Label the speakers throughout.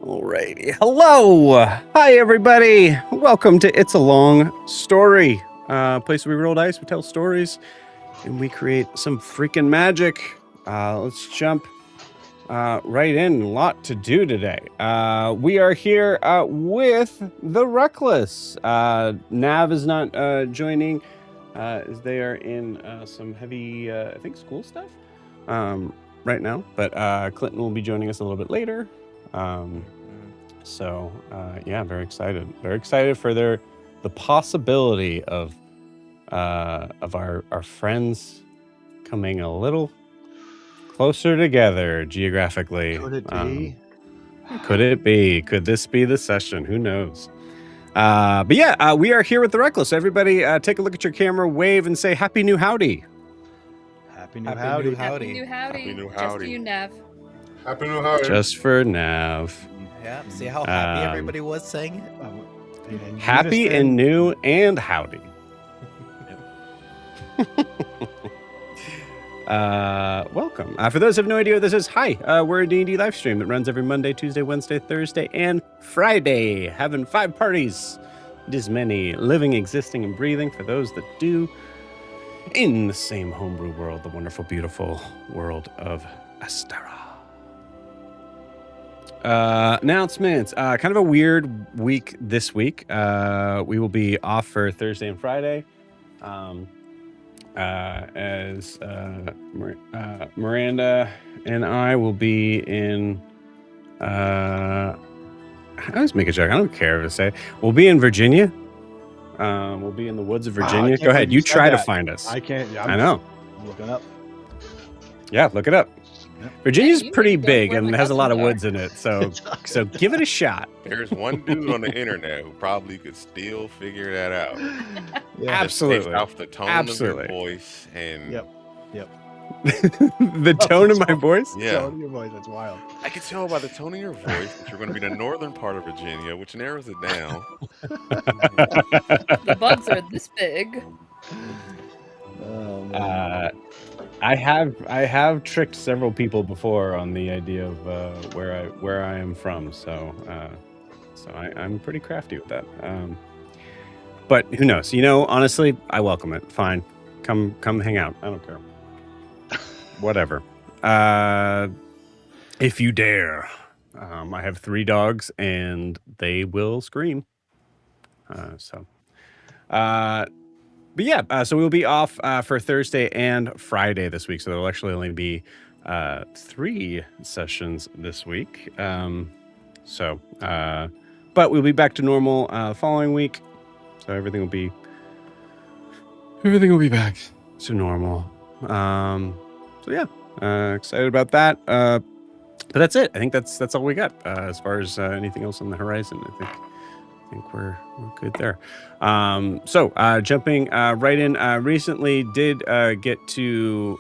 Speaker 1: Alrighty. Hello. Hi, everybody. Welcome to It's a Long Story. Place where we roll dice, we tell stories, and we create some freaking magic. Let's jump right in. A lot to do today. We are here with the Wreckless. Nav is not joining as they are in some heavy, I think, school stuff right now. But Clinton will be joining us a little bit later. So yeah, very excited. Very excited for the possibility of our friends coming a little closer together geographically.
Speaker 2: Could it be?
Speaker 1: Could it be? Could this be the session? Who knows? But yeah, we are here with the Wreckless. Everybody, take a look at your camera, wave, and say Happy New Howdy.
Speaker 2: Happy New Howdy.
Speaker 3: Happy New Howdy.
Speaker 4: Happy New
Speaker 3: Just
Speaker 4: Howdy.
Speaker 3: for you, Nav.
Speaker 4: Happy New Howdy.
Speaker 1: Just for Nav.
Speaker 5: Yeah, see how happy everybody was saying it?
Speaker 1: Happy and new and howdy. Welcome. For those who have no idea what this is, hi. We're a D&D live stream that runs every Monday, Tuesday, Wednesday, Thursday, and Friday. Having 5 parties. It is many living, existing, and breathing for those that do in the same homebrew world, the wonderful, beautiful world of Astara. Announcements. Kind of a weird week this week. We will be off for Thursday and Friday. As Miranda and I will be in I always make a joke. I don't care what to say. We'll be in Virginia. We'll be in the woods of Virginia. Go ahead. You try to find us.
Speaker 2: I can't. Yeah,
Speaker 1: I know.
Speaker 2: I'm looking up.
Speaker 1: Yeah, look it up.
Speaker 2: Yep.
Speaker 1: Virginia's
Speaker 3: Yeah, you
Speaker 1: pretty
Speaker 3: can go
Speaker 1: big
Speaker 3: where
Speaker 1: and
Speaker 3: my
Speaker 1: has a lot of
Speaker 3: cousins
Speaker 1: woods in it. So give it a shot.
Speaker 4: There's one dude on the internet who probably could still figure that out.
Speaker 2: Yeah.
Speaker 1: Absolutely.
Speaker 4: Based off the tone
Speaker 1: Absolutely.
Speaker 4: of your voice and
Speaker 2: Yep.
Speaker 1: The tone of my voice?
Speaker 4: yeah,
Speaker 2: Tone of your voice, that's wild.
Speaker 4: I can tell by the tone of your voice that you're going to be in the northern part of Virginia, which narrows it down.
Speaker 3: The bugs are this big.
Speaker 2: Oh, man.
Speaker 1: I have tricked several people before on the idea of where I am from, so I'm pretty crafty with that. But who knows? Honestly, I welcome it. Fine, come hang out. I don't care. Whatever. If you dare. I have 3 dogs and they will scream. But yeah, so we'll be off for Thursday and Friday this week. So there'll actually only be 3 sessions this week. But we'll be back to normal following week. So everything will be back to normal. So yeah, excited about that. But that's it. I think that's all we got as far as anything else on the horizon. I think we're good there. So jumping right in, recently did get to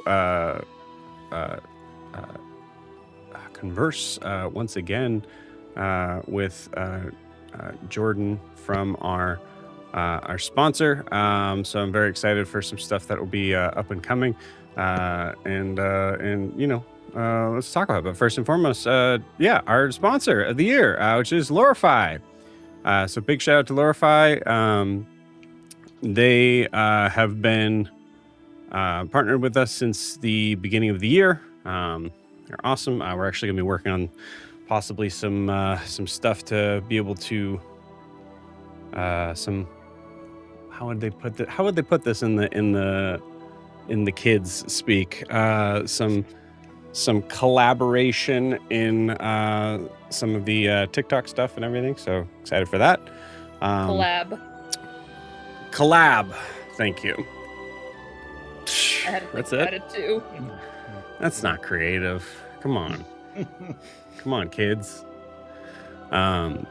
Speaker 1: converse once again with Jordan from our sponsor. So I'm very excited for some stuff that will be up and coming. And let's talk about it. But first and foremost, our sponsor of the year, which is Lorify. So big shout out to Lorify. They have been partnered with us since the beginning of the year. They're awesome. We're actually going to be working on possibly some stuff to be able to how would they put this in the kids speak? Some collaboration in some of the TikTok stuff and everything. So excited for that. Collab. Thank you.
Speaker 3: I had to
Speaker 1: That's
Speaker 3: think
Speaker 1: it.
Speaker 3: about it too.
Speaker 1: That's not creative. Come on. Come on, kids. So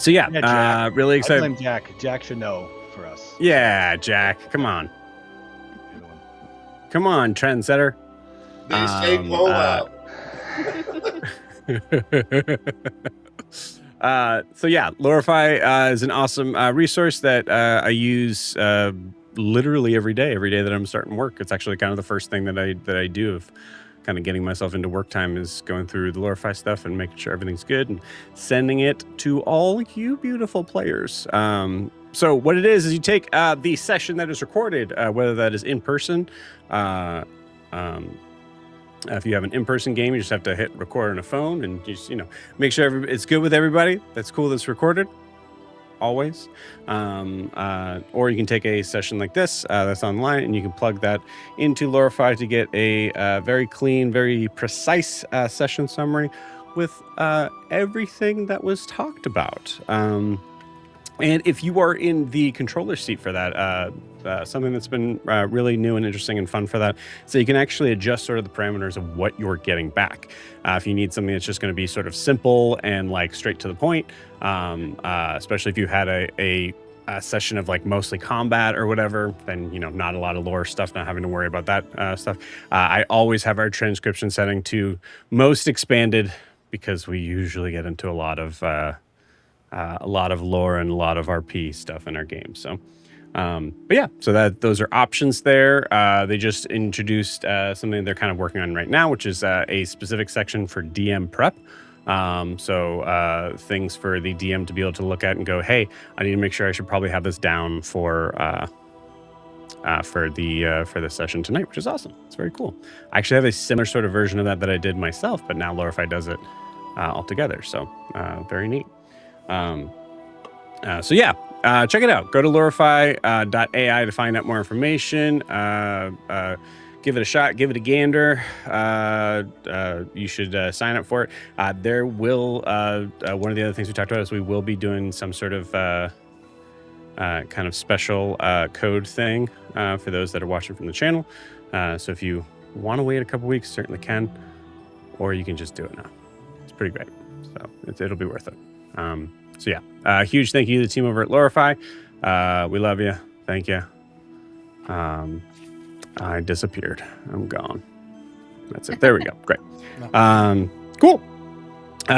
Speaker 1: yeah,
Speaker 2: Jack.
Speaker 1: really
Speaker 2: I
Speaker 1: excited.
Speaker 2: blame Jack. Jack should know for us.
Speaker 1: Yeah, Jack. Come on.
Speaker 2: You're the one.
Speaker 1: Come on, trendsetter.
Speaker 4: They say blow out.
Speaker 1: So yeah, Lorify is an awesome resource that I use literally every day that I'm starting work. It's actually kind of the first thing that I do of kind of getting myself into work time is going through the Lorify stuff and making sure everything's good and sending it to all you beautiful players. So what it is you take the session that is recorded, whether that is in person. If you have an in-person game, you just have to hit record on a phone and just make sure it's good with everybody. That's cool. That's recorded. Always. Or you can take a session like this that's online, and you can plug that into Lorify to get a very clean, very precise session summary with everything that was talked about. And if you are in the controller seat for that, something that's been really new and interesting and fun for that, so you can actually adjust sort of the parameters of what you're getting back. If you need something that's just going to be sort of simple and like straight to the point, especially if you had a session of like mostly combat or whatever, then not a lot of lore stuff, not having to worry about that stuff. I always have our transcription setting to most expanded because we usually get into a lot of lore and a lot of RP stuff in our game. So, but yeah, so those are options there. They just introduced something they're kind of working on right now, which is a specific section for DM prep. So things for the DM to be able to look at and go, hey, I need to make sure I should probably have this down for the session tonight, which is awesome. It's very cool. I actually have a similar sort of version of that I did myself, but now Lorify does it all together. So very neat. So yeah, check it out. Go to lorify.ai to find out more information. Give it a shot. Give it a gander. You should sign up for it. There will one of the other things we talked about is we will be doing some sort of kind of special code thing for those that are watching from the channel. So if you want to wait a couple weeks, certainly can, or you can just do it now. It's pretty great. So it'll be worth it. So yeah, huge thank you to the team over at Lorify. We love you. Thank you. I disappeared. I'm gone. That's it. There we go. Great. Cool.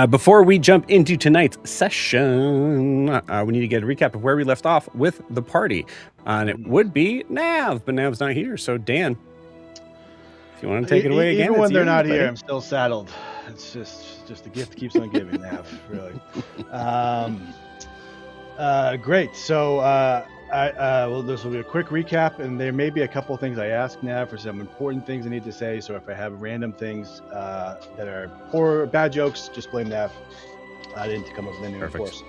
Speaker 1: Before we jump into tonight's session, we need to get a recap of where we left off with the party. And it would be Nav, but Nav's not here. So Dan, if you want to take it away again.
Speaker 2: Even when they're not here, I'm still saddled. It's just the gift keeps on giving, Nav, really. Great. So well, this will be a quick recap, and there may be a couple things I asked Nav for some important things I need to say. So if I have random things that are poor or bad jokes, just blame Nav. I didn't come up with any, of course.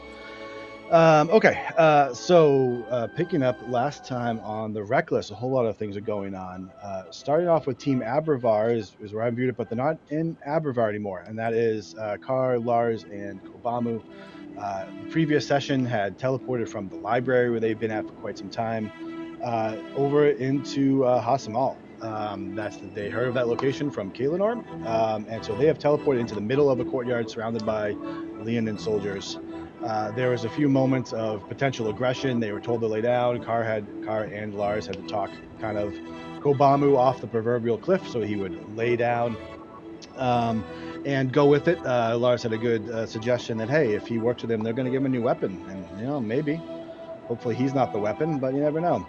Speaker 2: Okay, so picking up last time on the Wreckless, a whole lot of things are going on. Starting off with Team Abravar is where I viewed it, but they're not in Abravar anymore, and that is Kar, Lars, and Kobamu. The previous session had teleported from the library where they've been at for quite some time over into Hasamal. They heard of that location from Kaelinor, and so they have teleported into the middle of a courtyard surrounded by Leonin soldiers. There was a few moments of potential aggression. They were told to lay down. Kar and Lars had to talk kind of Kobamu off the proverbial cliff so he would lay down and go with it. Lars had a good suggestion that, hey, if he works with them, they're going to give him a new weapon. And, maybe. Hopefully he's not the weapon, but you never know.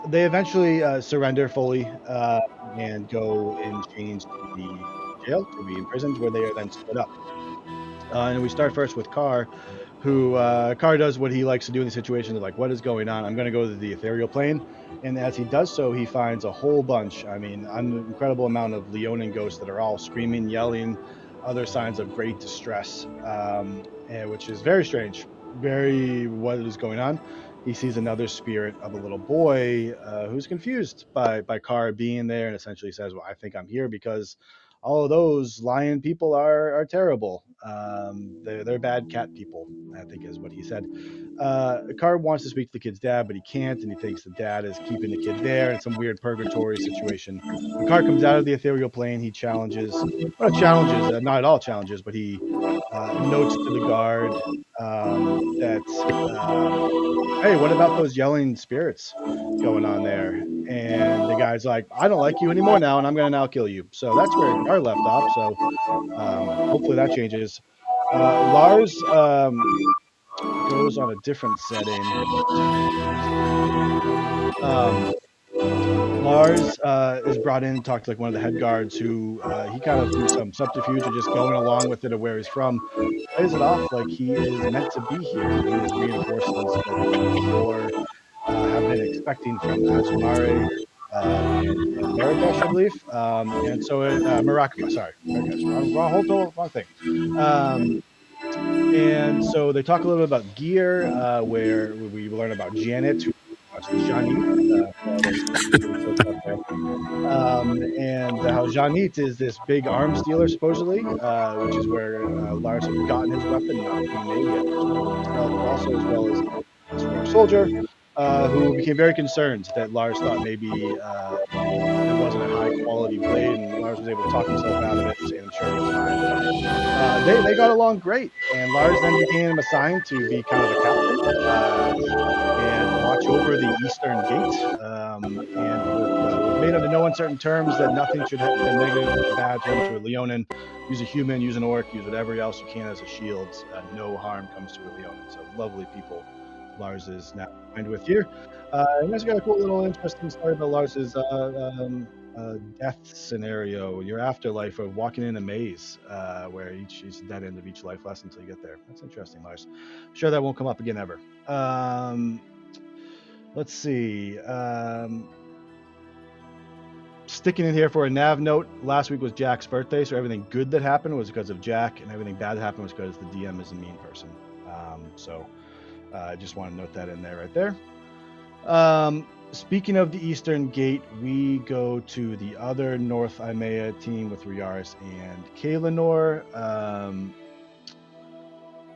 Speaker 2: They eventually surrender fully and go in chains to the jail to be imprisoned, where they are then split up. And we start first with Kar, who Kar does what he likes to do in the situation. Like, what is going on? I'm going to go to the ethereal plane. And as he does so, he finds a whole bunch, an incredible amount of Leonin ghosts that are all screaming, yelling, other signs of great distress, which is very strange. What is going on? He sees another spirit of a little boy who's confused by Kar being there, and essentially says, well, I think I'm here because all of those lion people are terrible. They're bad cat people, I think is what he said. Kar wants to speak to the kid's dad, but he can't, and he thinks the dad is keeping the kid there in some weird purgatory situation. When Kar comes out of the ethereal plane, he challenges, not at all challenges, but he notes to the guard that, hey, what about those yelling spirits going on there? And the guy's like, I don't like you anymore now, and I'm going to now kill you. So that's where Kar left off. So hopefully that changes. Lars goes on a different setting. Lars is brought in to talk to like one of the head guards who he kind of through some subterfuge or just going along with it of where he's from, plays it off like he is meant to be here. He is reinforcements that the Thor have been expecting from Azumare and Marrakesh, I believe. And so sorry, Marrakesh, wrong thing. And so they talk a little bit about gear, where we learn about Janet, who Janit, for all those folks out there. And how Janit is this big arms dealer, supposedly, which is where Lars had gotten his weapon, not being made yet, but also as well as this former soldier, who became very concerned that Lars thought maybe it wasn't a high quality blade, and Lars was able to talk himself out of it, saying, "I'm sure it was fine." They got along great, and Lars then became assigned to be kind of the captain and watch over the Eastern Gate, and with made under no uncertain terms that nothing should have been negative or bad terms to a Leonin. Use a human, use an orc, use whatever else you can as a shield. No harm comes to a Leonin. So lovely people Lars is now aligned with here. And also got a cool little interesting story about Lars's death scenario, your afterlife of walking in a maze, where each dead end of each life lesson until you get there. That's interesting, Lars. I'm sure that won't come up again ever. Let's see. Sticking in here for a nav note, last week was Jack's birthday, so everything good that happened was because of Jack, and everything bad that happened was because the DM is a mean person. So I just want to note that in there right there. Speaking of the Eastern Gate, we go to the other North Imea team with Riaris and Kaelinor.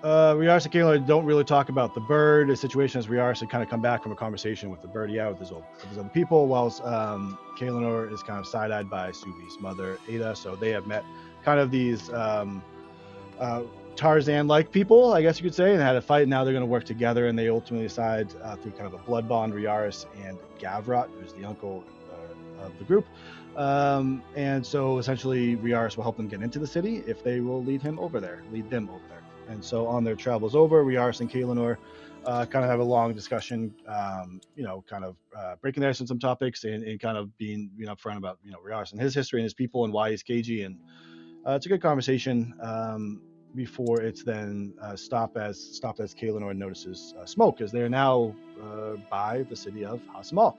Speaker 2: Riaris and Kaelinor don't really talk about the bird. The situation is Riaris had kind of come back from a conversation with the bird, with his other people, whilst Kaelinor is kind of side-eyed by Suvi's mother, Ada. So they have met kind of these Tarzan-like people, I guess you could say, and had a fight. Now they're going to work together, and they ultimately decide through kind of a blood bond, Riaris and Gavrot, who's the uncle of the group. And so essentially Riaris will help them get into the city if they will lead them over there. And so on their travels over, Riaris and Kaelinor kind of have a long discussion, kind of breaking the ice on some topics and kind of being upfront about Riaris and his history and his people and why he's cagey. And it's a good conversation before it's then stopped as Kaelinor notices smoke, as they are now by the city of Hasamal.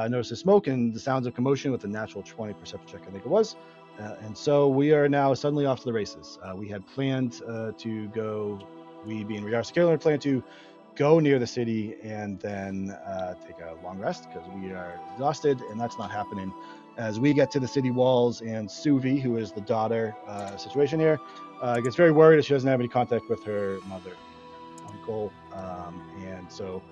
Speaker 2: Notices smoke and the sounds of commotion with a natural 20 perception check, I think it was. And so we are now suddenly off to the races. We had planned to go, we being Riaris and Kaelinor, planned to go near the city and then take a long rest because we are exhausted, and that's not happening. As we get to the city walls, and Suvi, who is the daughter situation here, gets very worried that she doesn't have any contact with her mother and uncle. And so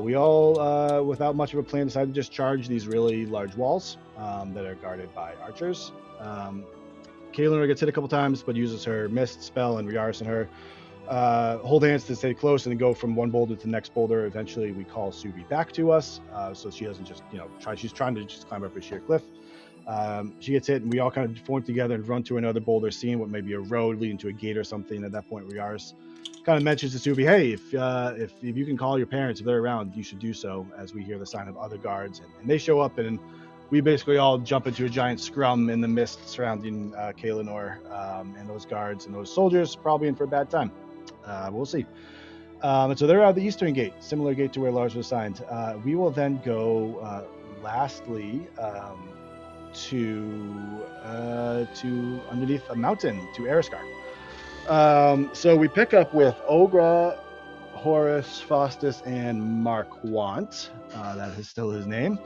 Speaker 2: we all, without much of a plan, decided to just charge these really large walls that are guarded by archers. Kaelinor gets hit a couple times, but uses her mist spell, and Riaris and her hold hands to stay close and then go from one boulder to the next boulder. Eventually, we call Suvi back to us, so she doesn't just try. She's trying to just climb up a sheer cliff. She gets hit, and we all kind of form together and run to another boulder, seeing what may be a road leading to a gate or something. At that point, Riaris kind of mentions to Suvi, "Hey, if you can call your parents if they're around, you should do so." As we hear the sign of other guards, and they show up, and we basically all jump into a giant scrum in the mist surrounding Kaelinor and those guards and those soldiers, probably in for a bad time. We'll see. And so they're out of the Eastern Gate, similar gate to where Lars was assigned. We will then go, lastly, to underneath a mountain to Eriskar. So we pick up with Ogra, Horus, Faustus, and Mirquant. That is still his name.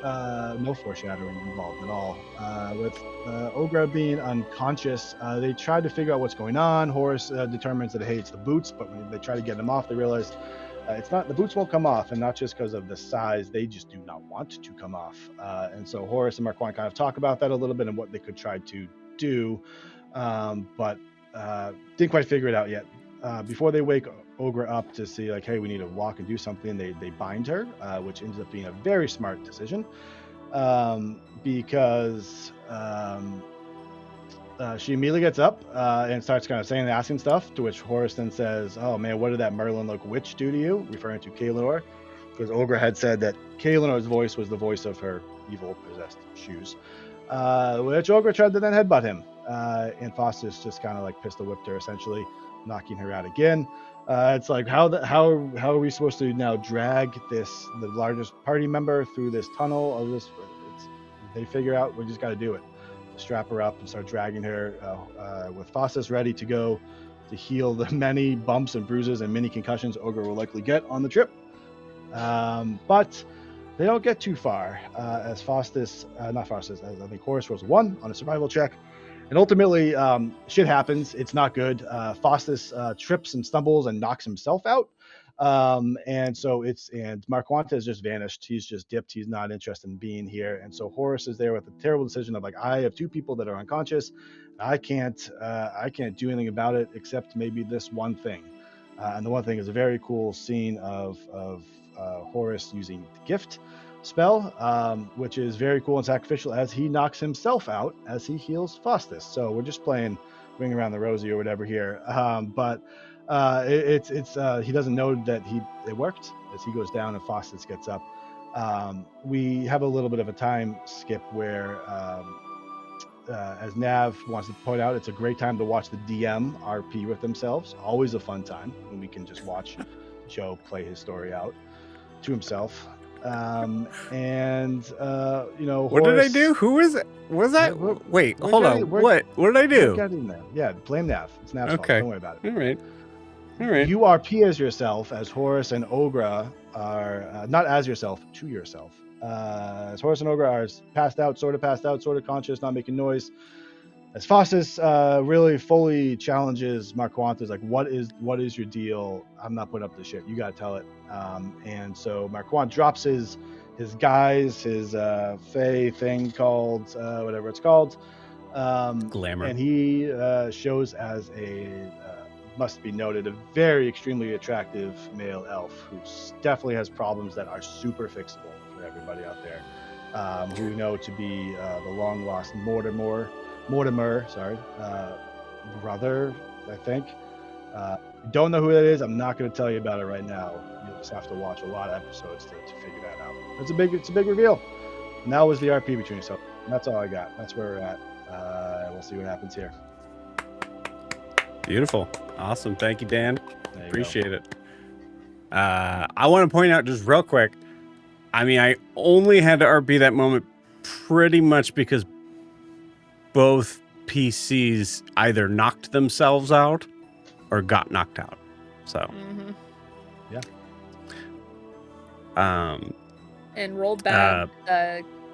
Speaker 2: No foreshadowing involved at all. With Ogra being unconscious, they try to figure out what's going on. Horus determines that, hey, it's the boots, but when they try to get him off, they realize it's not, the boots won't come off, and not just because of the size, they just do not want to come off. And so Horus and Mirquant kind of talk about that a little bit and what they could try to do, but didn't quite figure it out yet. Before they wake Ogra up to see, like, hey, we need to walk and do something, they bind her, which ends up being a very smart decision, because she immediately gets up and starts kind of saying and asking stuff, to which Horus then says, "Oh man, what did that Merlin-like witch do to you?" referring to Kaelinor. because Ogra had said that Kalinor's voice was the voice of her evil possessed shoes, which Ogra tried to then headbutt him, and Faustus just kind of like pistol whipped her, essentially knocking her out again. It's like how are we supposed to now drag the largest party member through this tunnel of this? They figure out we just got to do it. Strap her up and start dragging her with Faustus ready to go to heal the many bumps and bruises and mini concussions Ogre will likely get on the trip. But they don't get too far as Faustus, not Faustus, as I think Horus rolls 1 on a survival check. And ultimately, shit happens. It's not good. Faustus trips and stumbles and knocks himself out. And Mirquant has just vanished. He's just dipped. He's not interested in being here. And so Horus is there with a terrible decision of like, I have 2 people that are unconscious. I can't do anything about it except maybe this one thing. And the one thing is a very cool scene of Horus using the gift spell, which is very cool and sacrificial as he knocks himself out as he heals Faustus. So we're just playing Ring Around the Rosie or whatever here. But he doesn't know that it worked as he goes down and Faustus gets up. We have a little bit of a time skip where, as Nav wants to point out, it's a great time to watch the DM RP with themselves. Always a fun time when we can just watch Joe play his story out to himself.
Speaker 1: What did I do? Who is it? Was that? Wait, hold on. What did I do?
Speaker 2: Yeah, blame Nav. It's Nav's fault. Don't worry about it.
Speaker 1: All right.
Speaker 2: You RP as yourself, as Horus and Ogra are not as yourself, to yourself. As Horus and Ogra are passed out, sort of conscious, not making noise. As Faustus really fully challenges Mirquant, is like, what is your deal? I'm not putting up this shit. You gotta tell it. And so Mirquant drops his guise, his Fey thing called whatever it's called,
Speaker 1: Glamour,
Speaker 2: and he shows as a must be noted, a very extremely attractive male elf who definitely has problems that are super fixable for everybody out there, who we know to be the long lost Mortimer, brother, I think. Don't know who that is. I'm not going to tell you about it right now. You'll just have to watch a lot of episodes to figure that out. It's a big reveal. And that was the RP between yourself. And that's all I got. That's where we're at. We'll see what happens here.
Speaker 1: Beautiful. Awesome. Thank you, Dan. Appreciate it. I want to point out just real quick. I mean, I only had to RP that moment pretty much because both PCs either knocked themselves out or got knocked out. So,
Speaker 3: and rolled back,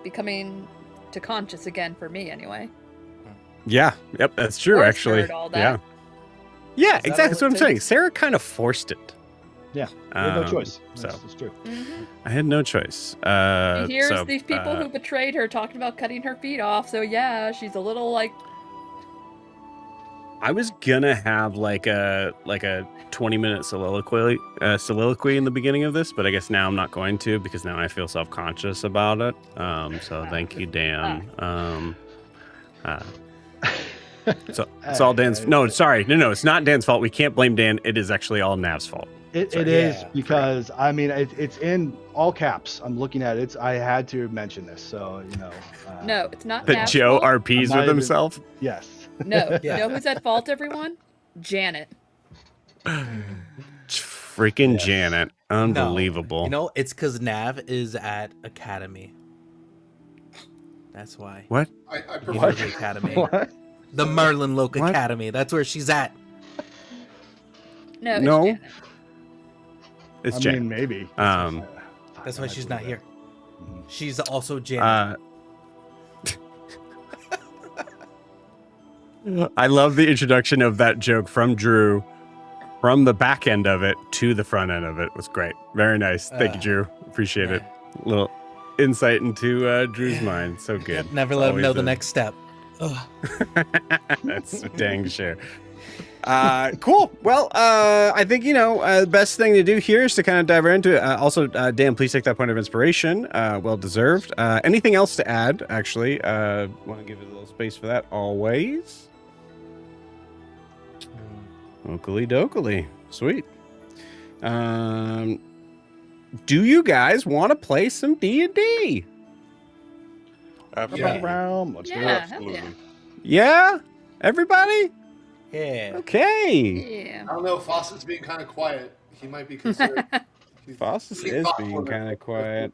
Speaker 3: becoming to conscious again for me anyway.
Speaker 1: Yeah. Yep. That's true.
Speaker 3: Force
Speaker 1: actually.
Speaker 3: heard all that.
Speaker 1: Yeah. Exactly. That's what I'm saying. Sarah kind of forced it.
Speaker 2: Yeah. You had no choice.
Speaker 1: So
Speaker 2: it's true.
Speaker 1: I had no choice.
Speaker 3: She hears these people who betrayed her talking about cutting her feet off. So yeah, she's a little like.
Speaker 1: I was gonna have like a 20-minute soliloquy in the beginning of this, but I guess now I'm not going to because now I feel self-conscious about it. So thank you, Dan. So it's all Dan's. No, sorry, no, it's not Dan's fault. We can't blame Dan. It is actually all Nav's fault.
Speaker 2: It is because I mean it's in all caps. I'm looking at it. I had to mention this, so you know.
Speaker 3: No, it's not.
Speaker 1: That Joe
Speaker 3: fault.
Speaker 1: RPs with himself.
Speaker 2: Yes.
Speaker 3: No, you know who's at fault, everyone? Janet.
Speaker 1: Freaking Janet. Unbelievable.
Speaker 5: No, you know, it's because Nav is at Academy. That's why.
Speaker 1: What?
Speaker 6: I
Speaker 5: You know
Speaker 6: prefer
Speaker 5: the Academy.
Speaker 2: What?
Speaker 5: The Merlin Loke
Speaker 1: What?
Speaker 5: Academy. That's where she's at.
Speaker 3: No, it's
Speaker 1: No.
Speaker 3: Janet.
Speaker 1: It's
Speaker 2: I
Speaker 1: Janet.
Speaker 2: mean, maybe.
Speaker 5: That's why she's not here. She's also Janet.
Speaker 1: I love the introduction of that joke from Drew, from the back end of it to the front end of it. Was great. Very nice. Thank you, Drew. Appreciate it. A little insight into Drew's mind. So good.
Speaker 5: Never let him know
Speaker 1: Always
Speaker 5: the
Speaker 1: is.
Speaker 5: next step. Ugh.
Speaker 1: That's dang sure. Cool. Well, I think, the best thing to do here is to kind of dive right into it. Also, Dan, please take that point of inspiration. Well deserved. Anything else to add, actually? Want to give it a little space for that always. Oakley dokily. Sweet. do you guys want to play some D&D?
Speaker 4: Absolutely.
Speaker 2: Let's do it.
Speaker 3: Yeah, hell
Speaker 4: Absolutely.
Speaker 3: yeah.
Speaker 1: Yeah? Everybody?
Speaker 5: Yeah.
Speaker 1: Okay.
Speaker 3: Yeah.
Speaker 6: I don't know. Fawcett's being kind of quiet. He might be concerned.
Speaker 1: Fossis
Speaker 6: Being
Speaker 1: is
Speaker 6: thoughtful
Speaker 1: being
Speaker 6: in
Speaker 1: kind
Speaker 6: it.
Speaker 1: of quiet.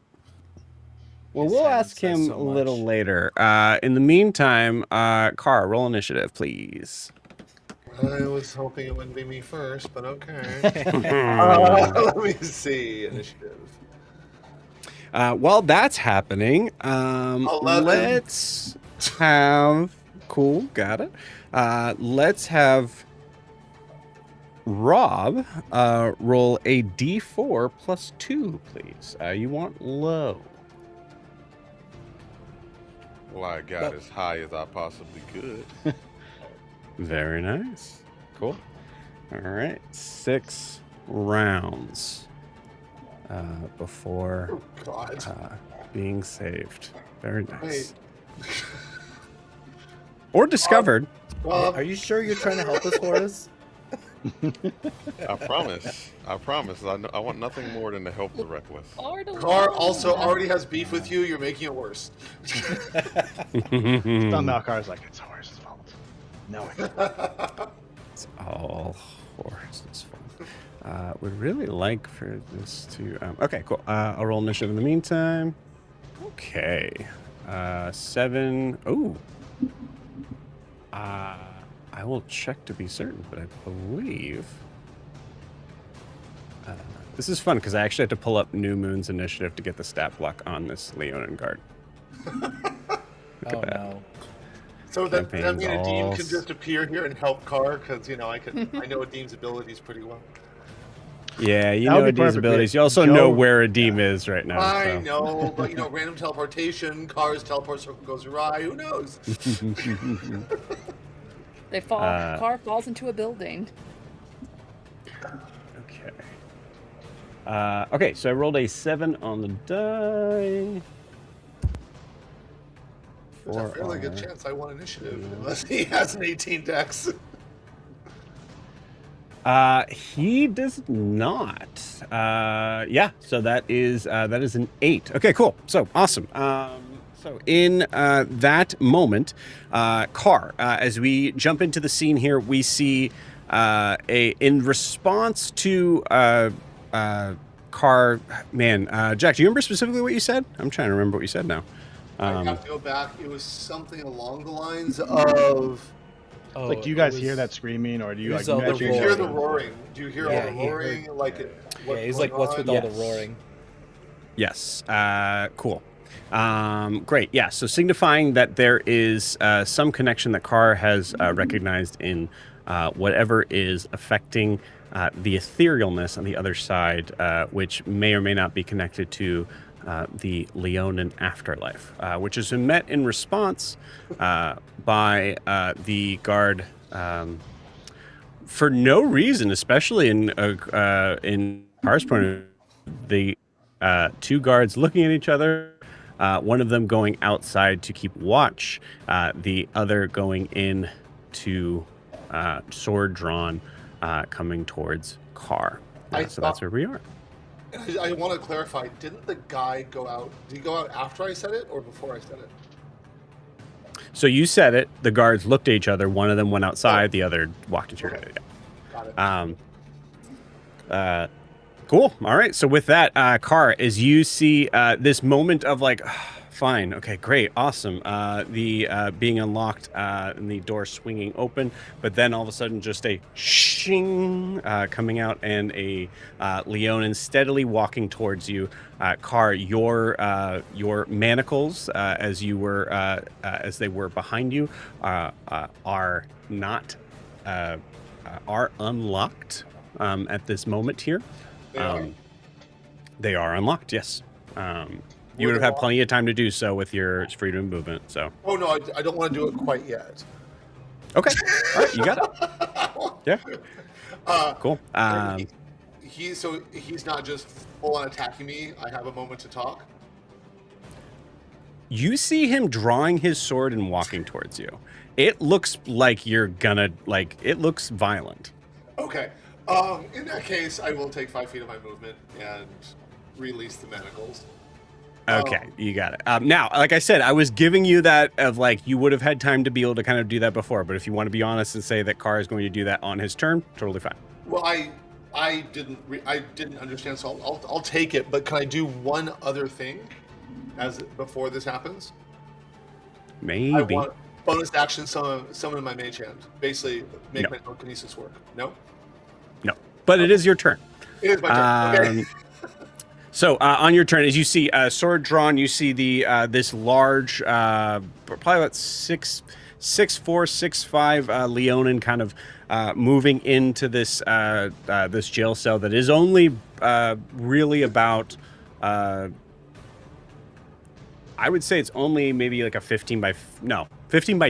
Speaker 1: Well,
Speaker 5: His
Speaker 1: we'll
Speaker 5: silence
Speaker 1: ask
Speaker 5: says
Speaker 1: him
Speaker 5: so
Speaker 1: a little
Speaker 5: much.
Speaker 1: later. In the meantime, Car, roll initiative, please.
Speaker 6: I was hoping it wouldn't be me first, but okay.
Speaker 1: While
Speaker 6: Let me see. Initiative.
Speaker 1: that's happening,
Speaker 6: 11.
Speaker 1: let's have... Cool, got it. Let's have Rob roll a d4 plus 2, please. You want low.
Speaker 4: Well, I got as high as I possibly could.
Speaker 1: Very nice. Cool. All right. 6 rounds before
Speaker 6: Oh, God.
Speaker 1: being saved. Very nice.
Speaker 6: Wait.
Speaker 1: Or discovered.
Speaker 5: Are you sure you're trying to help us, Horace?
Speaker 4: I promise. I promise. I want nothing more than to help the Wreckless.
Speaker 6: Car also already has beef with you. You're making it worse.
Speaker 2: Somehow Car's like, it's Horace's fault. No,
Speaker 1: It's all Horace's fault. Would really like for this to... okay, cool. I'll roll initiative in the meantime. Okay. 7... Ooh. I will check to be certain, but I believe... this is fun, because I actually had to pull up New Moon's initiative to get the stat block on this Leonin guard.
Speaker 5: Oh no.
Speaker 6: So that mean a
Speaker 1: Campaigns
Speaker 6: Deem
Speaker 1: all
Speaker 6: can just appear here and help Car because I know a Deem's abilities pretty well.
Speaker 1: Yeah, you
Speaker 2: That would
Speaker 1: know
Speaker 2: be
Speaker 1: Adeem's
Speaker 2: perfect.
Speaker 1: abilities. You also
Speaker 2: Joe-
Speaker 1: know where Adeem is right now.
Speaker 6: I
Speaker 1: so.
Speaker 6: know, but random teleportation, Car's teleport circle goes awry. Who knows?
Speaker 3: They fall. Car falls into a building.
Speaker 1: Okay. Okay, so I rolled a 7 on the die.
Speaker 6: There's a fairly good chance I won initiative unless he has an 18 dex.
Speaker 1: He does not. Yeah, so that is an 8. Okay, cool. So awesome. So in that moment, Car, as we jump into the scene here, we see in response to Car, man, Jack, do you remember specifically what you said? I'm trying to remember what you said now.
Speaker 6: I have to go back. It was something along the lines of.
Speaker 5: Oh,
Speaker 2: like, do you guys hear that screaming, or do you like?
Speaker 5: all the
Speaker 6: Do you hear the roaring? Do you hear all the
Speaker 5: he heard-
Speaker 6: roaring?
Speaker 5: Yeah, he's like, what's with all the roaring?
Speaker 1: Yes. Cool. Great. Yeah. So signifying that there is some connection that Car has recognized in whatever is affecting the etherealness on the other side, which may or may not be connected to the Leonin afterlife, which has been met in response by the guard for no reason, especially in Car's point of view. The two guards looking at each other, one of them going outside to keep watch, the other going in to sword drawn, coming towards Car. So that's where we are.
Speaker 6: I want to clarify. Didn't the guy go out? Did he go out after I said it or before I said it?
Speaker 1: So you said it. The guards looked at each other. One of them went outside. The other walked into your head.
Speaker 6: Got it.
Speaker 1: Cool. All right. So with that, Car, as you see this moment of like, fine, okay, great, awesome. The being unlocked and the door swinging open, but then all of a sudden just a shing coming out and a Leonin steadily walking towards you. Car, your manacles, as they were behind you, are not are unlocked at this moment here. They are unlocked, yes. You would have had plenty of time to do so with your freedom of movement. So.
Speaker 6: Oh no, I don't want to do it quite yet.
Speaker 1: Okay, all right, you got it. Yeah. Cool.
Speaker 6: He's not just full on attacking me. I have a moment to talk.
Speaker 1: You see him drawing his sword and walking towards you. It looks like you're gonna it looks violent.
Speaker 6: Okay. In that case, I will take 5 feet of my movement and release the manacles.
Speaker 1: Okay, you got it. Now, like I said, I was giving you that of like you would have had time to be able to kind of do that before. But if you want to be honest and say that Carr is going to do that on his turn, totally fine.
Speaker 6: Well, I didn't understand, so I'll take it. But can I do one other thing before this happens?
Speaker 1: Maybe.
Speaker 6: I want bonus action summon my mage hand. Basically, make my telekinesis work. No.
Speaker 1: No, but it is your turn.
Speaker 6: It is my turn. Okay.
Speaker 1: So on your turn, as you see sword drawn, you see the this large, probably about 6'4", 6'5" Leonin kind of moving into this this jail cell that is only really about. I would say it's only maybe like a 15 by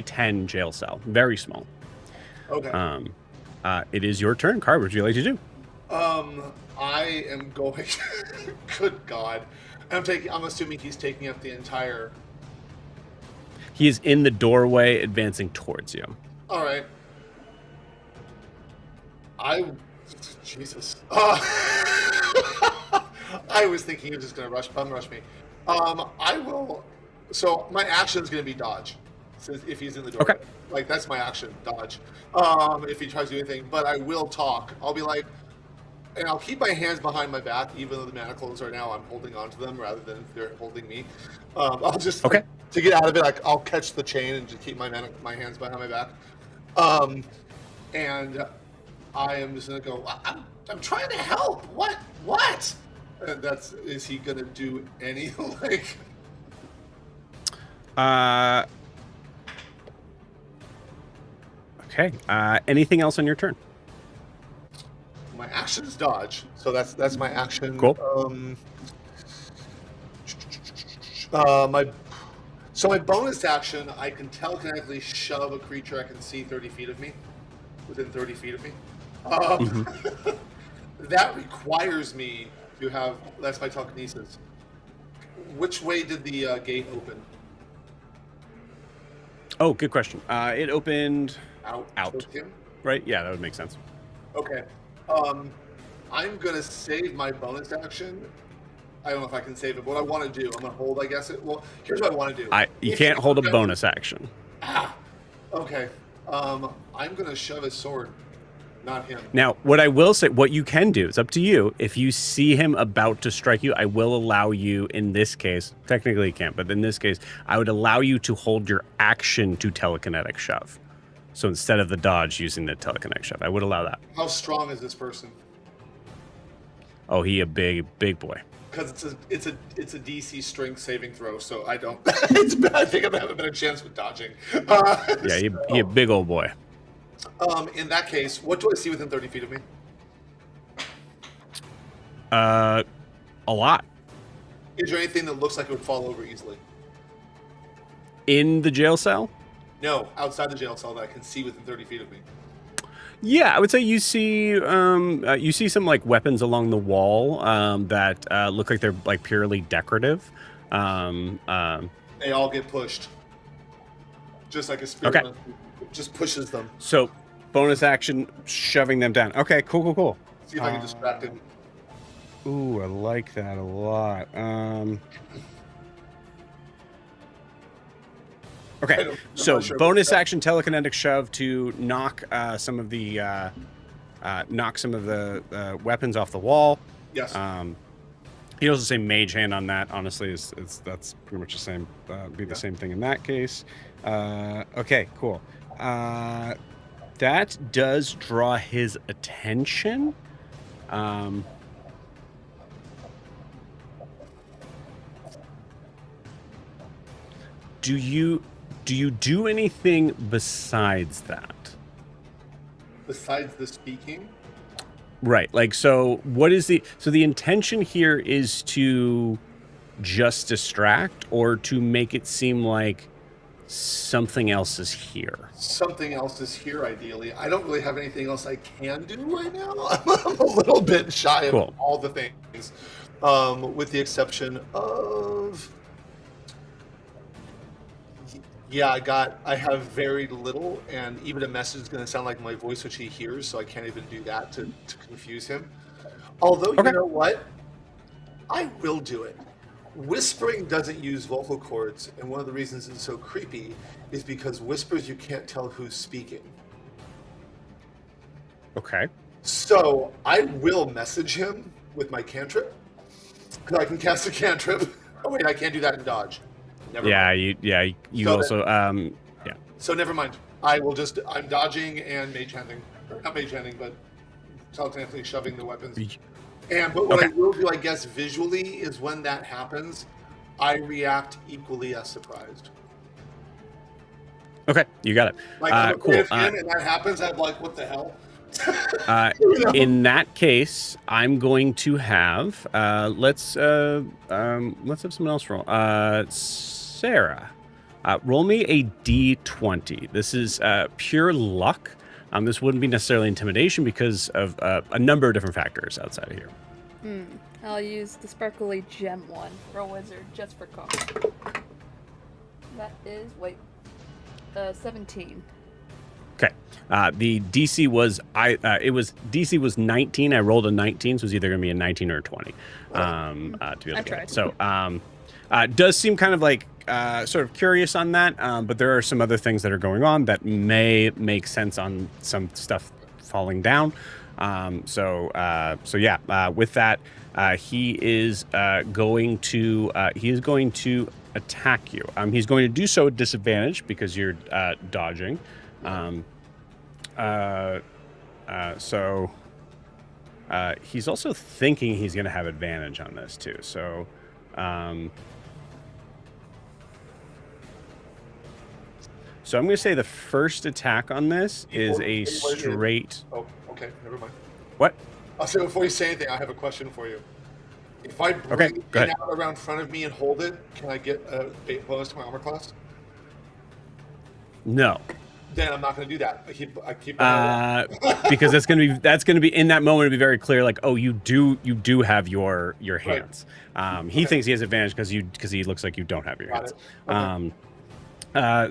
Speaker 1: 10 jail cell, very small.
Speaker 6: Okay.
Speaker 1: It is your turn, Carr. What would you like to do?
Speaker 6: I am going. Good God, I'm assuming he's taking up the entire.
Speaker 1: He is in the doorway, advancing towards you.
Speaker 6: All right. Jesus. I was thinking he was just going to bum rush me. I will. So my action is going to be dodge, since if he's in the doorway.
Speaker 1: Okay.
Speaker 6: Like that's my action, dodge. If he tries to do anything, but I will talk. I'll be like, and I'll keep my hands behind my back, even though the manacles are now I'm holding on to them rather than they're holding me. I'll just
Speaker 1: okay.
Speaker 6: To get out of it, I'll catch the chain and just keep my hands behind my back. And I am just gonna go. I'm trying to help. What? And is he gonna do any like?
Speaker 1: Okay. Anything else on your turn?
Speaker 6: My action is dodge, so that's my action.
Speaker 1: Cool.
Speaker 6: My bonus action, I can telekinetically shove a creature I can see 30 feet of me, within 30 feet of me. That requires me to have. That's my telekinesis. Which way did the gate open?
Speaker 1: Oh, good question. It opened out.
Speaker 6: Towards him?
Speaker 1: Right? Yeah, that would make sense.
Speaker 6: Okay. I'm gonna save my bonus action. I don't know if I can save it. What I want to do, I'm gonna hold. I guess it. Well, here's what I want to do.
Speaker 1: You can't hold a bonus action.
Speaker 6: Okay. I'm gonna shove his sword, not him.
Speaker 1: Now, what I will say, what you can do, it's up to you. If you see him about to strike you, I will allow you. In this case, technically you can't, but in this case, I would allow you to hold your action to telekinetic shove. So instead of the dodge, using the telekinetic shove, I would allow that.
Speaker 6: How strong is this person?
Speaker 1: Oh, he a big boy.
Speaker 6: Because it's a DC strength saving throw, so I don't. It's bad. I think I'm having a better chance with dodging.
Speaker 1: Yeah, he a big old boy.
Speaker 6: In that case, what do I see within 30 feet of me?
Speaker 1: A lot.
Speaker 6: Is there anything that looks like it would fall over easily?
Speaker 1: In the jail cell?
Speaker 6: No, outside the jail cell that I can see within 30 feet of me.
Speaker 1: Yeah, I would say you see some like weapons along the wall that look like they're like purely decorative.
Speaker 6: They all get pushed, just like a spirit.
Speaker 1: Okay.
Speaker 6: Just pushes them.
Speaker 1: So, bonus action, shoving them down. Okay, cool.
Speaker 6: See if I can distract him.
Speaker 1: Ooh, I like that a lot. Okay, so bonus action telekinetic shove to knock some of the weapons off the wall.
Speaker 6: Yes.
Speaker 1: He also say mage hand on that. Honestly, that's pretty much the same. The same thing in that case. Okay, cool. That does draw his attention. Do you do anything besides that?
Speaker 6: Besides the speaking?
Speaker 1: Right. Like, so what is the intention here is to just distract or to make it seem like something else is here?
Speaker 6: Something else is here, ideally. I don't really have anything else I can do right now. I'm a little bit shy of all the things, with the exception of... Yeah, I have very little, and even a message is going to sound like my voice, which he hears, so I can't even do that to confuse him. Although, you know what? I will do it. Whispering doesn't use vocal cords, and one of the reasons it's so creepy is because whispers you can't tell who's speaking.
Speaker 1: Okay.
Speaker 6: So I will message him with my cantrip, because I can cast a cantrip. Oh wait, I can't do that in dodge. Never mind.
Speaker 1: You
Speaker 6: So
Speaker 1: also yeah.
Speaker 6: So never mind. I'm dodging and mage handing. Or not mage handing, but telekinetically shoving the weapons. But what I will do, I guess, visually is when that happens, I react equally as surprised.
Speaker 1: Okay, you got it.
Speaker 6: Like, I'm
Speaker 1: Cool.
Speaker 6: afraid of him, and that happens, I'm like, what the hell?
Speaker 1: In that case, I'm going to have let's have someone else roll. Sarah, roll me a d20. This is pure luck. This wouldn't be necessarily intimidation because of a number of different factors outside of here.
Speaker 3: I'll use the sparkly gem one for a wizard just for cost. That is 17.
Speaker 1: Okay. The DC was DC was 19. I rolled a 19, so it was either going to be a 19 or a 20. To be able to get it. So does seem kind of like sort of curious on that, but there are some other things that are going on that may make sense on some stuff falling down. So yeah, with that, he is going to attack you. He's going to do so at disadvantage because you're dodging. So he's also thinking he's going to have advantage on this too. So so I'm going to say the first attack on this is a straight.
Speaker 6: Oh, okay, never mind.
Speaker 1: What?
Speaker 6: I'll say before you say anything, I have a question for you. If I bring it out around front of me and hold it, can I get a bonus to my armor class?
Speaker 1: No.
Speaker 6: Then I'm not going to do that. I keep
Speaker 1: because that's going to be in that moment to be very clear. Like, oh, you do have your hands. Right. He thinks he has advantage because he looks like you don't have your hands.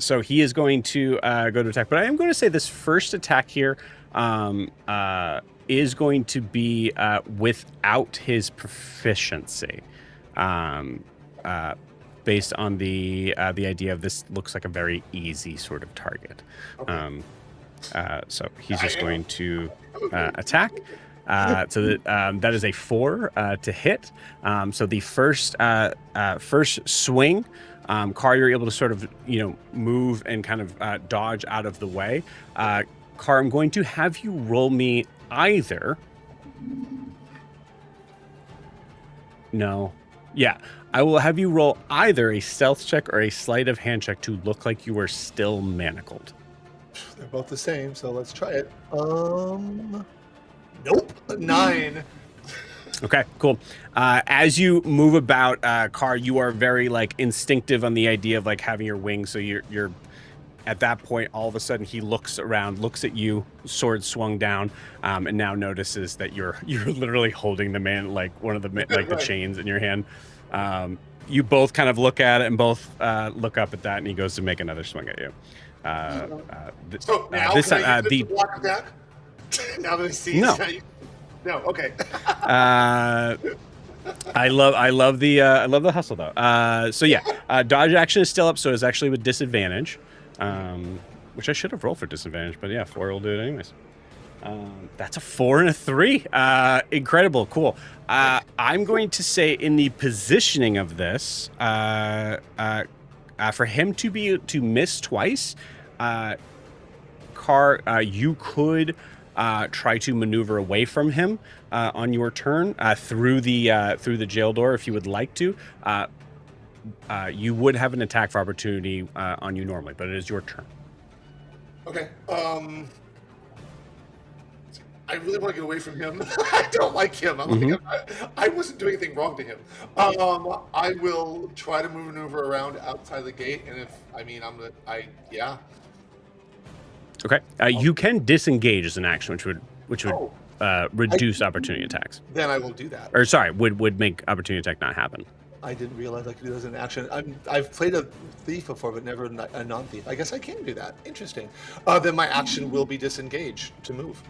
Speaker 1: So he is going to go to attack, but I am going to say this first attack here is going to be without his proficiency, based on the idea of this looks like a very easy sort of target. Okay. So he's just going to attack. So that is a 4 to hit. So the first swing. Car, you're able to sort of, move and kind of dodge out of the way. Car, I'm going to have you roll me either. No. Yeah. I will have you roll either a stealth check or a sleight of hand check to look like you are still manacled.
Speaker 6: They're both the same, so let's try it. Nope. 9.
Speaker 1: Okay, cool. As you move about, Car, you are very instinctive on the idea of having your wings. So you're at that point. All of a sudden, he looks around, looks at you, sword swung down, and now notices that you're literally holding the man one of the the chains in your hand. You both kind of look at it and both look up at that, and he goes to make another swing at you.
Speaker 6: So now
Speaker 1: this
Speaker 6: can I use the block attack? Now that I see No, okay.
Speaker 1: I love the hustle though. So yeah, dodge action is still up, so it's actually with disadvantage, which I should have rolled for disadvantage, but yeah, 4 will do it anyways. That's a 4 and a 3. Incredible, cool. I'm going to say in the positioning of this, for him to miss twice, Car, you could. Try to maneuver away from him on your turn through the jail door if you would like to. You would have an attack for opportunity on you normally, but it is your turn.
Speaker 6: Okay. I really want to get away from him. I don't like him. I wasn't doing anything wrong to him. I will try to maneuver around outside the gate, and yeah.
Speaker 1: Okay. You can disengage as an action, which would reduce opportunity attacks.
Speaker 6: Then I will do that.
Speaker 1: Or sorry, would make opportunity attack not happen.
Speaker 6: I didn't realize I could do that as an action. I've played a thief before, but never a non-thief. I guess I can do that. Interesting. Then my action will be disengage to move.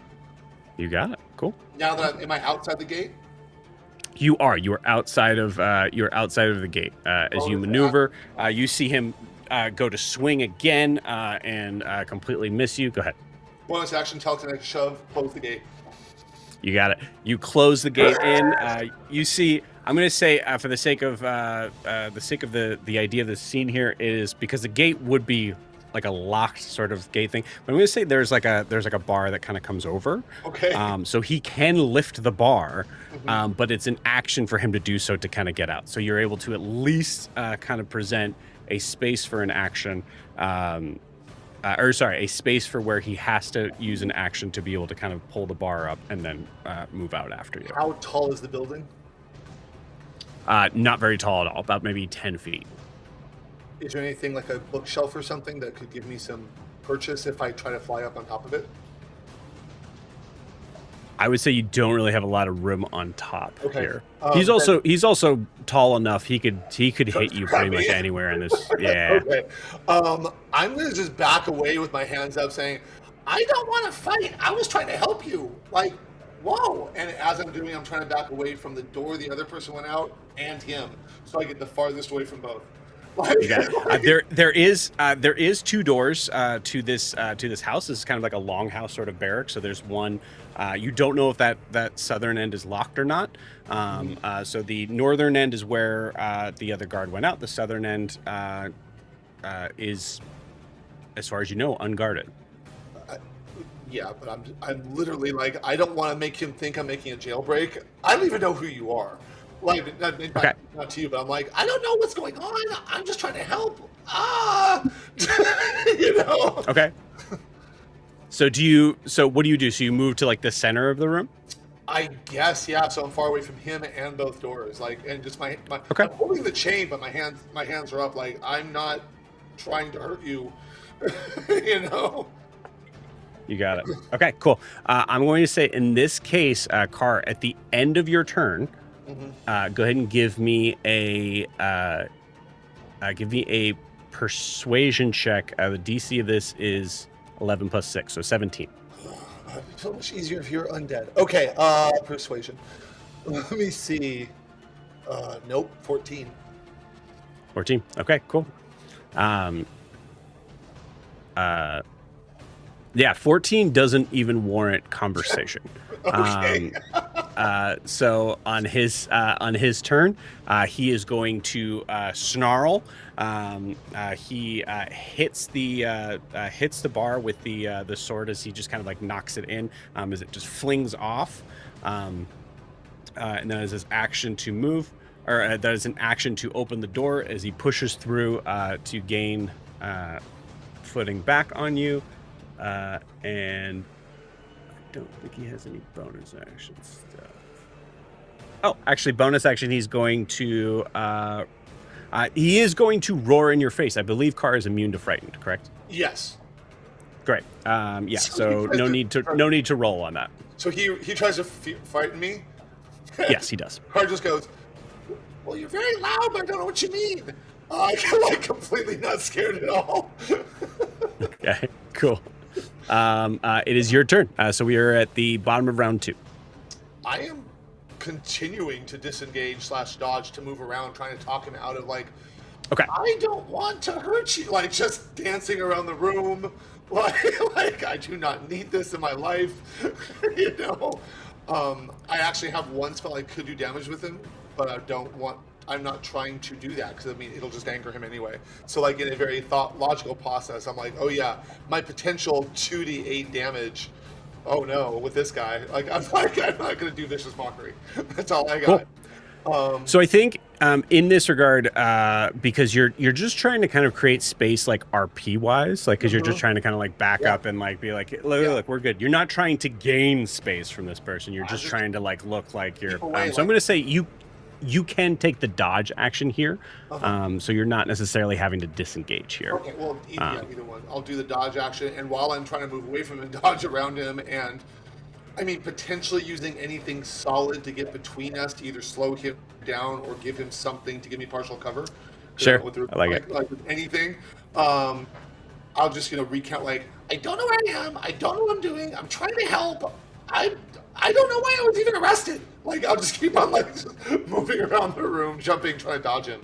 Speaker 1: You got it. Cool.
Speaker 6: Now that am I outside the gate?
Speaker 1: You are outside of the gate. As you maneuver, you see him go to swing again and completely miss you. Go ahead.
Speaker 6: Bonus action, telekinetic shove, close the gate.
Speaker 1: You got it. You close the gate in. You see, I'm going to say, for the sake of the idea of the scene here, is because the gate would be like a locked sort of gate thing. But I'm going to say there's like a bar that kind of comes over.
Speaker 6: Okay.
Speaker 1: So he can lift the bar, but it's an action for him to do so to kind of get out. So you're able to at least kind of present a space for an action. A space for where he has to use an action to be able to kind of pull the bar up and then move out after you.
Speaker 6: How tall is the building?
Speaker 1: Not very tall at all, about maybe 10 feet.
Speaker 6: Is there anything like a bookshelf or something that could give me some purchase if I try to fly up on top of it?
Speaker 1: I would say you don't really have a lot of room on top here. He's also tall enough he could hit you pretty much anywhere in this. Yeah.
Speaker 6: Okay. I'm gonna just back away with my hands up, saying, "I don't want to fight. I was trying to help you." Like, whoa! And as I'm doing, I'm trying to back away from the door the other person went out and him, so I get the farthest away from both.
Speaker 1: You got it. There is two doors to this house. This is kind of like a longhouse sort of barrack. So there's one. You don't know if that southern end is locked or not. So the northern end is where the other guard went out. The southern end is, as far as you know, unguarded.
Speaker 6: Yeah, but I'm literally like, I don't want to make him think I'm making a jailbreak. I don't even know who you are. Like, not to you, but I'm like, I don't know what's going on. I'm just trying to help. You know.
Speaker 1: Okay. So what do you do? So you move to like the center of the room?
Speaker 6: I guess, yeah. So I'm far away from him and both doors. Like, and just my
Speaker 1: okay.
Speaker 6: I'm holding the chain, but my hands are up. Like, I'm not trying to hurt you. You know.
Speaker 1: You got it. Okay, cool. I'm going to say in this case, Car, at the end of your turn, go ahead and give me a persuasion check. The DC of this is 11 plus 6, so 17.
Speaker 6: It'd be so much easier if you're undead. Okay, persuasion. Let me see. Nope, 14.
Speaker 1: 14. Okay, cool. Yeah, 14 doesn't even warrant conversation.
Speaker 6: Okay.
Speaker 1: So on his turn, he is going to snarl. He hits the bar with the sword as he just kind of like knocks it in, as it just flings off. And then as his action to move, or that is an action to open the door as he pushes through to gain footing back on you. And I don't think he has any bonus action stuff. Oh, actually, bonus action, he's going to he is going to roar in your face. I believe Car is immune to frightened, correct?
Speaker 6: Yes.
Speaker 1: Great. Yeah, so no need to roll on that.
Speaker 6: So he tries to frighten me?
Speaker 1: Yes, he does.
Speaker 6: Car just goes, "Well, you're very loud, but I don't know what you mean." I'm like completely not scared at all.
Speaker 1: Okay, cool. It is your turn. So we are at the bottom of round 2.
Speaker 6: I am continuing to disengage / dodge to move around, trying to talk him out of like,
Speaker 1: okay,
Speaker 6: I don't want to hurt you. Like just dancing around the room. Like I do not need this in my life. You know. I actually have one spell I could do damage with him, but I'm not trying to do that because I mean it'll just anger him anyway. So like in a very logical process, I'm like, oh yeah, my potential 2d8 damage. Oh no, with this guy, I'm not gonna do vicious mockery. That's all I got. Cool.
Speaker 1: So I think in this regard, because you're just trying to kind of create space like RP wise, like because you're just trying to kind of like back up and like be like, look, we're good. You're not trying to gain space from this person. You're just trying to like look like you're. So I'm gonna say you can take the dodge action here, so you're not necessarily having to disengage here.
Speaker 6: Okay, well, either one. I'll do the dodge action, and while I'm trying to move away from him, dodge around him, and I mean, potentially using anything solid to get between us to either slow him down or give him something to give me partial cover.
Speaker 1: Sure, I like it.
Speaker 6: Like with anything, I'll just recount like, I don't know where I am, I don't know what I'm doing, I'm trying to help. I I don't know why I was even arrested. Like, I'll just keep on like just moving around the room, jumping, trying to dodge him.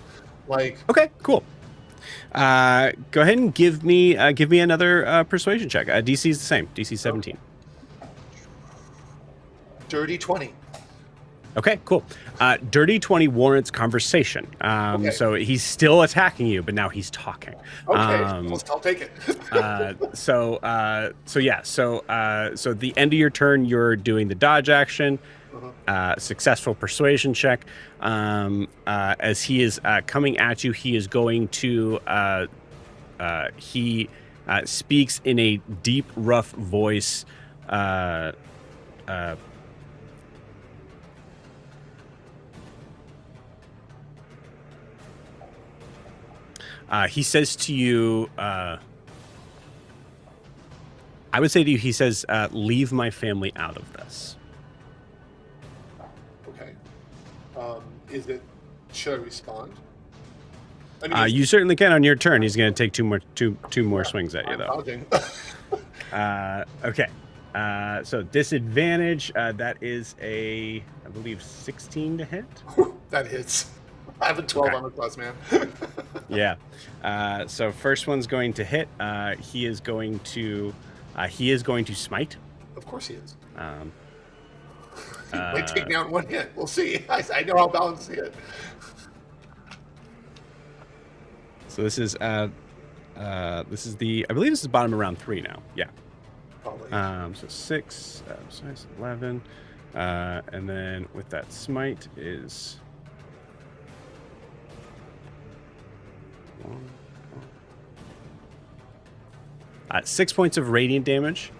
Speaker 6: Like,
Speaker 1: Okay, cool. Go ahead and give me another persuasion check. DC is the same. DC 17.
Speaker 6: dirty 20.
Speaker 1: Okay, cool. Dirty 20 warrants conversation.
Speaker 6: Okay.
Speaker 1: So he's still attacking you, but now he's talking.
Speaker 6: Okay, I'll take it.
Speaker 1: So at the end of your turn, you're doing the dodge action. Successful persuasion check. As he is coming at you, he is going to. He speaks in a deep, rough voice. He says to you, I would say to you, he says, leave my family out of this.
Speaker 6: Okay. Should I respond? I mean,
Speaker 1: You certainly can on your turn. He's going to take two more swings at you,
Speaker 6: I'm
Speaker 1: though.
Speaker 6: dodging.
Speaker 1: Okay. So disadvantage, that is I believe, 16 to hit.
Speaker 6: That hits. I have a 12 armor class, man.
Speaker 1: Yeah. So first one's going to hit. He is going to smite.
Speaker 6: Of course he is.
Speaker 1: He
Speaker 6: might take me out in one hit. We'll see. I know how balanced he is.
Speaker 1: So this is I believe this is bottom of round 3 now. Yeah.
Speaker 6: Probably.
Speaker 1: So 6, 11, and then with that smite is 6 points of radiant damage.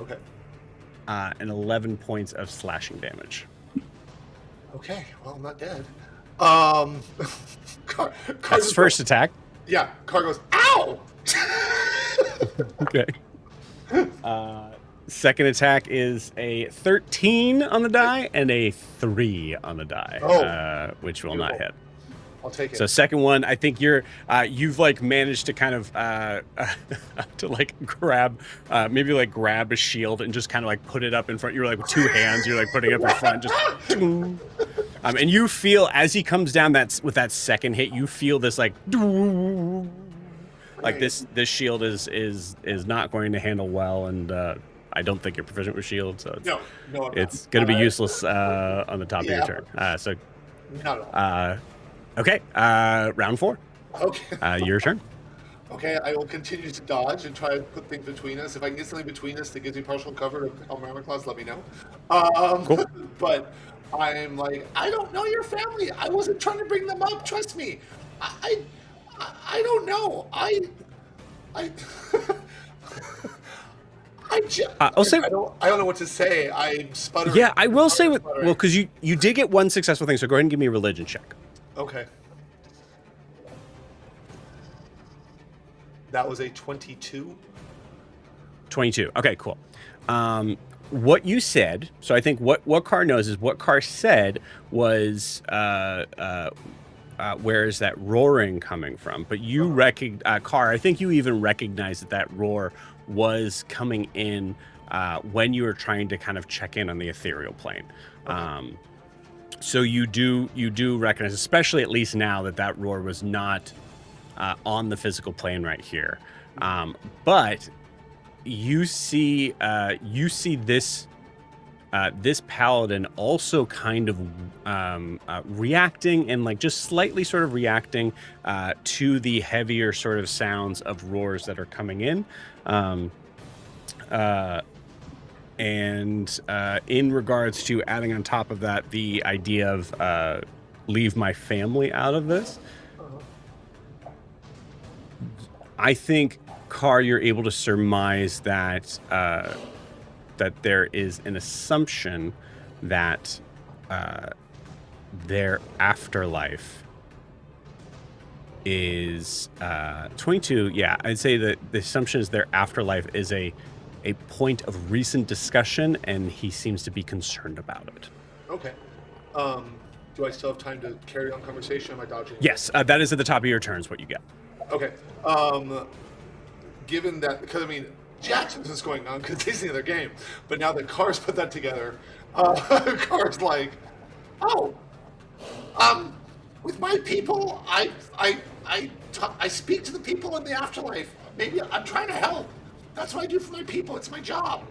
Speaker 6: Okay.
Speaker 1: And 11 points of slashing damage.
Speaker 6: Okay. Well, I'm not dead. Car
Speaker 1: That's his first attack.
Speaker 6: Yeah. Car goes, ow!
Speaker 1: Okay. Second attack is a 13 on the die and a 3 on the die, which will not hit.
Speaker 6: I'll take it.
Speaker 1: So second one, I think you've like managed to kind of to like grab a shield and just kind of like put it up in front. You're like with two hands, you're like putting it up in front, just and you feel as he comes down with that second hit, you feel this like this shield is not going to handle well, and I don't think you're proficient with shield, so it's going to be useless on the top of your turn. So
Speaker 6: not at all.
Speaker 1: Okay, round 4.
Speaker 6: Okay.
Speaker 1: Your turn.
Speaker 6: Okay, I will continue to dodge and try to put things between us. If I can get something between us that gives me partial cover of Helm Armor Class, let me know.
Speaker 1: Cool.
Speaker 6: But I'm like, I don't know your family. I wasn't trying to bring them up. Trust me. I don't know. I don't know what to say. I'm sputtering.
Speaker 1: Yeah, I will say because you did get one successful thing, so go ahead and give me a religion check.
Speaker 6: Okay. That was a 22.
Speaker 1: 22. Okay, cool. What you said, so I think what Carr knows is what Carr said was where is that roaring coming from? But you Carr, I think you even recognize that roar was coming in when you were trying to kind of check in on the ethereal plane. Okay. So you do recognize, especially at least now, that roar was not on the physical plane right here. But you see this paladin also kind of reacting and like just slightly sort of reacting to the heavier sort of sounds of roars that are coming in. And in regards to adding on top of that the idea of leave my family out of this, I think, Carr, you're able to surmise that that there is an assumption that their afterlife is 22. Yeah, I'd say that the assumption is their afterlife is a point of recent discussion, and he seems to be concerned about it.
Speaker 6: Okay. Do I still have time to carry on conversation? Am I dodging?
Speaker 1: Yes, that is at the top of your turn is what you get.
Speaker 6: Okay. Given that, because I mean, Jackson's is going on because he's in the other game, but now that Carr's put that together, Car's like, oh, with my people, I speak to the people in the afterlife. Maybe I'm trying to help. That's what I do for my people. It's my job.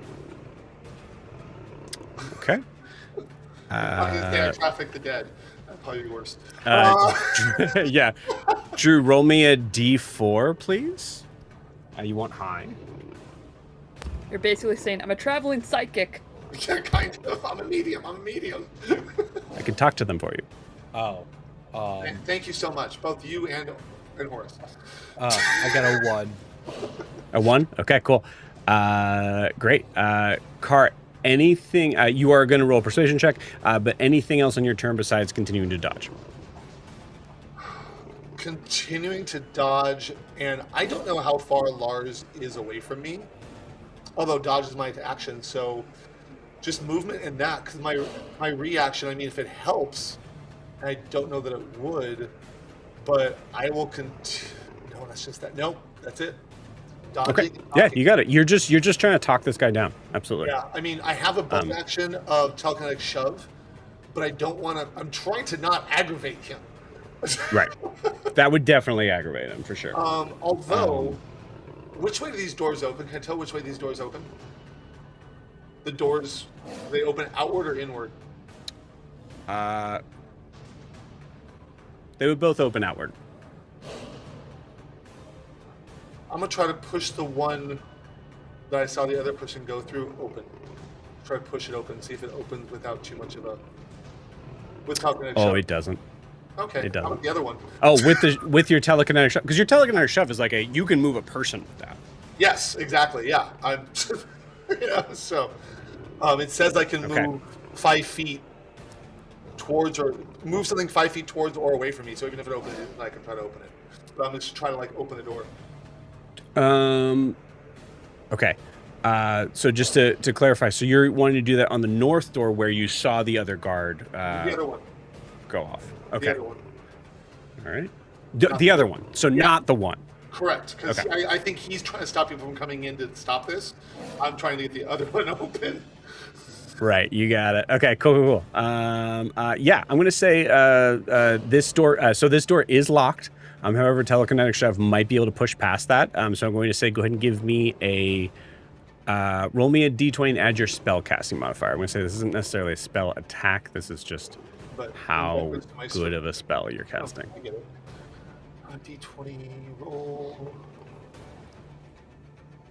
Speaker 1: Okay.
Speaker 6: I'm gonna say I traffic the dead. That'd probably be worse.
Speaker 1: Yeah. Drew, roll me a d4, please. You want high?
Speaker 3: You're basically saying I'm a traveling psychic.
Speaker 6: Yeah, kind of. I'm a medium.
Speaker 1: I can talk to them for you.
Speaker 5: Oh.
Speaker 6: And thank you so much, both you and Horace.
Speaker 5: I got a 1.
Speaker 1: A 1? Okay, cool. Great. Car, anything... you are going to roll a persuasion check, but anything else on your turn besides continuing to dodge?
Speaker 6: Continuing to dodge, and I don't know how far Lars is away from me. Although dodge is my action, so just movement and that, because my reaction, I mean, if it helps, I don't know that it would, but I will continue. No, that's just that. Nope, that's it. Dodging,
Speaker 1: Okay. Yeah, you got it. You're just trying to talk this guy down. Absolutely.
Speaker 6: Yeah, I mean, I have a bonus action of telekinetic shove, but I don't want to. I'm trying to not aggravate him.
Speaker 1: Right. That would definitely aggravate him for sure.
Speaker 6: Although, which way do these doors open? Can I tell which way these doors open? The doors, they open outward or inward?
Speaker 1: They would both open outward.
Speaker 6: I'm gonna try to push the one that I saw the other person go through open. Try to push it open, see if it opens without too much of a. With telekinetic shove.
Speaker 1: Oh, it doesn't.
Speaker 6: Okay.
Speaker 1: It doesn't.
Speaker 6: How about the other one?
Speaker 1: Oh, with your telekinetic shove, because your telekinetic shove is like you can move a person with that.
Speaker 6: Yes, exactly. Yeah, I'm. Yeah. So, it says I can move 5 feet towards or move something 5 feet towards or away from me. So even if it opens it, I can try to open it. But I'm just trying to like open the door.
Speaker 1: Okay. So just to clarify, so you're wanting to do that on the north door where you saw the other guard
Speaker 6: The other one.
Speaker 1: go off. Okay.
Speaker 6: The other one.
Speaker 1: All right. The other one. So not the one.
Speaker 6: Correct, because
Speaker 1: Okay.
Speaker 6: I think he's trying to stop people from coming in to stop this. I'm trying to get the other one open.
Speaker 1: Right. You got it. Okay. Cool. Yeah. I'm gonna say this door. So this door is locked. However, telekinetic shove might be able to push past that. So I'm going to say go ahead and give me a roll me a d20 and add your spell casting modifier. I'm going to say this isn't necessarily a spell attack. This is just
Speaker 6: But
Speaker 1: how good of a spell you're casting.
Speaker 6: I get it. D20 roll.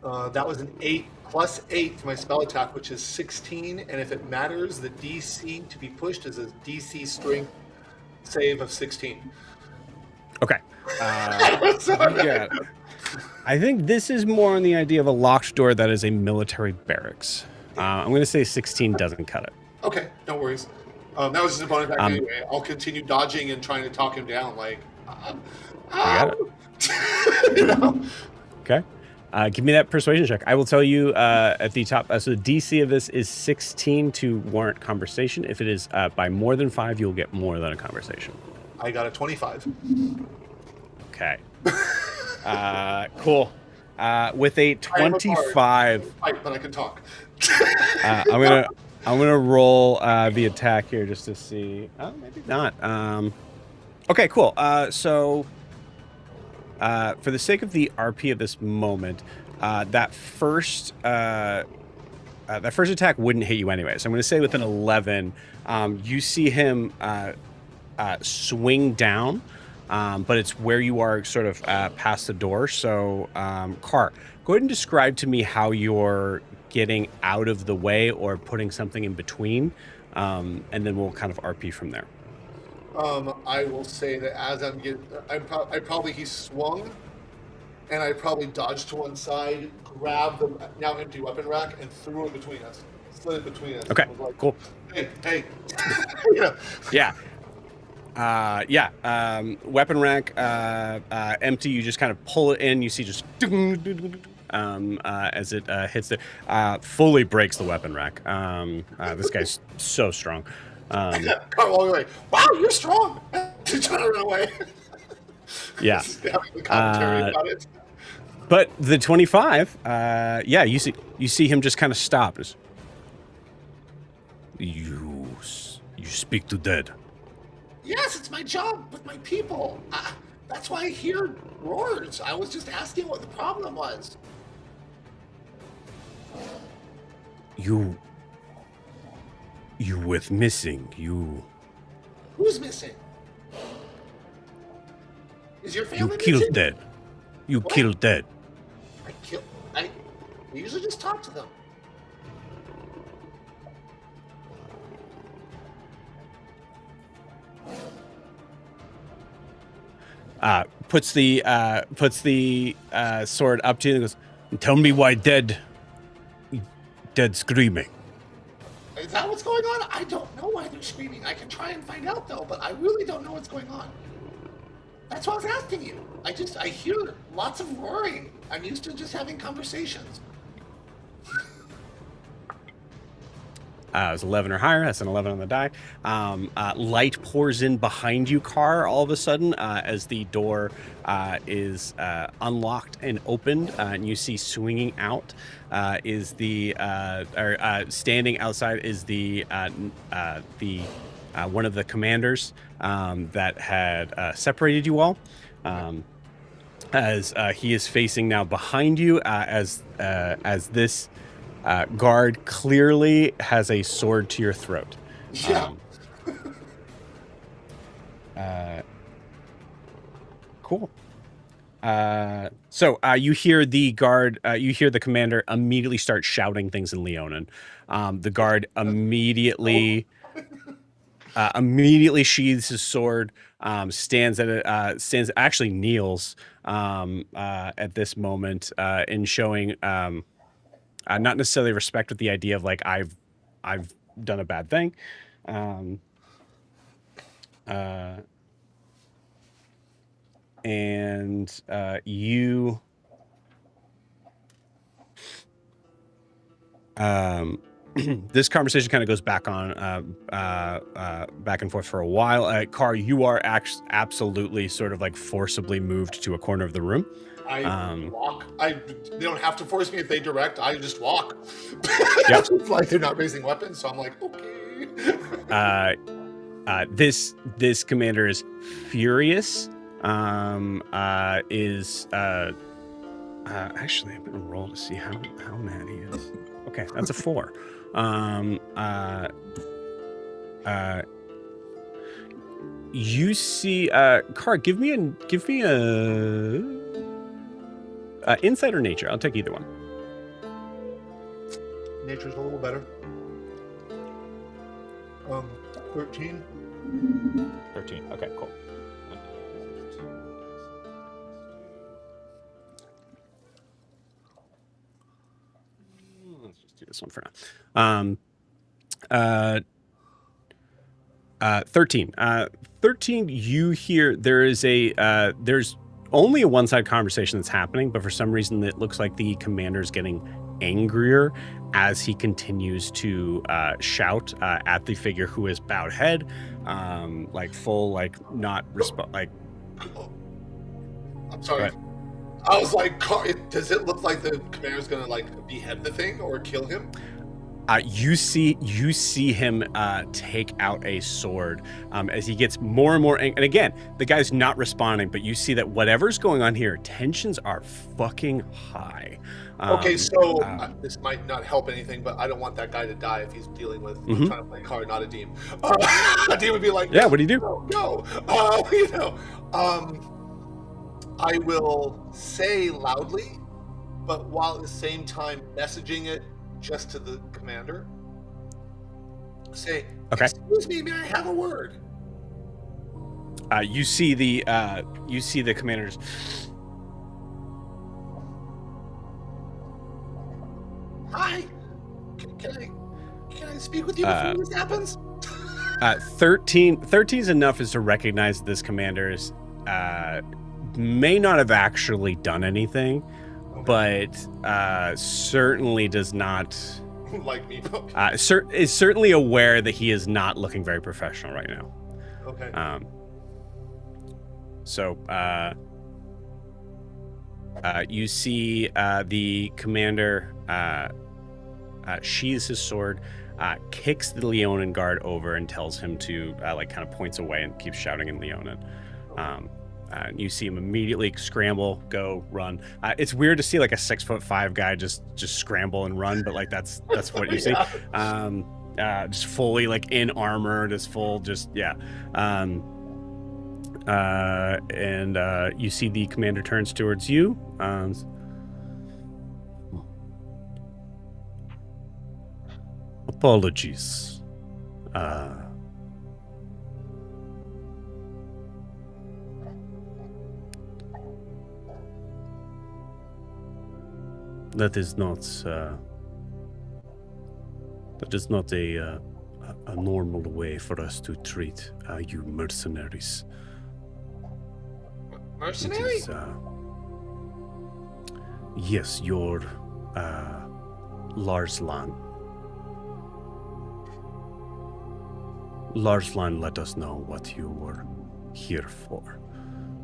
Speaker 6: That was an 8 plus 8 to my spell attack, which is 16. And if it matters, the DC to be pushed is a DC strength save of 16.
Speaker 1: Okay. Yeah. I think this is more on the idea of a locked door that is a military barracks. I'm going to say 16 doesn't cut it.
Speaker 6: Okay, no worries. That was just a bonus action anyway. I'll continue dodging and trying to talk him down. Like,
Speaker 1: got it.
Speaker 6: you know?
Speaker 1: Okay. Give me that persuasion check. I will tell you at the top. So the DC of this is 16 to warrant conversation. If it is by more than 5, you'll get more than a conversation.
Speaker 6: I got a 25.
Speaker 1: Okay. Cool. With a 25,
Speaker 6: Fight, but I can talk.
Speaker 1: I'm gonna roll the attack here just to see. Oh, maybe not. Okay, cool. So for the sake of the RP of this moment, that first attack wouldn't hit you anyway. So I'm going to say with an 11, you see him swing down, but it's where you are sort of past the door. So, Car, go ahead and describe to me how you're getting out of the way or putting something in between, and then we'll kind of RP from there.
Speaker 6: I will say that as I'm getting, he swung, and I probably dodged to one side, grabbed the now empty weapon rack, and threw it between us. Slid it between us.
Speaker 1: Okay,
Speaker 6: I was like,
Speaker 1: cool.
Speaker 6: Hey. Yeah.
Speaker 1: Yeah. Weapon rack empty. You just kind of pull it in. You see just as it hits it, fully breaks the weapon rack. This guy's so strong.
Speaker 6: Walking away. Wow, you're strong. She's trying to run away.
Speaker 1: Yeah.
Speaker 6: Having the commentary about it.
Speaker 1: But the 25, you see him just kind of stop. You speak to dead.
Speaker 6: Yes, it's my job with my people. That's why I hear roars. I was just asking what the problem was.
Speaker 1: You with missing. You
Speaker 6: Who's missing? Is your family
Speaker 1: killed
Speaker 6: missing?
Speaker 1: dead. You
Speaker 6: What?
Speaker 1: killed dead.
Speaker 6: We usually just talk to them.
Speaker 1: Puts the sword up to you and goes, tell me why dead screaming.
Speaker 6: Is that what's going on? I don't know why they're screaming. I can try and find out though, but I really don't know what's going on. That's why I was asking you. I hear lots of roaring. I'm used to just having conversations.
Speaker 1: It was 11 or higher. That's an 11 on the die. Light pours in behind you, Carr, all of a sudden, as the door is unlocked and opened, and you see swinging out is the standing outside is the one of the commanders that had separated you all. As he is facing now behind you, as this guard clearly has a sword to your throat.
Speaker 6: Yeah.
Speaker 1: Cool. So you hear the guard, you hear the commander immediately start shouting things in Leonin. The guard immediately sheathes his sword, actually kneels at this moment in showing not necessarily respect with the idea of like I've done a bad thing. You this conversation kind of goes back on back and forth for a while. Carr, you are absolutely sort of like forcibly moved to a corner of the room.
Speaker 6: I walk. They don't have to force me if they direct. I just walk.
Speaker 1: Yep.
Speaker 6: It's like they're not raising weapons, so I'm like, okay.
Speaker 1: This commander is furious. Actually, I'm gonna roll to see how mad he is. Okay, that's a 4. You see, Carr, give me a insight or nature. I'll take either one.
Speaker 6: Nature's a little better. 13.
Speaker 1: 13. Okay, cool. Let's just do this one for now. 13. 13, you hear there's only a one-side conversation that's happening, but for some reason it looks like the commander's getting angrier as he continues to shout at the figure who is bowed head, like full, like not like.
Speaker 6: I'm sorry. I was like, does it look like the commander's gonna like behead the thing or kill him?
Speaker 1: You see him take out a sword as he gets more and more angry. And again, the guy's not responding, but you see that whatever's going on here, tensions are fucking high.
Speaker 6: Okay, so this might not help anything, but I don't want that guy to die if he's dealing with trying to play a card, not a deem. A deem would be like,
Speaker 1: yeah, what do you do?
Speaker 6: Go. I will say loudly, but while at the same time messaging it just to the commander. Say,
Speaker 1: okay.
Speaker 6: Excuse me, may I have a word?
Speaker 1: You see the commanders.
Speaker 6: Hi. Can I speak with you before this happens?
Speaker 1: 13 is enough as to recognize that this commander is may not have actually done anything, but certainly does not
Speaker 6: like me.
Speaker 1: Is certainly aware that he is not looking very professional right now.
Speaker 6: Okay.
Speaker 1: You see the commander sheathes his sword, kicks the Leonin guard over and tells him to like kind of points away and keeps shouting in Leonin. You see him immediately scramble, go, run. It's weird to see like a 6'5" guy just scramble and run, but like that's what you see. Just fully like in armor, just full, just yeah. And you see the commander turns towards you. Apologies. That is not a normal way for us to treat you mercenaries.
Speaker 6: Mercenary?
Speaker 1: It is, yes, your Larslan. Larslan let us know what you were here for.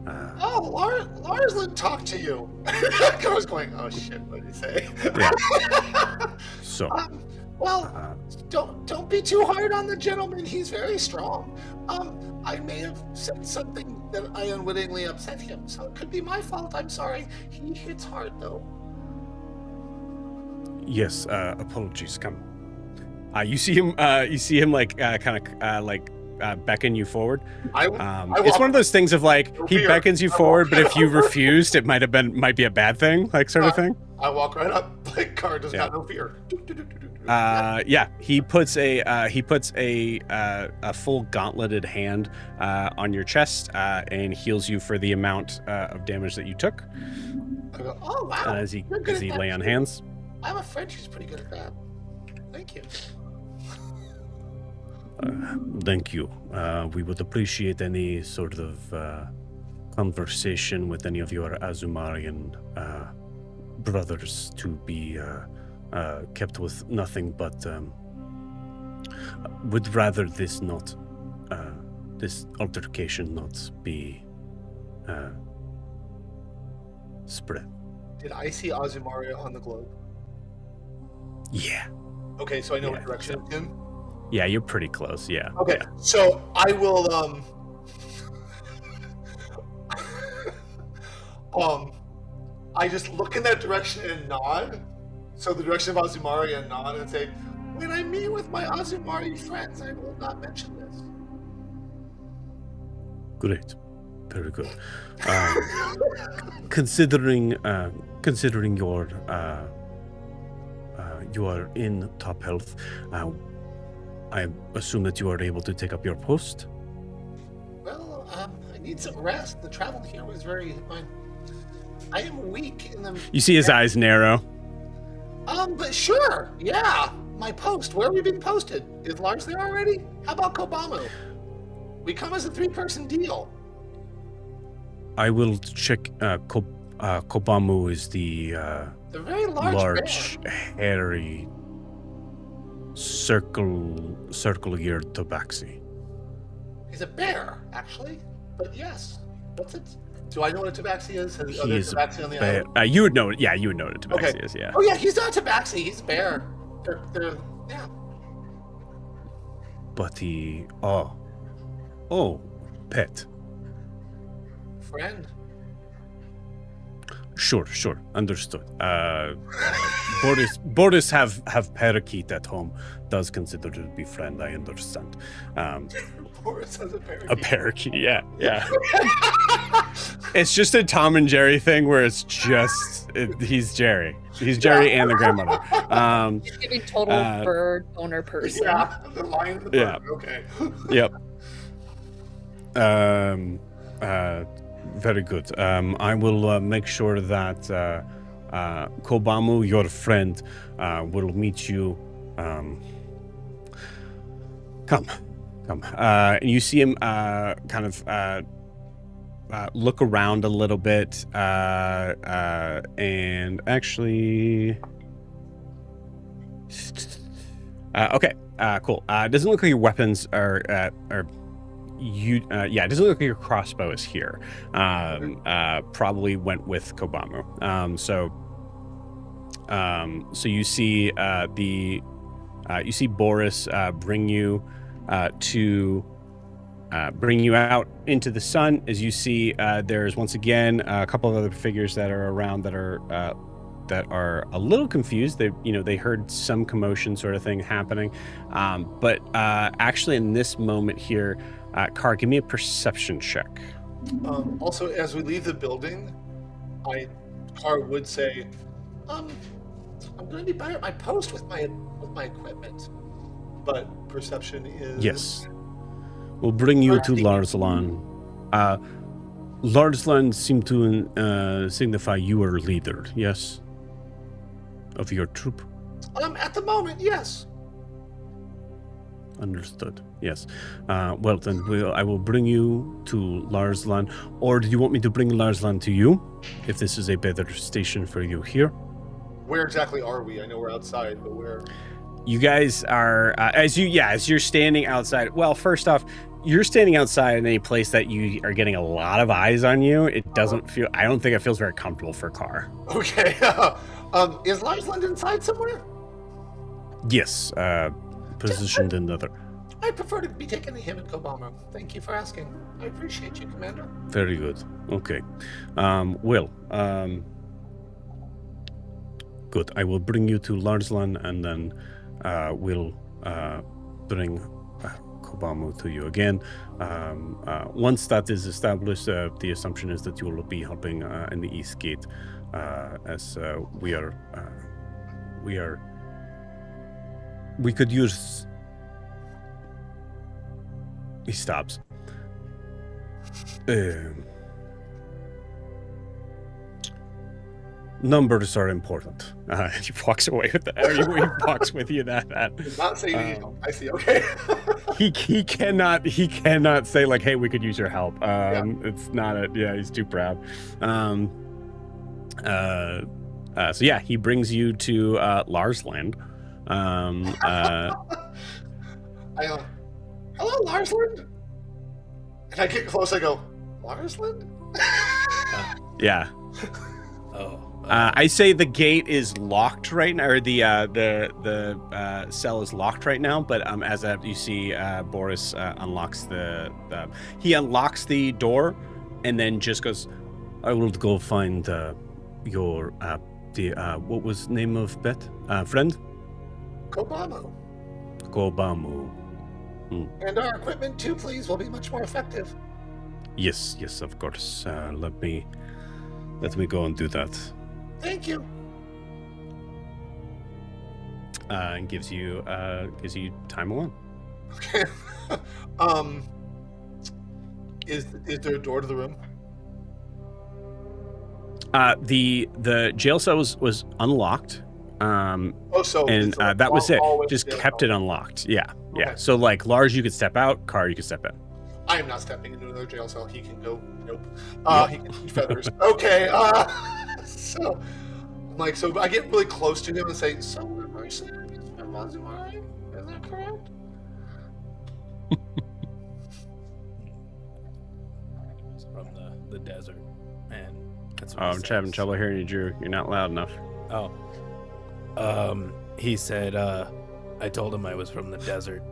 Speaker 6: Larslan talked to you. I was going, oh shit, what did he say?
Speaker 1: Yeah. So.
Speaker 6: Don't be too hard on the gentleman. He's very strong. I may have said something that I unwittingly upset him, so it could be my fault. I'm sorry. He hits hard, though.
Speaker 1: Yes. Apologies. Come. You see him. Like kind of like beckon you forward. It's one of those things of like he beckons you forward, but if you refused, it might be a bad thing, like sort of thing.
Speaker 6: I walk right up. Like Car does got no fear.
Speaker 1: He puts a full gauntleted hand on your chest and heals you for the amount of damage that you took.
Speaker 6: I go, oh wow!
Speaker 1: As he lay on hands.
Speaker 6: I'm a friend who's pretty good at that. Thank you.
Speaker 1: Thank you. We would appreciate any sort of conversation with any of your Azumarian brothers to be kept with nothing but would rather this altercation not be spread.
Speaker 6: Did I see Azumaria on the globe?
Speaker 1: Yeah.
Speaker 6: Okay, so I know what direction it's in.
Speaker 1: Yeah, you're pretty close. Yeah.
Speaker 6: Okay,
Speaker 1: yeah.
Speaker 6: So I will I just look in that direction and nod. So the direction of Azumari and nod and say, when I meet with my Azumari friends, I will not mention this.
Speaker 1: Great. Very good. Considering you are in top health, I assume that you are able to take up your post?
Speaker 6: Well, I need some rest. The travel here was very... I am weak in the...
Speaker 1: You see his eyes narrow.
Speaker 6: But sure, yeah. My post. Where are we being posted? Is Lars there already? How about Kobamu? We come as a 3-person deal.
Speaker 1: I will check. Kobamu is the
Speaker 6: very large
Speaker 1: hairy, circle-eared tabaxi.
Speaker 6: He's a bear, actually. But yes. What's it? Do I know what a tabaxi is?
Speaker 1: He is a bear. You would know it. Yeah, you would know what a tabaxi is. Yeah.
Speaker 6: Oh yeah, he's not a tabaxi. He's a bear. They're yeah.
Speaker 1: But he pet.
Speaker 6: Friend.
Speaker 1: Sure, understood. Boris have parakeet at home. Does consider to be friend. I understand.
Speaker 6: Boris has a parakeet.
Speaker 1: A parakeet, yeah. It's just a Tom and Jerry thing where it's just he's Jerry. He's Jerry and the grandmother.
Speaker 3: He's giving total bird owner person.
Speaker 6: Yeah, the lion and the bird.
Speaker 1: Yeah.
Speaker 6: Okay.
Speaker 1: Yep. Very good. I will make sure that Kobamu, your friend, will meet you. Come. And you see him kind of look around a little bit, and actually, okay, cool. It doesn't look like your weapons are it doesn't look like your crossbow is here. Probably went with Kobamu. So you see you see Boris bring you out into the sun. As you see, there's once again a couple of other figures that are around that are a little confused. They heard some commotion sort of thing happening, but actually in this moment here, Car, give me a perception check.
Speaker 6: Also, as we leave the building, Car would say, I'm going to be better at my post with my equipment. But perception is...
Speaker 1: Yes. We'll bring you to Larslan. Larslan seemed to signify you are leader, yes? Of your troop?
Speaker 6: At the moment, yes.
Speaker 1: Understood. Yes. Well, then I will bring you to Larslan. Or do you want me to bring Larslan to you? If this is a better station for you here.
Speaker 6: Where exactly are we? I know we're outside, but where?
Speaker 1: You guys are as you're standing outside. Well, first off, you're standing outside in a place that you are getting a lot of eyes on you. It doesn't feel. I don't think it feels very comfortable for Car.
Speaker 6: Okay. Is Larsland inside somewhere?
Speaker 1: Yes. Positioned in the other.
Speaker 6: I prefer to be taken to him and Kobama. Thank you for asking. I appreciate you, Commander.
Speaker 1: Very good. Okay. Good. I will bring you to Larslan, and then we'll bring Kobama to you again. Once that is established, the assumption is that you will be helping in the East Gate, as we could use... He stops. Numbers are important. He walks away with that. He walks with you. That.
Speaker 6: Not saying I see. Okay.
Speaker 1: he cannot say like, hey, we could use your help. It's not a. Yeah, he's too proud. So yeah, he brings you to Larsland.
Speaker 6: I go, hello, Larsland. And I get close. I go, Larsland.
Speaker 1: Yeah.
Speaker 5: Oh.
Speaker 1: I say the gate is locked right now, or the cell is locked right now. But as you see, Boris unlocks he unlocks the door, and then just goes, "I will go find your what was the name of Bet friend?
Speaker 6: Kobama. And our equipment too, please. Will be much more effective.
Speaker 1: Yes, of course. Let me go and do that."
Speaker 6: Thank you.
Speaker 1: And gives you time alone.
Speaker 6: Okay. Is there a door to the room?
Speaker 1: The jail cell was unlocked.
Speaker 6: So
Speaker 1: and that was it. Just kept it unlocked. Yeah.
Speaker 6: Okay.
Speaker 1: So like Lars, you could step out. Car, you could step in.
Speaker 6: I am not stepping into another jail cell. He can go. Nope. He can eat feathers. Okay. So, like, so I get really close to him and say, "So we're mercenaries from Mazumari? Is that correct?"
Speaker 5: It's from the desert, and that's.
Speaker 1: I'm having trouble hearing you, Drew. You're not loud enough.
Speaker 5: Oh. He said, I told him I was from the desert,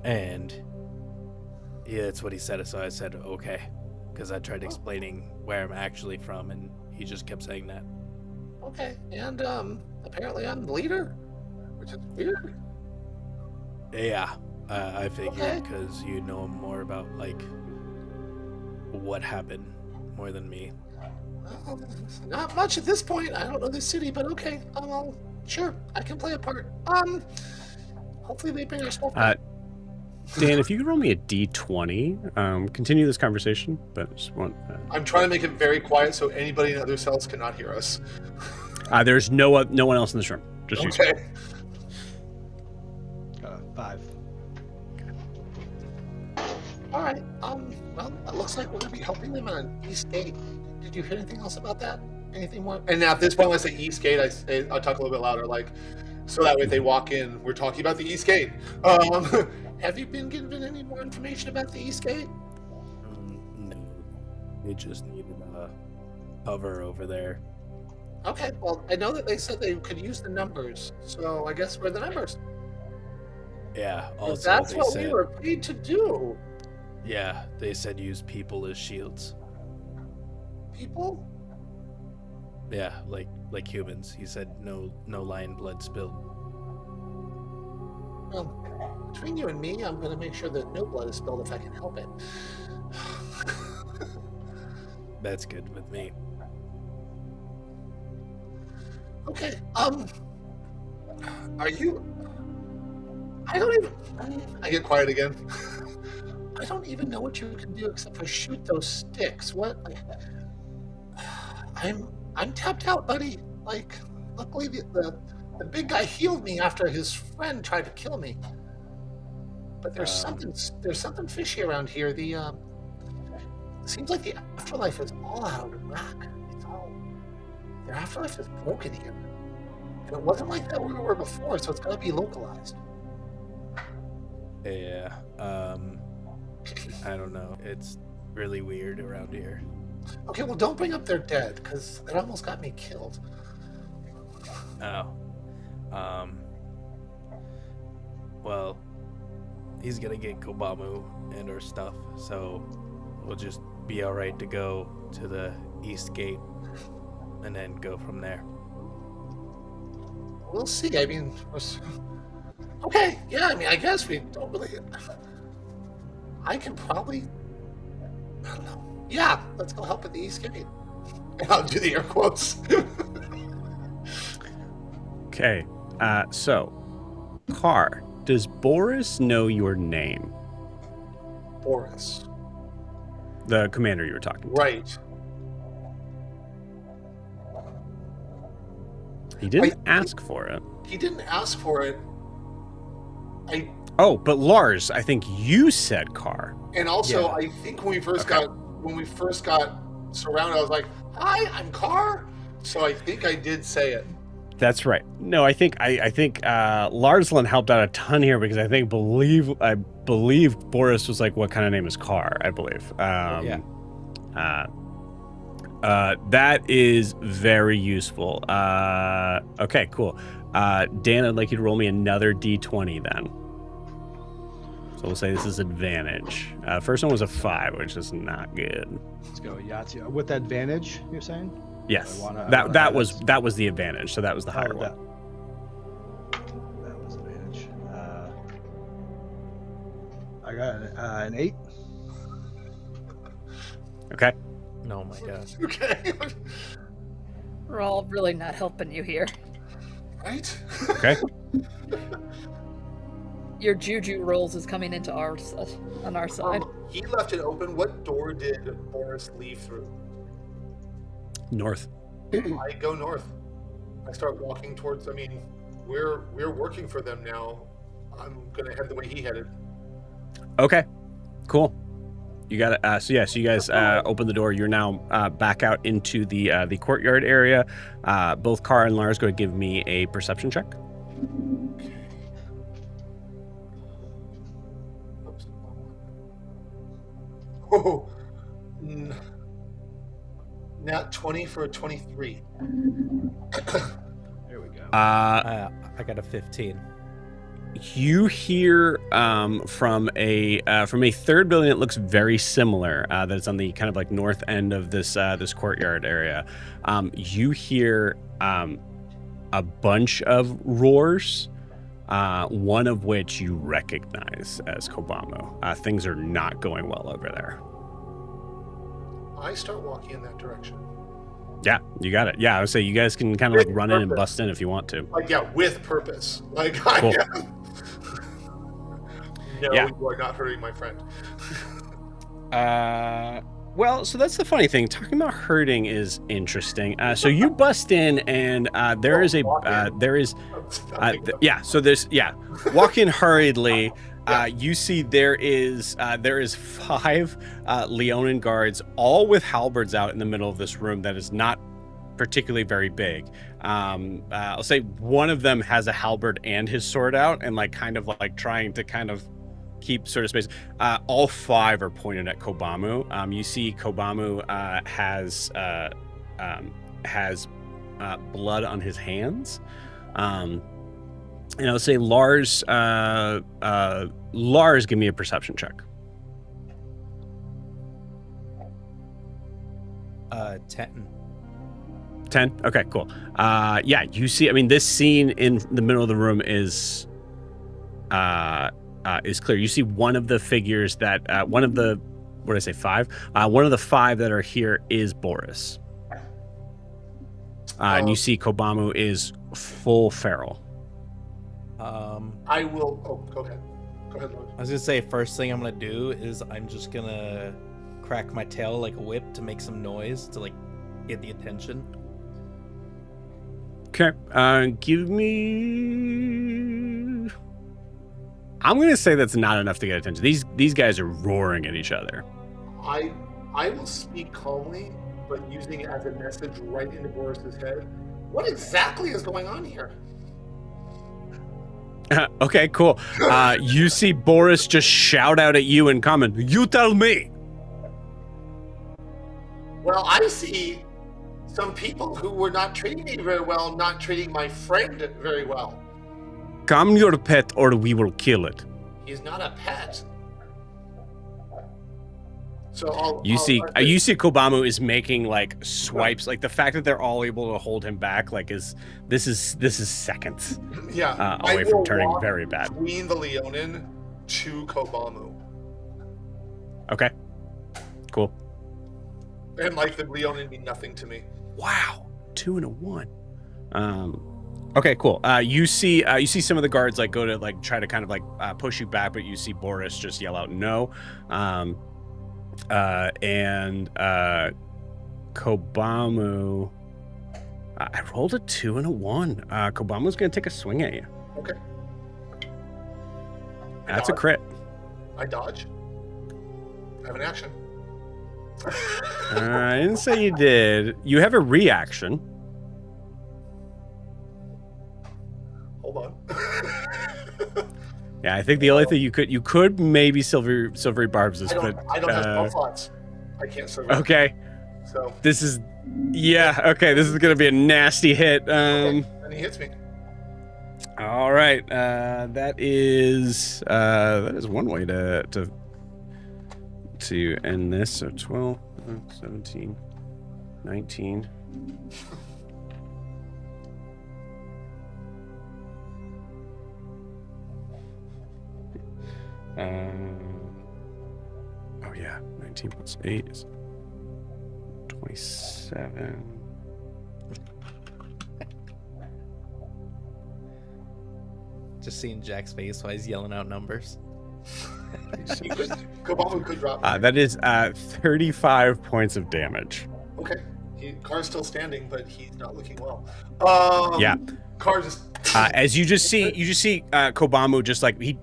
Speaker 5: and yeah, that's what he said. So I said, okay, because I tried explaining where I'm actually from, and he just kept saying that.
Speaker 6: Okay, and apparently I'm the leader, which is weird.
Speaker 5: Yeah, I figured because you know more about like what happened more than me.
Speaker 6: Not much at this point. I don't know the city, but okay. Sure, I can play a part. Hopefully they bring their stuff back.
Speaker 1: Dan, if you could roll me a D20, continue this conversation, but just want...
Speaker 6: I'm trying to make it very quiet so anybody in other cells cannot hear us.
Speaker 1: There's no one else in this room. Just you.
Speaker 6: Okay.
Speaker 2: 5.
Speaker 6: All right. Well, it looks like we're going to be helping them on East Gate. Did you hear anything else about that? Anything more? And now at this point, when I say East Gate, I'll talk a little bit louder, like, so that way if they walk in, we're talking about the East Gate. Have you been given any more information about the East Gate?
Speaker 5: No. We just needed a cover over there.
Speaker 6: Okay, well, I know that they said they could use the numbers, so I guess we're the numbers.
Speaker 5: Yeah.
Speaker 6: Well,
Speaker 5: Also,
Speaker 6: that's
Speaker 5: they
Speaker 6: what
Speaker 5: said,
Speaker 6: we were paid to do.
Speaker 5: yeah, they said use people as shields.
Speaker 6: People?
Speaker 5: Yeah, like humans. He said no lion blood spilled.
Speaker 6: Well, between you and me, I'm going to make sure that no blood is spilled if I can help it.
Speaker 5: That's good with me.
Speaker 6: Okay. Are you? I don't even. I get quiet again. I don't even know what you can do except for shoot those sticks. What? I'm tapped out, buddy. Like, luckily the big guy healed me after his friend tried to kill me. But there's something fishy around here. The seems like the afterlife is all out of whack. Their afterlife is broken here. And it wasn't like that where we were before, so it's gotta be localized.
Speaker 5: Yeah. I don't know. It's really weird around here.
Speaker 6: Okay, well, don't bring up their dead, because it almost got me killed.
Speaker 5: Oh. Well, he's gonna get Kobamu and our stuff, so we'll just be alright to go to the east gate and then go from there.
Speaker 6: We'll see. I mean, okay, yeah, I mean, I guess we don't really... I can probably... I don't know. Yeah, let's go help at the East Gate. And I'll do the air quotes.
Speaker 1: Okay. So, Car, does Boris know your name?
Speaker 6: Boris.
Speaker 1: The commander you were talking to.
Speaker 6: Right.
Speaker 1: He didn't ask for it.
Speaker 6: He didn't ask for it.
Speaker 1: Oh, but Lars, I think you said Car.
Speaker 6: And also,
Speaker 5: Yeah.
Speaker 6: I think when we first got surrounded, I was like, "Hi, I'm Carr." So I think I did say it.
Speaker 1: That's right. No, I think Larsland helped out a ton here because I believe Boris was like, "What kind of name is Car?" I believe.
Speaker 5: Yeah.
Speaker 1: That is very useful. Okay, cool. Dan, I'd like you to roll me another d20 then. So we'll say this is advantage. First one was a 5, which is not good.
Speaker 2: Let's go Yahtzee. With advantage, you're saying?
Speaker 1: Yes,
Speaker 2: I wanna
Speaker 1: that was the advantage. So that was the higher one.
Speaker 2: That was advantage. I got an 8.
Speaker 1: Okay.
Speaker 5: Oh my god.
Speaker 6: Okay.
Speaker 3: We're all really not helping you here.
Speaker 6: Right?
Speaker 1: Okay.
Speaker 3: Your juju rolls is coming into on our side.
Speaker 6: He left it open. What door did Boris leave through?
Speaker 1: North.
Speaker 6: I go north. I start walking towards. I mean, we're working for them now. I'm gonna head the way he headed.
Speaker 1: Okay. Cool. You got it. So you guys open the door. You're now back out into the courtyard area. Both Car and Lars go to give me a perception check.
Speaker 6: Oops. Oh, nat 20 for a 23.
Speaker 2: There we go.
Speaker 5: I got a 15.
Speaker 1: You hear from a third building that looks very similar. That it's on the kind of like north end of this courtyard area. You hear a bunch of roars. One of which you recognize as Kobamu. Things are not going well over there.
Speaker 6: I start walking in that direction.
Speaker 1: Yeah, you got it. Yeah, I would say you guys can kind of like run in and bust in if you want to.
Speaker 6: Like, yeah, with purpose. Like,
Speaker 1: Cool.
Speaker 6: No,
Speaker 1: Yeah.
Speaker 6: you are not hurting my friend.
Speaker 1: Well, so that's the funny thing. Talking about hurting is interesting. So you bust in, and there is walk in hurriedly. You see there is 5 Leonin guards, all with halberds out in the middle of this room that is not particularly very big. I'll say one of them has a halberd and his sword out, and like kind of like trying to kind of keep sort of space. All 5 are pointed at Kobamu. You see Kobamu has blood on his hands. And I'll say Lars, Lars, give me a perception check.
Speaker 5: 10.
Speaker 1: 10? Okay, cool. Yeah, you see, I mean, this scene in the middle of the room is clear. You see one of the figures that, one of the, what did I say, 5? One of the 5 that are here is Boris. And you see Kobamu is full feral.
Speaker 6: I will. Oh, go ahead. Go ahead, Lord.
Speaker 5: I was gonna say, first thing I'm gonna do is I'm just gonna crack my tail like a whip to make some noise to like get the attention.
Speaker 1: Okay, give me. I'm gonna say that's not enough to get attention. These guys are roaring at each other.
Speaker 6: I will speak calmly, but using it as a message right into Boris's head. What exactly is going on here?
Speaker 1: Okay, cool. You see Boris just shout out at you in common. You tell me.
Speaker 6: Well, I see some people who were not treating me very well, not treating my friend very well.
Speaker 1: Come your pet or we will kill it.
Speaker 6: He's not a pet. So
Speaker 1: you see Kobamu is making like swipes, like the fact that they're all able to hold him back, like this is seconds.
Speaker 6: Yeah,
Speaker 1: away from turning very bad.
Speaker 6: Between the Leonin to Kobamu.
Speaker 1: Okay, cool.
Speaker 6: And like the Leonin mean nothing to me.
Speaker 1: Wow, 2 and a 1. Okay, cool. You see some of the guards like go to like try to kind of like push you back, but you see Boris just yell out no. And Kobamu, I rolled a 2 and a 1. Kobamu's gonna take a swing at you.
Speaker 6: Okay.
Speaker 1: That's a crit.
Speaker 6: I dodge. I have an action.
Speaker 1: I didn't say you did. You have a reaction.
Speaker 6: Hold on.
Speaker 1: Yeah, I think the only thing you could maybe silvery barbs this, but
Speaker 6: I don't have spell slots. I can't survive.
Speaker 1: Okay.
Speaker 6: So
Speaker 1: this is, yeah, okay. This is gonna be a nasty hit.
Speaker 6: Okay. And he hits me.
Speaker 1: All right. That is one way to end this. So 12, 17, 19. Oh yeah, 19 plus 8 is 27.
Speaker 5: Just seeing Jack's face while he's yelling out numbers.
Speaker 6: Kobamu could drop.
Speaker 1: That is 35 points of damage.
Speaker 6: Okay. Car's still standing, but he's not looking well.
Speaker 1: Yeah.
Speaker 6: Car just.
Speaker 1: As you just see Kobamu just like he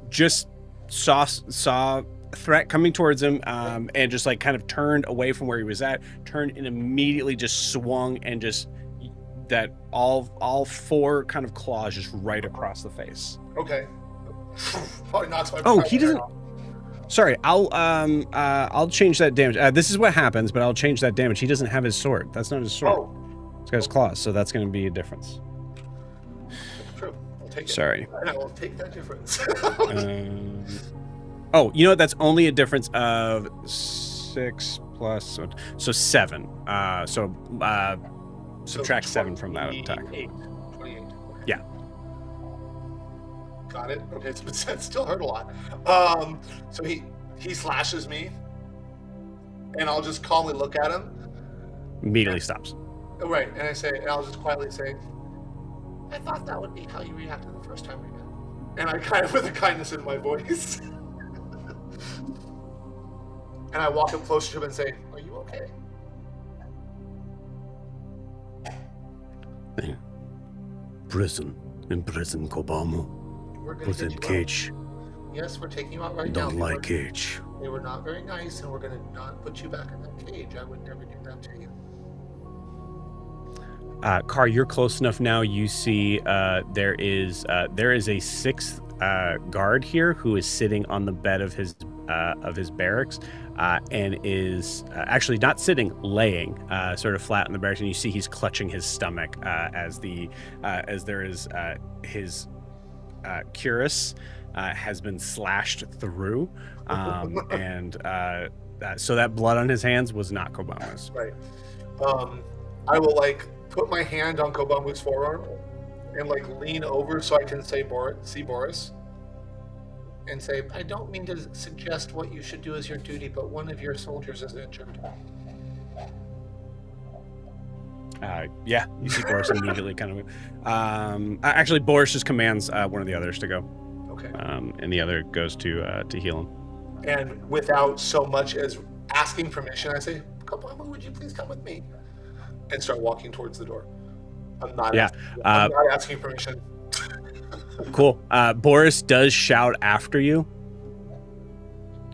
Speaker 1: just saw a threat coming towards him, and just like kind of turned away from where he was at, turned and immediately just swung and just that all 4 kind of claws just right across the face.
Speaker 6: Okay. Probably knocks my.
Speaker 1: Oh, he doesn't. Sorry, I'll change that damage. This is what happens, but I'll change that damage. He doesn't have his sword. That's not his sword.
Speaker 6: Oh.
Speaker 1: He's got his claws, so that's going to be a difference.
Speaker 6: True. I'll take it.
Speaker 1: Sorry.
Speaker 6: And I will take that difference.
Speaker 1: Oh, you know what? That's only a difference of 6 plus, so 7. Subtract 7 from that attack.
Speaker 6: 28.
Speaker 1: Yeah.
Speaker 6: Got it. Okay, so it still hurt a lot. So he slashes me, and I'll just calmly look at him.
Speaker 1: Immediately stops.
Speaker 6: Right, and I'll just quietly say, I thought that would be how you reacted the first time we met. And I kind of, with a kindness in my voice. And I walk up closer to him and say, are you okay?
Speaker 1: Prison, Kobamu.
Speaker 6: We're going
Speaker 1: Put
Speaker 6: to
Speaker 1: in cage.
Speaker 6: Yes, we're taking you out right now.
Speaker 1: Don't like cage.
Speaker 6: They were not very nice, and we're going to not put you back in that cage. I would never do that to you.
Speaker 1: Car, you're close enough now. You see there is a 6th guard here who is sitting on the bed of his of his barracks, and is actually not sitting, laying sort of flat in the barracks. And you see he's clutching his stomach as there is his cuirass has been slashed through, and so that blood on his hands was not Kobamu's.
Speaker 6: Right. I will put my hand on Kobamu's forearm and lean over so I can see Boris, and say, I don't mean to suggest what you should do as your duty, but one of your soldiers is injured.
Speaker 1: Yeah, you see Boris immediately kind of. Actually, Boris just commands one of the others to go.
Speaker 6: Okay.
Speaker 1: And the other goes to heal him.
Speaker 6: And without so much as asking permission, I say, Kobamu, would you please come with me? And start walking towards the door. I'm not asking permission.
Speaker 1: Cool. Boris does shout after you.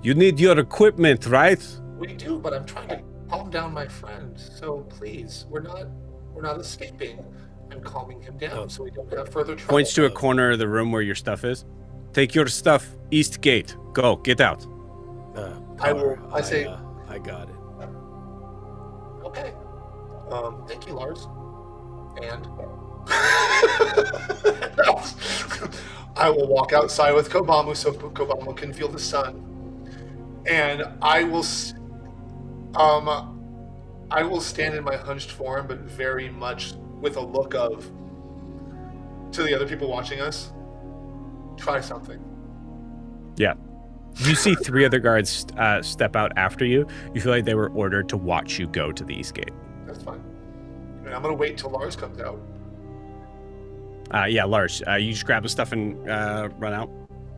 Speaker 1: You need your equipment, right?
Speaker 6: We do, but I'm trying to calm down my friend. So please, we're not escaping. I'm calming him down so we don't have further trouble.
Speaker 1: Points to a corner of the room where your stuff is. Take your stuff, East Gate. Go, get out.
Speaker 6: I say,
Speaker 5: I got it.
Speaker 6: Okay. Thank you, Lars. And I will walk outside with Kobamu so Kobamu can feel the sun. And I will stand in my hunched form, but very much with a look of, to the other people watching us, try something.
Speaker 1: Yeah. You see 3 other guards step out after you. You feel like they were ordered to watch you go to the East Gate.
Speaker 6: That's fine. And I'm going to wait till Lars comes out.
Speaker 1: Yeah, Lars, you just grab the stuff and run out?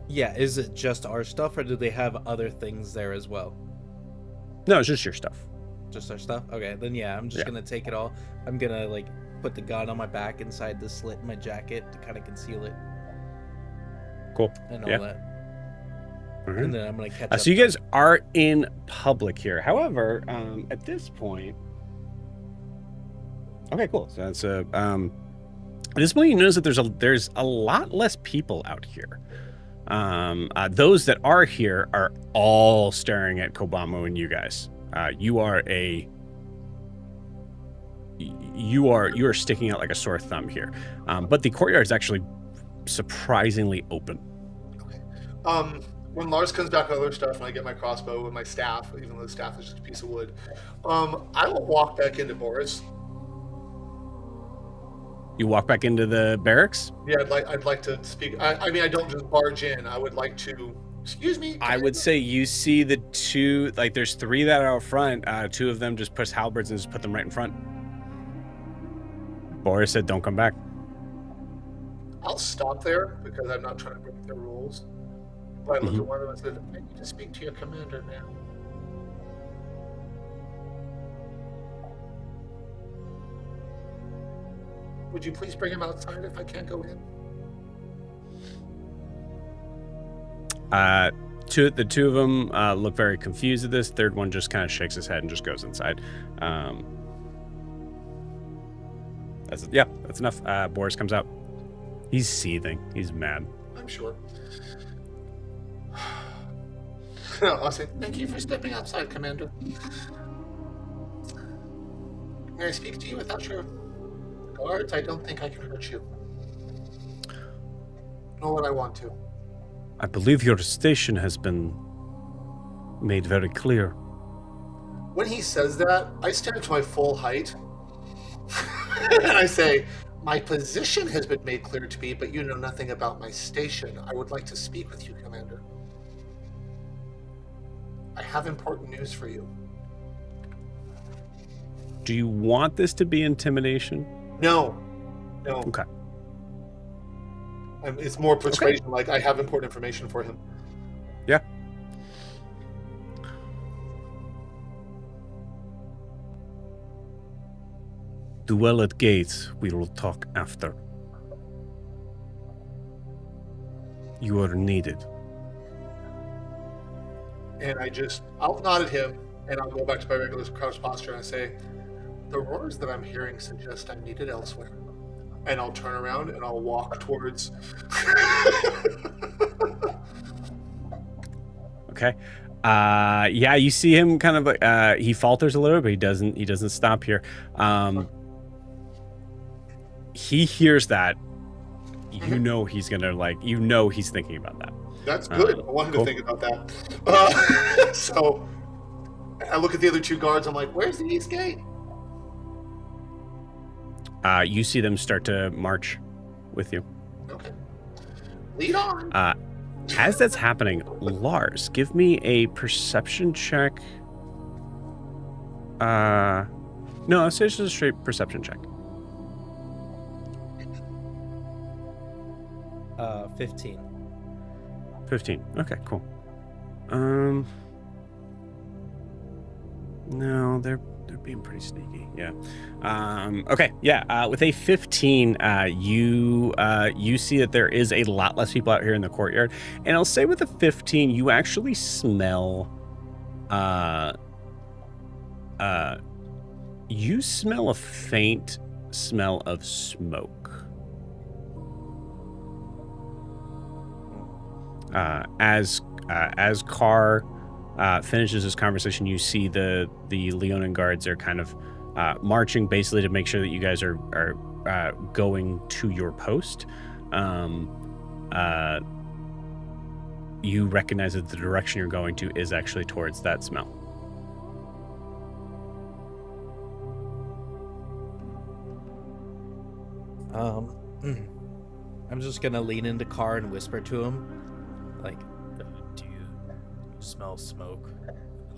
Speaker 5: Yeah, is it just our stuff, or do they have other things there as well?
Speaker 1: No, it's just your stuff.
Speaker 5: Just our stuff? Okay, then yeah, I'm just gonna take it all. I'm gonna put the gun on my back inside the slit in my jacket to kind of conceal it.
Speaker 1: Cool.
Speaker 5: And all that.
Speaker 1: Mm-hmm.
Speaker 5: And then I'm gonna catch up.
Speaker 1: So you guys are in public here. However, at this point... Okay, cool. So that's at this point, you notice that there's a lot less people out here. Those that are here are all staring at Kobamu and you guys. You are sticking out like a sore thumb here. But the courtyard is actually surprisingly open.
Speaker 6: Okay. When Lars comes back with other stuff, and I get my crossbow and my staff, even though the staff is just a piece of wood, I will walk back into Boris.
Speaker 1: You walk back into the barracks?
Speaker 6: Yeah, I'd like to speak. I mean, I don't just barge in. I would like to. Excuse me.
Speaker 1: I would say you see the 2, there's 3 that are out front. 2 of them just push halberds and just put them right in front. Boris said, "Don't come back."
Speaker 6: I'll stop there because I'm not trying to break their rules. But I look at one of them and said, "I need to speak to your commander now." Would you please bring him outside if I can't go in?
Speaker 1: The 2 of them look very confused at this. Third one just kind of shakes his head and just goes inside. That's enough. Boris comes out. He's seething. He's mad.
Speaker 6: I'm sure. I'll say, thank you for stepping outside, Commander. May I speak to you without your guards? I don't think I can hurt you. Nor would I want to.
Speaker 1: I believe your station has been made very clear.
Speaker 6: When he says that, I stand to my full height. And I say, my position has been made clear to me, but you know nothing about my station. I would like to speak with you, Commander. I have important news for you.
Speaker 1: Do you want this to be intimidation?
Speaker 6: No.
Speaker 1: Okay.
Speaker 6: It's more persuasion, like I have important information for him.
Speaker 1: Yeah. Duel at gates. We will talk after. You are needed.
Speaker 6: And I'll nod at him, and I'll go back to my regular crouch posture, and I say, the roars that I'm hearing suggest I'm needed elsewhere. And I'll turn around, and I'll walk towards...
Speaker 1: Okay. Yeah, you see him kind of like he falters a little, but he doesn't stop here. He hears that. You know he's gonna he's thinking about that.
Speaker 6: That's good. I wanted
Speaker 1: cool.
Speaker 6: to think about that. So I look at the other two guards. I'm like, where's the east gate?
Speaker 1: You see them start to march with you.
Speaker 6: Okay. Lead on.
Speaker 1: As that's happening, Lars, give me a perception check. No, it's just a straight perception check.
Speaker 5: 15.
Speaker 1: 15. Okay, cool. No, they're being pretty sneaky. Yeah. Okay. Yeah. With a 15, you see that there is a lot less people out here in the courtyard, and I'll say with a 15, you actually smell. You smell a faint smell of smoke. As Carr finishes this conversation, you see the Leonin guards are kind of marching basically to make sure that you guys are going to your post. You recognize that the direction you're going to is actually towards that smell.
Speaker 5: I'm just gonna lean into Carr and whisper to him, like, do you smell smoke?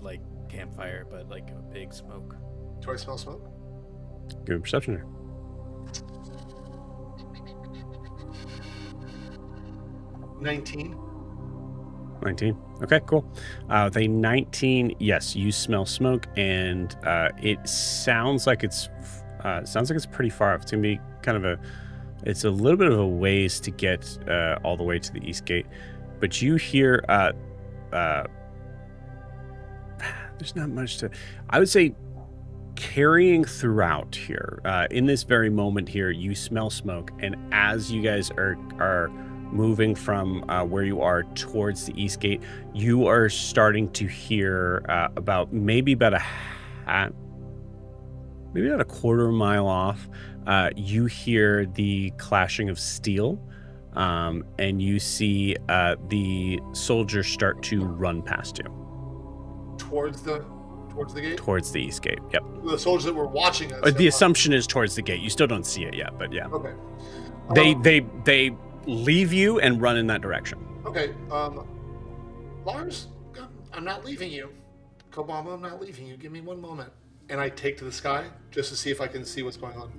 Speaker 5: Like campfire, but like a big smoke.
Speaker 6: Do I smell smoke?
Speaker 1: Give me a perception check.
Speaker 6: 19.
Speaker 1: 19. Okay, cool. With a 19, yes, you smell smoke, and it sounds like it's pretty far off. It's gonna be kind of it's a little bit of a ways to get all the way to the east gate, but you hear there's not much to, I would say, carrying throughout here. In this very moment here, you smell smoke, and as you guys are moving from where you are towards the east gate, you are starting to hear about a quarter mile off, you hear the clashing of steel, and you see the soldiers start to run past you.
Speaker 6: Towards the gate?
Speaker 1: Towards the east gate, yep.
Speaker 6: The soldiers that were watching us.
Speaker 1: The assumption is towards the gate. You still don't see it yet, but yeah.
Speaker 6: Okay.
Speaker 1: They leave you and run in that direction.
Speaker 6: Okay. Lars, I'm not leaving you. Kobama, I'm not leaving you. Give me one moment. And I take to the sky just to see if I can see what's going on.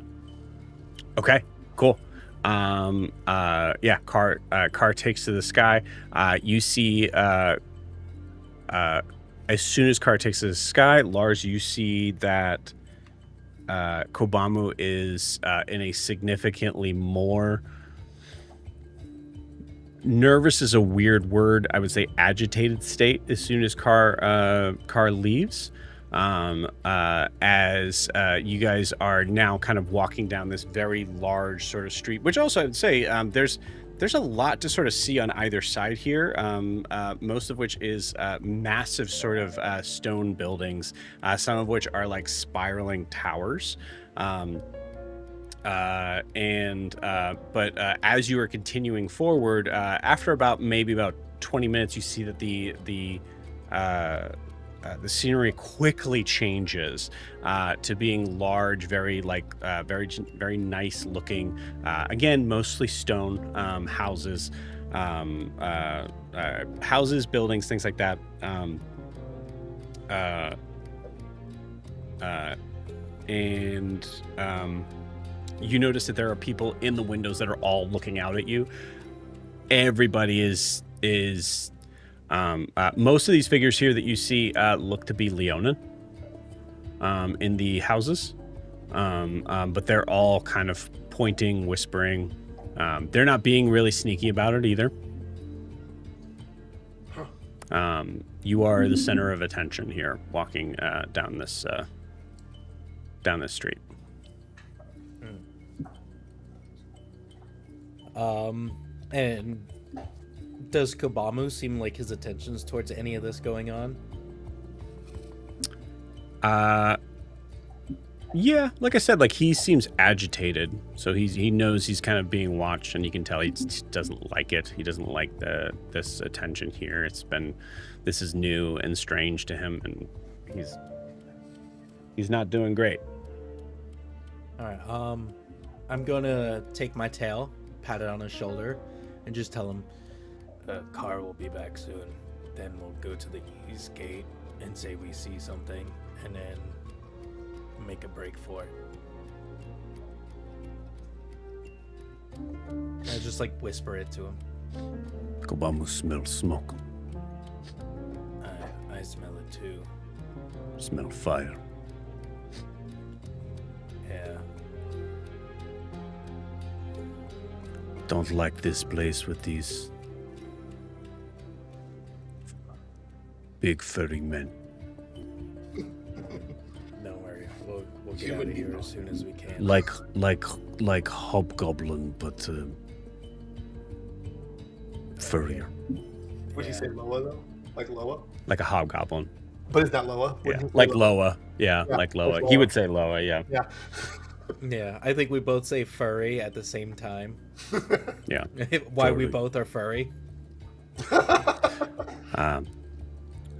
Speaker 1: Okay, cool. Yeah, Carr takes to the sky. You see, as soon as Carr takes to the sky, Lars, you see that Kobamu is in a significantly more, nervous is a weird word, I would say agitated state as soon as Carr leaves. As you guys are now kind of walking down this very large sort of street, which also I would say there's a lot to sort of see on either side here, most of which is massive sort of stone buildings, some of which are like spiraling towers. But as you are continuing forward, after about 20 minutes, you see that the scenery quickly changes to being large, very very nice looking, again mostly stone, houses, buildings, things like that. You notice that there are people in the windows that are all looking out at you. Everybody is most of these figures here that you see look to be Leonin in the houses, but they're all kind of pointing, whispering. They're not being really sneaky about it either. You are the center of attention here, walking down this street.
Speaker 5: And Does Kobamu seem like his attention's towards any of this going on?
Speaker 1: Yeah, like I said, like he seems agitated, so he knows he's kind of being watched, and you can tell he doesn't like it. He doesn't like this attention here. This is new and strange to him, and he's not doing great.
Speaker 5: All right. I'm gonna take my tail, pat it on his shoulder, and just tell him, "Car will be back soon." Then we'll go to the east gate and say we see something, and then make a break for it. I just like whisper it to him.
Speaker 1: Kobamu smells smoke.
Speaker 5: I smell it too.
Speaker 1: Smell fire.
Speaker 5: Yeah.
Speaker 1: Don't like this place with these big furry men.
Speaker 5: Don't worry. We'll get out of here as soon as we can.
Speaker 1: Like hobgoblin, but furrier.
Speaker 6: Would you say Loa though? Like Loa?
Speaker 1: Like a hobgoblin.
Speaker 6: But is that Loa?
Speaker 1: Yeah,
Speaker 6: Wouldn't he say
Speaker 1: like Loa. Yeah,
Speaker 6: Yeah,
Speaker 1: like Loa.
Speaker 6: like
Speaker 1: He
Speaker 6: Loa.
Speaker 1: would say Loa. Yeah.
Speaker 6: Yeah.
Speaker 5: Yeah, I think we both say furry at the same time.
Speaker 1: Yeah.
Speaker 5: Why we
Speaker 1: Totally.
Speaker 5: both are furry.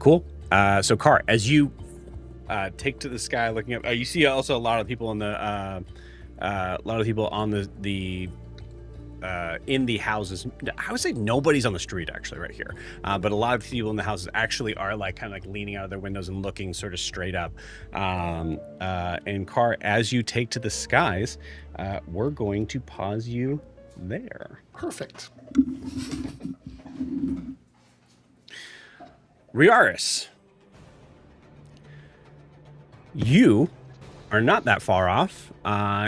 Speaker 1: Cool. So, Car, as you take to the sky, looking up, you see also a lot of people on the in the houses. I would say nobody's on the street actually right here, but a lot of people in the houses actually are like kind of like leaning out of their windows and looking sort of straight up. And Car, as you take to the skies, we're going to pause you there.
Speaker 6: Perfect.
Speaker 1: Riaris, you are not that far off,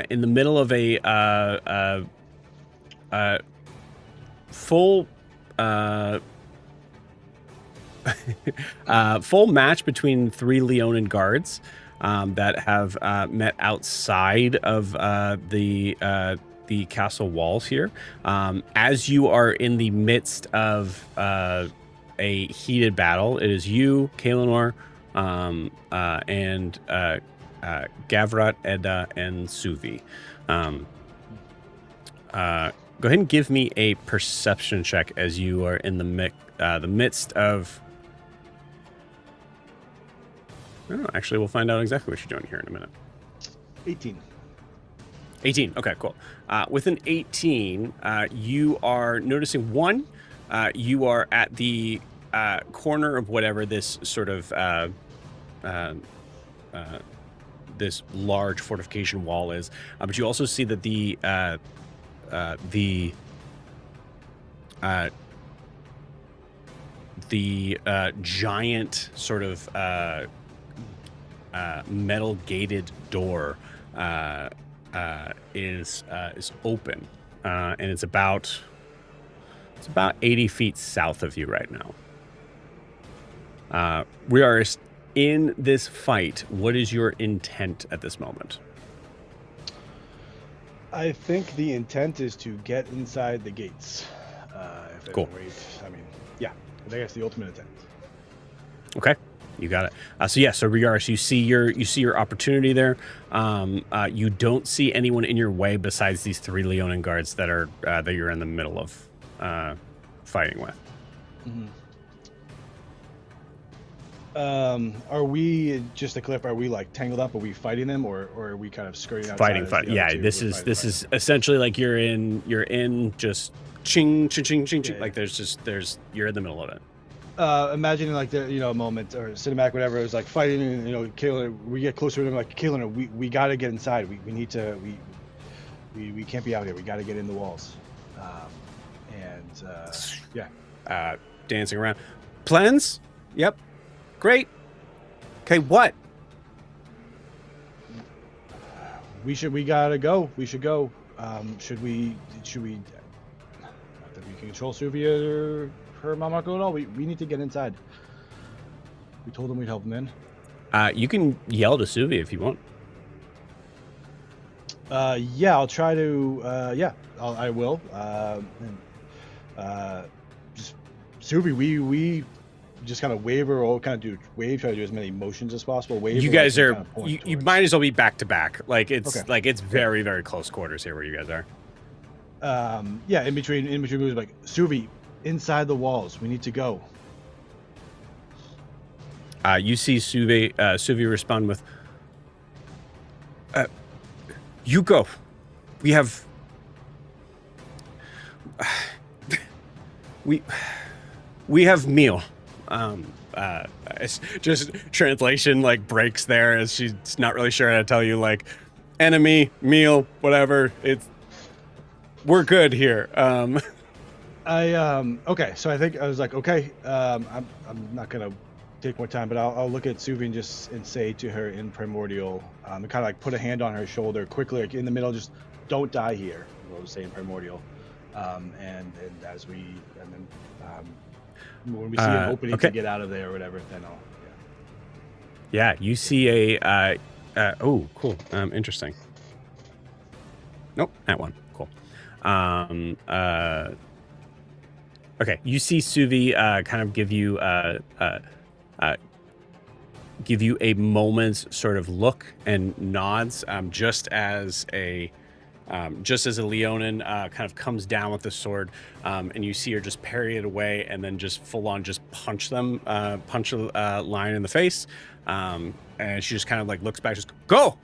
Speaker 1: in the middle of a full full match between 3 Leonin guards that have met outside of the castle walls here. As you are in the midst of a heated battle, it is you, Kaelinor, and Gavrat, Edda, and Suvi. Go ahead and give me a perception check as you are in the midst of... Oh, actually, we'll find out exactly what you're doing here in a minute.
Speaker 2: 18.
Speaker 1: 18. Okay, cool. With an 18, you are noticing one. You are at the corner of whatever this sort of this large fortification wall is, but you also see that the giant sort of metal gated door is open, and it's about 80 feet south of you right now. We are in this fight. What is your intent at this moment?
Speaker 2: I think the intent is to get inside the gates. If
Speaker 1: Cool.
Speaker 2: I mean, yeah, I think that's the ultimate intent.
Speaker 1: Okay, you got it. So Riaris, you see your opportunity there. You don't see anyone in your way besides these 3 Leonin guards that are that you're in the middle of fighting with.
Speaker 2: Mm-hmm. Are we, just to clarify, are we like tangled up? Are we fighting them, or are we kind of skirting outside?
Speaker 1: Fighting. Yeah, this is essentially like you're in just ching ching ching ching ching.
Speaker 2: Yeah.
Speaker 1: Like you're in the middle of it.
Speaker 2: Imagining like the a moment or cinematic, whatever. It was like fighting, and Kaelin, we get closer to them. Like Kaelin, we got to get inside. We need to. We can't be out here. We got to get in the walls. Yeah.
Speaker 1: Dancing around. Plans? Yep. Great. Okay, what?
Speaker 2: We gotta go. We should go. Should we? Not that we can control Suvia or her mama at all. We need to get inside. We told them we'd help them in.
Speaker 1: You can yell to Suvi if you want.
Speaker 2: Yeah, I'll try to. I will. Just Subi, we just kind of waver or kind of do wave, try to do as many motions as possible. Wave.
Speaker 1: You guys are you might as well be back to back. Like it's
Speaker 2: Okay.
Speaker 1: like it's very very close quarters here where you guys are.
Speaker 2: Yeah, in between moves, like Suvi, inside the walls. We need to go.
Speaker 1: You see Suvi respond with, "You go. We have we have meal." It's just translation like breaks there as she's not really sure how to tell you like enemy meal whatever. We're good here.
Speaker 2: Okay, so I think I was like, okay, I'm not gonna take more time, but I'll look at Suvi and say to her in Primordial, and kind of like put a hand on her shoulder quickly, like in the middle, just don't die here. What I was saying Primordial, and as we when we see an opening to get out of there or whatever, then I'll.
Speaker 1: Yeah, you see a oh cool, interesting. Nope, that one. Cool. Okay, you see Suvi kind of give you a moment's sort of look and nods, just as a Leonin kind of comes down with the sword, and you see her just parry it away and then just full on just punch a lion in the face, and she just kind of like looks back, just go.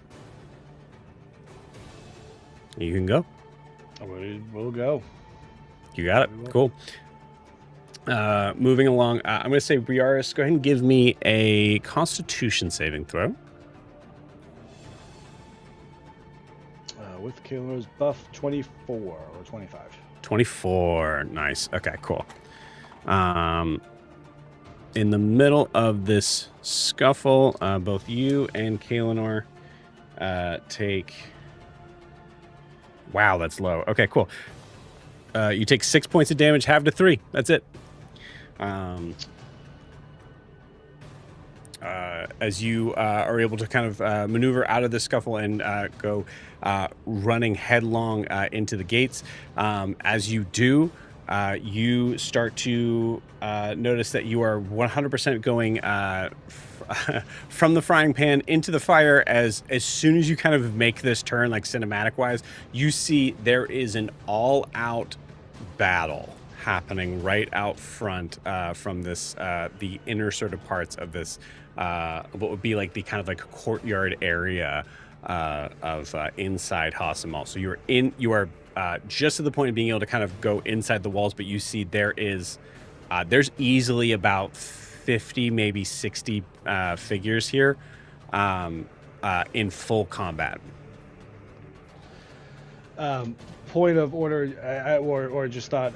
Speaker 1: You can go.
Speaker 2: We'll go.
Speaker 1: You got it. Cool. Moving along, I'm going to say, Briaris, go ahead and give me a Constitution saving throw.
Speaker 2: With Killer's buff, 24 or 25.
Speaker 1: 24. Nice. Okay, cool. In the middle of this scuffle, both you and Kaelinor take... Wow, that's low. Okay, cool. You take 6 points of damage, half to 3. That's it. As you are able to kind of maneuver out of the scuffle and go running headlong into the gates. As you do, you start to notice that you are 100% going from the frying pan into the fire. As soon as you kind of make this turn, like cinematic wise, you see there is an all-out battle happening right out front from this the inner sort of parts of this what would be like the kind of like courtyard area of inside Hasselmal. So you are just at the point of being able to kind of go inside the walls, but you see there's easily about 50, maybe 60 figures here in full combat.
Speaker 2: Point of order, or just thought,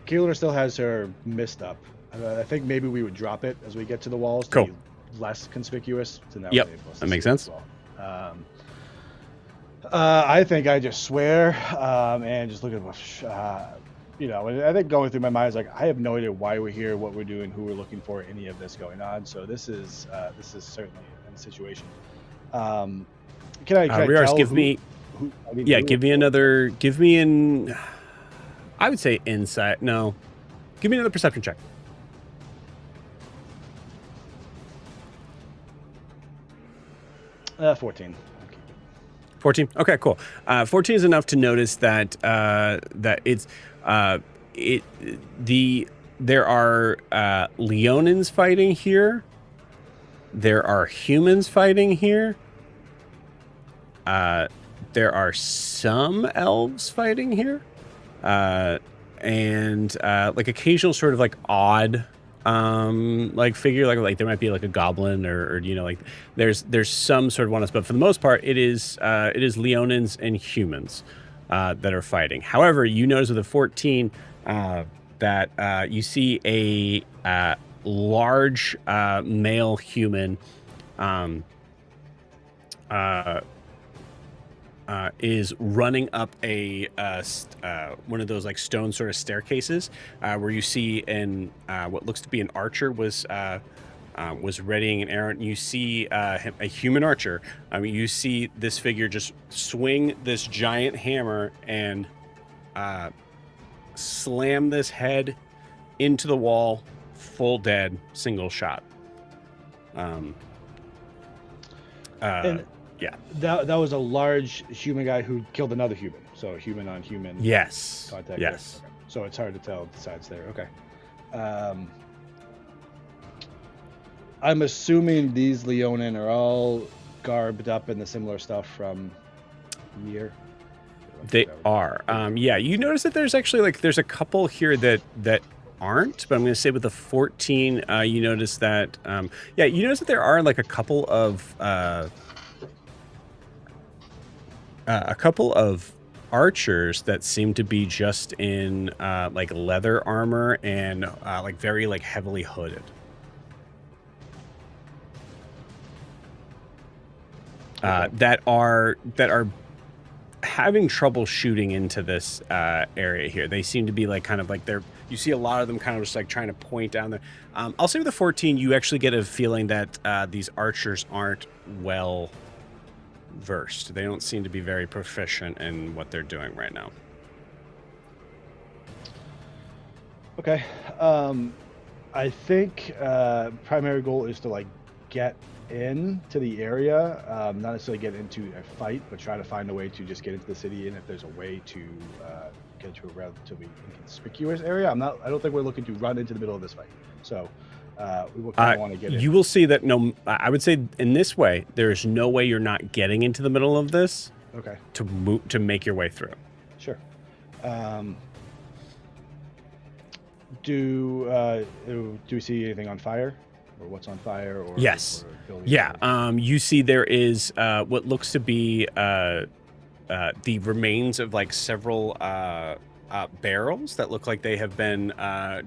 Speaker 2: Keeler still has her mist up. I think maybe we would drop it as we get to the walls to be less conspicuous. So now
Speaker 1: yep, that makes sense.
Speaker 2: Well. I think I just swear and just look at I think going through my mind is like, I have no idea why we're here, what we're doing, who we're looking for, any of this going on. So this is certainly a situation. Can I tell
Speaker 1: give me an, I would say insight. No, give me another perception check.
Speaker 2: 14.
Speaker 1: 14. Okay, cool. 14 is enough to notice that there are Leonins fighting here. There are humans fighting here. There are some elves fighting here, and like occasional sort of like odd like figure, like there might be like a goblin or like there's some sort of oneness, but for the most part it is Leonins and humans that are fighting. However, you notice with a 14 that you see a large male human is running up a one of those like stone sort of staircases where you see what looks to be an archer was readying an arrow, and you see a human archer. I mean, you see this figure just swing this giant hammer and slam this head into the wall, full dead, single shot.
Speaker 2: And
Speaker 1: yeah.
Speaker 2: That was a large human guy who killed another human. So human on human.
Speaker 1: Yes.
Speaker 2: Contact.
Speaker 1: Yes.
Speaker 2: Okay. So it's hard to tell the sides there. Okay. I'm assuming these Leonin are all garbed up in the similar stuff from Year.
Speaker 1: They are. Yeah, you notice that there's actually like there's a couple here that aren't, but I'm going to say with the 14, you notice that you notice that there are like a couple of archers that seem to be just in like leather armor and like very like heavily hooded.
Speaker 2: Okay.
Speaker 1: That are having trouble shooting into this area here. They seem to be like kind of like you see a lot of them kind of just like trying to point down there. I'll say with the 14, you actually get a feeling that these archers aren't well versed. They don't seem to be very proficient in what they're doing right now.
Speaker 2: Okay. I think primary goal is to like get into the area, not necessarily get into a fight, but try to find a way to just get into the city. And if there's a way to get into a relatively inconspicuous area, I don't think we're looking to run into the middle of this fight. So we will kind of want to get in.
Speaker 1: You will see that I would say in this way, there is no way you're not getting into the middle of this.
Speaker 2: Okay.
Speaker 1: To make your way through.
Speaker 2: Sure. Do we see anything on fire, or what's on fire? Or
Speaker 1: yes.
Speaker 2: Or
Speaker 1: yeah. You see there is what looks to be the remains of like several barrels that look like they have been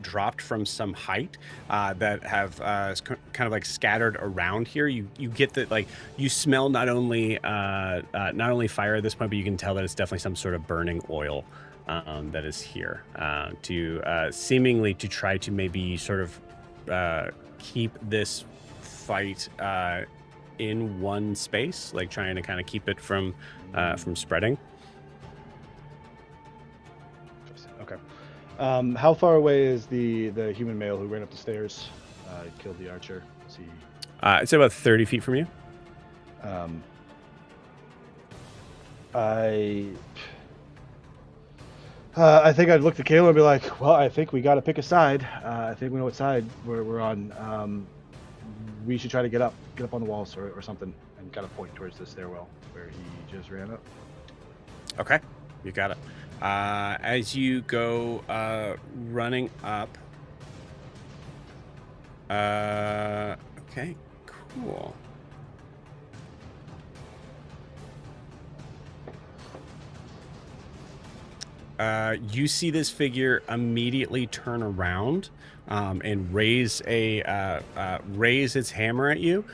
Speaker 1: dropped from some height that have kind of like scattered around here. You get that like you smell not only fire at this point, but you can tell that it's definitely some sort of burning oil that is here to seemingly to try to maybe sort of keep this fight in one space, like trying to kind of keep it from spreading.
Speaker 2: Okay. How far away is the human male who ran up the stairs, killed the archer? Is he...
Speaker 1: It's about 30 feet from you.
Speaker 2: I think I'd look to Kayla and be like, well, I think we got to pick a side. I think we know what side we're on. We should try to get up on the walls or something and kind of point towards the stairwell where he just ran up.
Speaker 1: Okay, you got it. As you go running up. Okay, cool. You see this figure immediately turn around and raise its hammer at you.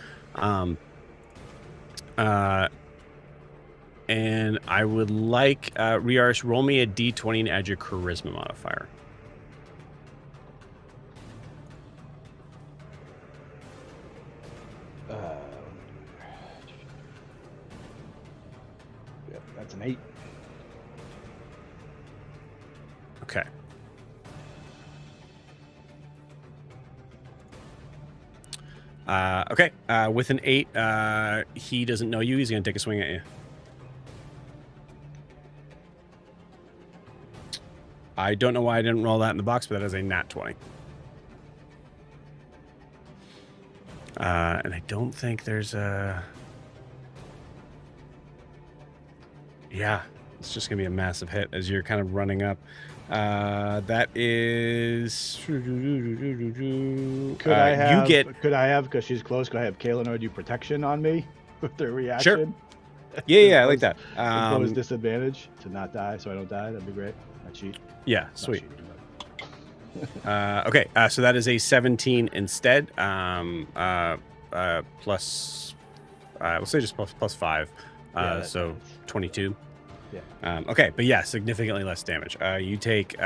Speaker 1: And I would like Riars, roll me a d20 and add your charisma modifier.
Speaker 2: Yep, that's an 8.
Speaker 1: Okay. Okay. With an 8, he doesn't know you. He's going to take a swing at you. I don't know why I didn't roll that in the box, but that is a nat 20. And I don't think there's a... Yeah, it's just going to be a massive hit as you're kind of running up. That is...
Speaker 2: Could I have, because she's close, could I have Kaelinor do protection on me with their reaction?
Speaker 1: Sure. Yeah, I like that.
Speaker 2: Impose disadvantage to not die, so I don't die. That'd be great. Not cheat.
Speaker 1: Yeah, sweet. Okay, so that is a 17 instead. Plus, let's say just plus 5. So 22.
Speaker 2: Yeah.
Speaker 1: Okay, but yeah, significantly less damage. You take...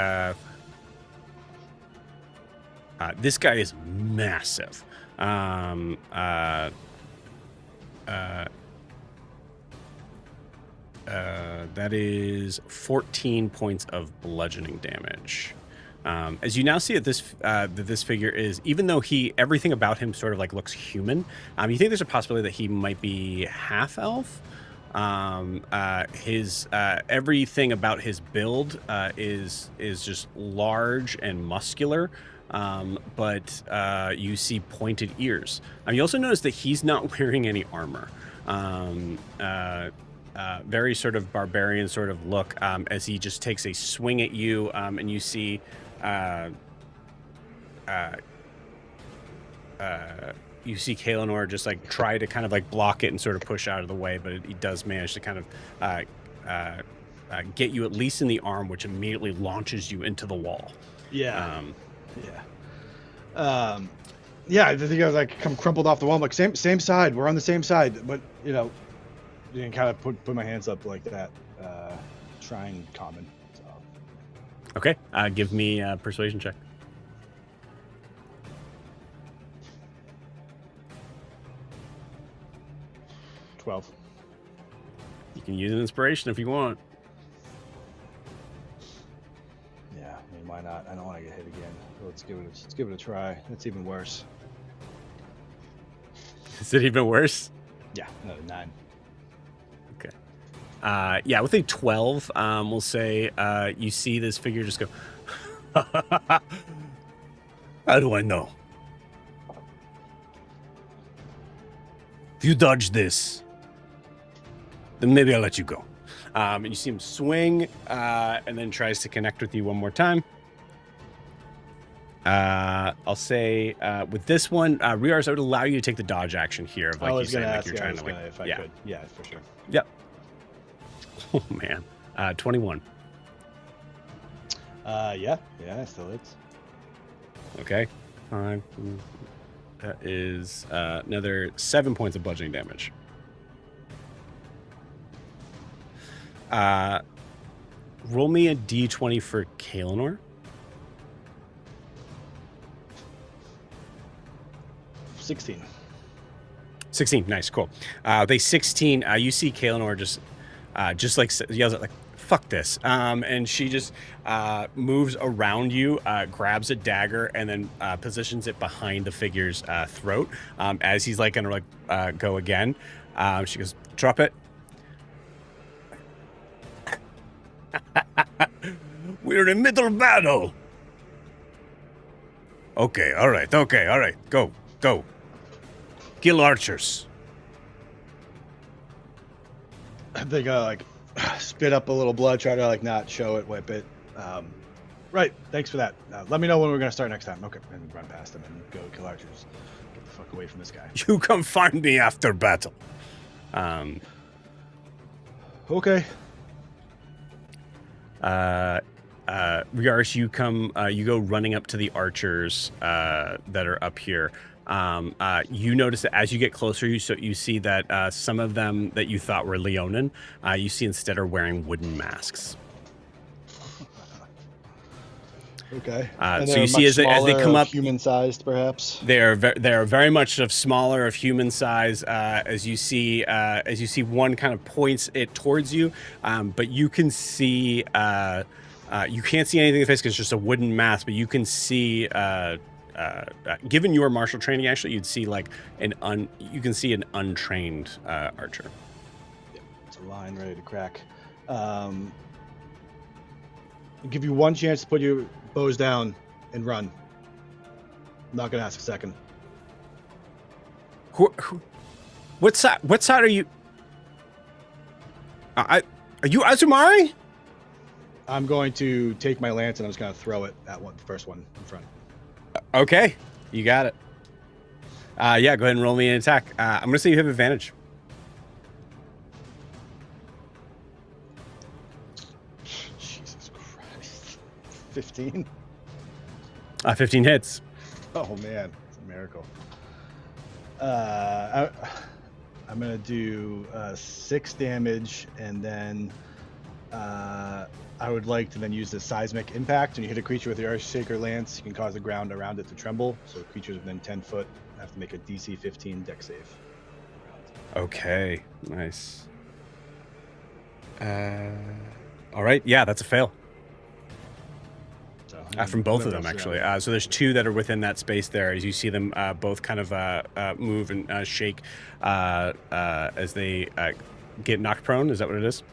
Speaker 1: this guy is massive. That is 14 points of bludgeoning damage. As you now see that this figure is, even though everything about him sort of like looks human, you think there's a possibility that he might be half elf. His everything about his build is just large and muscular. But you see pointed ears. You also notice that he's not wearing any armor. Very sort of barbarian sort of look as he just takes a swing at you, and you see Kaelinor just like try to kind of like block it and sort of push out of the way, but he does manage to kind of get you at least in the arm, which immediately launches you into the wall.
Speaker 2: Yeah. Yeah, I think I was like come crumpled off the wall. I'm like, same side. We're on the same side. But, you know, you can kind of put my hands up like that, trying common. So.
Speaker 1: Okay. Give me a persuasion check.
Speaker 2: $12.
Speaker 1: You can use an inspiration if you want.
Speaker 2: Yeah, I mean, why not? I don't want to get hit again. Let's give it a try. That's even worse.
Speaker 1: Is it even worse?
Speaker 2: Yeah, another 9.
Speaker 1: Okay. Yeah, with a 12, we'll say you see this figure just go, how do I know? If you dodge this, then maybe I'll let you go. And you see him swing and then tries to connect with you one more time. I'll say with this one, Riars, I would allow you to take the dodge action here. Like
Speaker 2: I was going to
Speaker 1: like
Speaker 2: ask if I could. Yeah, for sure.
Speaker 1: Yep. Oh, man. 21.
Speaker 2: Yeah, it still is.
Speaker 1: Okay. 5. That is another 7 points of bludgeoning damage. Roll me a d20 for Kaelinor.
Speaker 2: 16.
Speaker 1: 16. Nice. Cool. They 16. You see Kaelinor just like yells at like, fuck this. And she just moves around you, grabs a dagger, and then positions it behind the figure's throat. As he's like gonna like go again. She goes, drop it. We're in middle of battle. Okay, all right. Go. Kill archers.
Speaker 2: They go like spit up a little blood, try to like not show it, whip it. Right, thanks for that. Let me know when we're gonna start next time. Okay, and run past them and go kill archers. Get the fuck away from this guy.
Speaker 1: You come find me after battle.
Speaker 2: Okay.
Speaker 1: Riars, you go running up to the archers that are up here. You notice that as you get closer, you see that some of them that you thought were Leonin, you see instead are wearing wooden masks.
Speaker 2: Okay.
Speaker 1: So you see as they come up,
Speaker 2: human-sized, perhaps.
Speaker 1: They are very much of smaller, of human size. As you see one kind of points it towards you, but you can see you can't see anything in the face because it's just a wooden mask. But you can see, given your martial training, actually, you'd see like you can see an untrained archer.
Speaker 2: Yep, it's a line ready to crack. I'll give you one chance to put your bows down and run. I'm not gonna ask a second.
Speaker 1: What side are you? Are you Azumari?
Speaker 2: I'm going to take my lance and I'm just gonna throw it at the first one in front.
Speaker 1: Okay, you got it. Yeah, go ahead and roll me an attack. I'm gonna say you have advantage.
Speaker 2: Jesus Christ. 15?
Speaker 1: 15 hits.
Speaker 2: Oh man, it's a miracle. I'm gonna do 6 damage, and then I would like to then use the seismic impact. When you hit a creature with your Earthshaker lance, you can cause the ground around it to tremble. So creatures within 10 foot have to make a DC 15 dex save.
Speaker 1: Okay, nice. All right, yeah, that's a fail.
Speaker 2: So
Speaker 1: From both of
Speaker 2: Whatever
Speaker 1: them,
Speaker 2: else
Speaker 1: actually.
Speaker 2: we got.
Speaker 1: So there's two that are within that space there. As you see them both kind of move and shake as they get knocked prone. Is that what it is?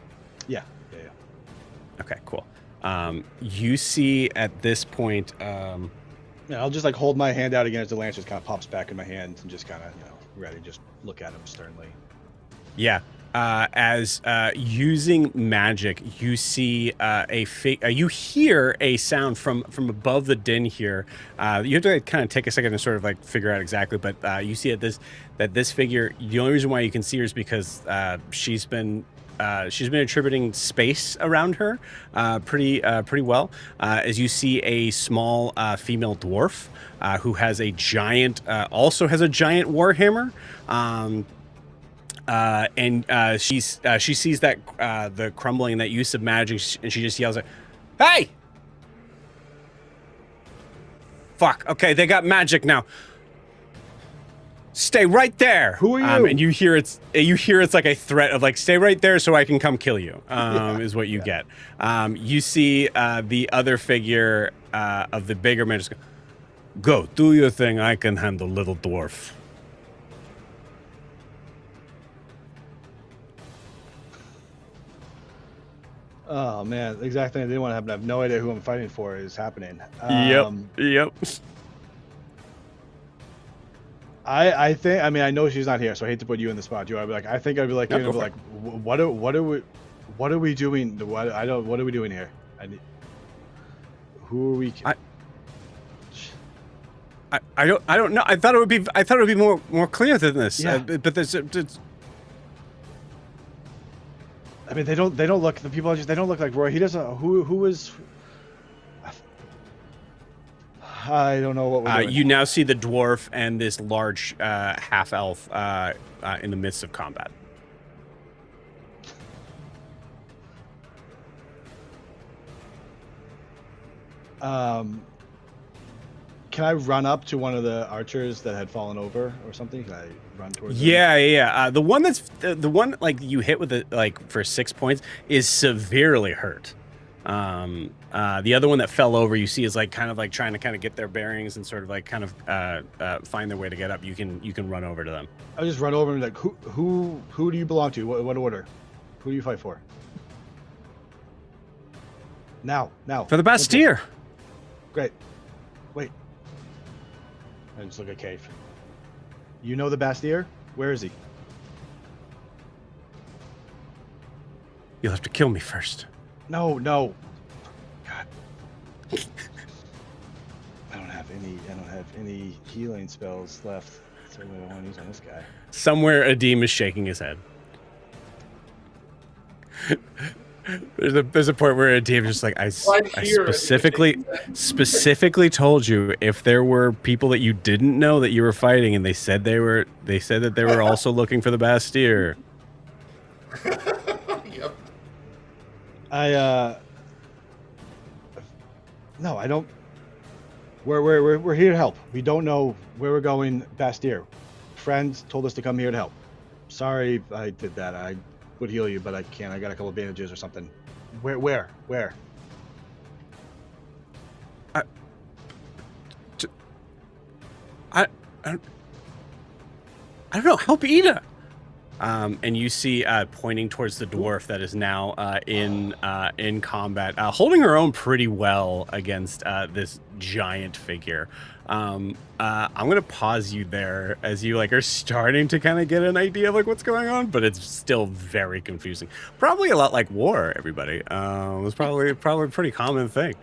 Speaker 2: Yeah.
Speaker 1: Okay, cool. You see at this point...
Speaker 2: Yeah, I'll just like hold my hand out again as the lance just kind of pops back in my hand and just kind of, ready, just look at him sternly.
Speaker 1: Yeah. As using magic, you see you hear a sound from above the din here. You have to kind of take a second to sort of like figure out exactly, but you see that this figure. The only reason why you can see her is because she's been attributing space around her pretty well. As you see a small female dwarf who has a giant, also has a giant warhammer. And she sees that the crumbling, that use of magic, and she just yells at, "Hey! Fuck! Okay, they got magic now. Stay right there."
Speaker 2: Who are you?
Speaker 1: And you hear it's like a threat of like, "Stay right there, so I can come kill you." Is what you get. You see the other figure of the bigger man just go, do your thing. I can handle little dwarf.
Speaker 2: Oh man, exactly. I didn't want to happen. I have no idea who I'm fighting for is happening.
Speaker 1: Yep.
Speaker 2: I think. I mean, I know she's not here, so I hate to put you in the spot. I'd be like, I think I'd be like,
Speaker 1: No, go for
Speaker 2: like, what are we doing? What are we doing here? Who are we?
Speaker 1: I don't know. I thought it would be more clear than this.
Speaker 2: Yeah.
Speaker 1: But there's.
Speaker 2: I mean, they don't look. The people they don't look like Roy. He doesn't. Who is? I don't know what we're doing.
Speaker 1: You now see the dwarf and this large half elf in the midst of combat.
Speaker 2: Can I run up to one of the archers that had fallen over or something? Can I run towards them?
Speaker 1: Yeah. The one that's the one like you hit with it like for 6 points is severely hurt. The other one that fell over, you see, is like kind of like trying to get their bearings and sort of like kind of find their way to get up. You can run over to them.
Speaker 2: I'll just run over and be like, who do you belong to? What order? Who do you fight for? Now.
Speaker 1: For the Bastille.
Speaker 2: Great. Wait. I just look at Cave. You know the Bastille? Where is he?
Speaker 1: You'll have to kill me first.
Speaker 2: No. God. I don't have any healing spells left. So I don't want to use on this guy.
Speaker 1: Somewhere Adim is shaking his head. There's a point where Adim is just like, I specifically told you if there were people that you didn't know that you were fighting and they said that they were also looking for the Bastille.
Speaker 6: Yep.
Speaker 2: No, I don't. We're here to help. We don't know where we're going. Bastille. Friends told us to come here to help. Sorry, I did that. I would heal you, but I can't. I got a couple of bandages or something. Where?
Speaker 1: I don't know. Help Ida. And you see pointing towards the dwarf that is now in combat, holding her own pretty well against this giant figure. I'm gonna pause you there as you like are starting to kind of get an idea of like what's going on, but it's still very confusing. Probably a lot like war. Everybody, it's probably a pretty common thing.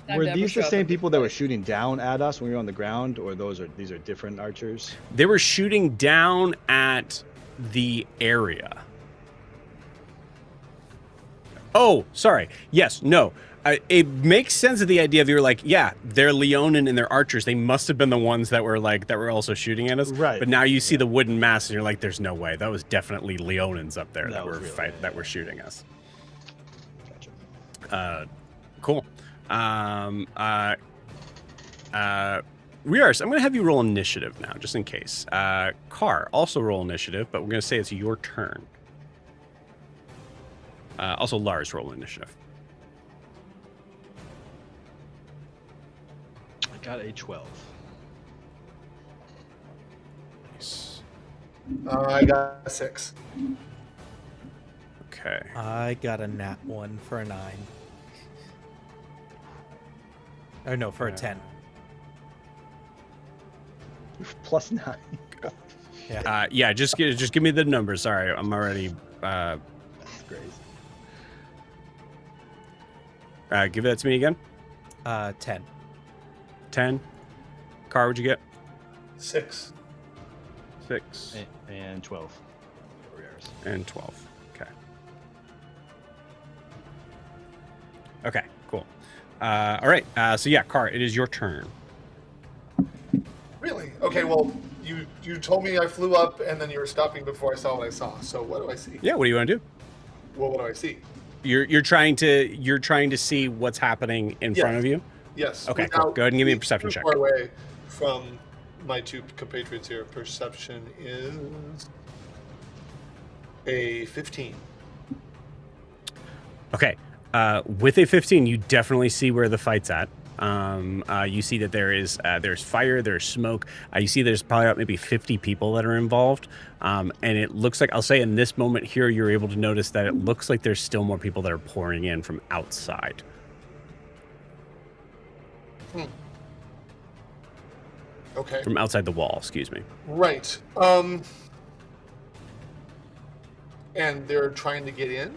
Speaker 2: Were these the same people that were shooting down at us when we were on the ground, or these are different archers?
Speaker 1: They were shooting down at the area. Oh, sorry. Yes, no. It makes sense of the idea of you're like, yeah, they're Leonin and they're archers. They must have been the ones that were also shooting at us.
Speaker 2: Right.
Speaker 1: But now you see the wooden mass and you're like, there's no way. That was definitely Leonins up there that were shooting us.
Speaker 2: Gotcha.
Speaker 1: Cool. I'm going to have you roll initiative now, just in case. Car, also roll initiative, but we're going to say it's your turn. Also, Lars, roll initiative.
Speaker 2: Got a 12.
Speaker 1: Nice.
Speaker 6: I got a 6.
Speaker 1: Okay.
Speaker 5: I got a nat 1 for a 9. Or no, for a 10.
Speaker 2: Plus 9.
Speaker 1: Yeah, just give me the numbers. Sorry, I'm already.
Speaker 2: That's crazy.
Speaker 1: Give that to me again.
Speaker 5: 10.
Speaker 1: 10. Car, what'd you get?
Speaker 6: 6.
Speaker 1: 6
Speaker 2: And 12. For yours.
Speaker 1: and 12. Okay. Okay. Cool. All right. So yeah, Car, it is your turn.
Speaker 6: Really? Okay. Well, you told me I flew up, and then you were stopping before I saw what I saw. So what do I see?
Speaker 1: Yeah. What do you want to do?
Speaker 6: Well, what do I see?
Speaker 1: You're trying to see what's happening in front of you.
Speaker 6: Yes.
Speaker 1: Okay. Cool. Go ahead and give me a perception
Speaker 6: too
Speaker 1: check.
Speaker 6: Far away from my two compatriots here. Perception is a 15.
Speaker 1: Okay. With a 15, you definitely see where the fight's at. You see that there's fire, there's smoke. You see there's probably about maybe 50 people that are involved. And it looks like, I'll say in this moment here, you're able to notice that it looks like there's still more people that are pouring in from outside.
Speaker 6: Okay.
Speaker 1: From outside the wall, excuse me.
Speaker 6: Right. And they're trying to get in?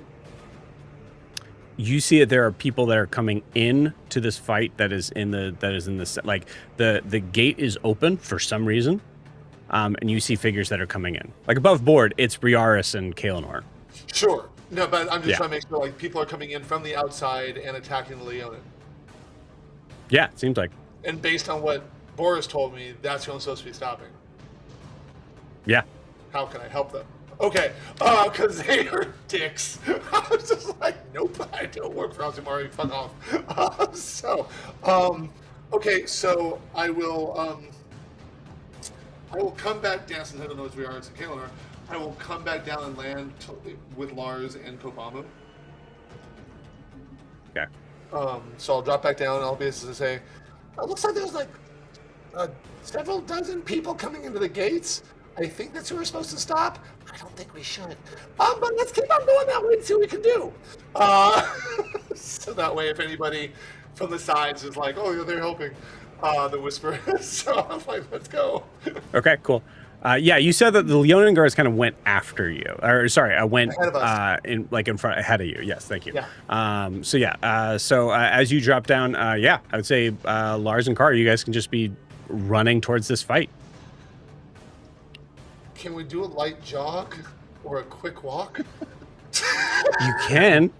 Speaker 1: You see that there are people that are coming in to this fight that is in the like the gate is open for some reason. And you see figures that are coming in. Like above board, it's Briaris and Kaelinor.
Speaker 6: Sure. No, but I'm just
Speaker 1: Yeah.
Speaker 6: trying to make sure like people are coming in from the outside and attacking the Leonin.
Speaker 1: Yeah, it seems like.
Speaker 6: And based on what Boris told me, that's who I'm supposed to be stopping.
Speaker 1: Yeah.
Speaker 6: How can I help them? Okay, because they are dicks. I was just like, nope, I don't work for Alzumari, fuck off. Okay, so I will come back down, since I don't know where we are, it's in Kaelinor. I will come back down and land with Lars and Kobamu.
Speaker 1: Okay.
Speaker 6: So I'll drop back down and I'll basically say, it looks like there's like several dozen people coming into the gates. I think that's who we're supposed to stop. I don't think we should. But let's keep on going that way and see what we can do. So that way, if anybody from the sides is like, oh, they're helping, the whisper. So I'm like, let's go.
Speaker 1: Okay, cool. Yeah, you said that the Leonin guards kind of went after you, or sorry, went
Speaker 6: Ahead of us.
Speaker 1: in front ahead of you. Yes, thank you.
Speaker 6: Yeah.
Speaker 1: So as you drop down, yeah, I would say Lars and Car, you guys can just be running towards this fight.
Speaker 6: Can we do a light jog or a quick walk?
Speaker 1: You can.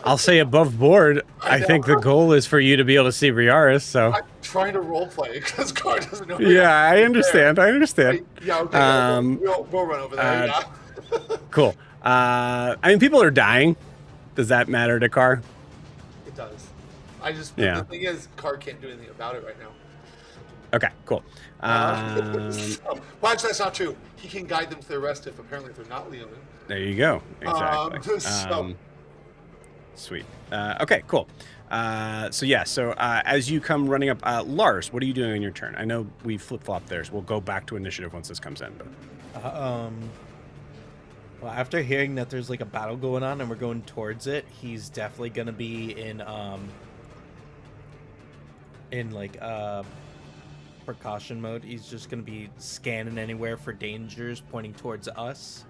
Speaker 1: I'll say above board. I think the goal is for you to be able to see Briaris. So
Speaker 6: I'm trying to role play because Car doesn't know.
Speaker 1: yeah, I understand. I understand.
Speaker 6: Yeah, okay. We'll run over there. Yeah.
Speaker 1: Cool. I mean, people are dying. Does that matter to Car?
Speaker 6: It does.
Speaker 1: Yeah.
Speaker 6: The thing is, Car can't do anything about it right now.
Speaker 1: Okay, cool.
Speaker 6: Well, actually, that's not true. He can guide them to their rest if apparently they're not Leonin.
Speaker 1: There you go. Exactly. Sweet. Okay, cool. So as you come running up, Lars, what are you doing on your turn? I know we flip-flopped there, so we'll go back to initiative once this comes in. But
Speaker 5: Well, after hearing that there's like a battle going on and we're going towards it, he's definitely gonna be in precaution mode. He's just gonna be scanning anywhere for dangers, pointing towards us,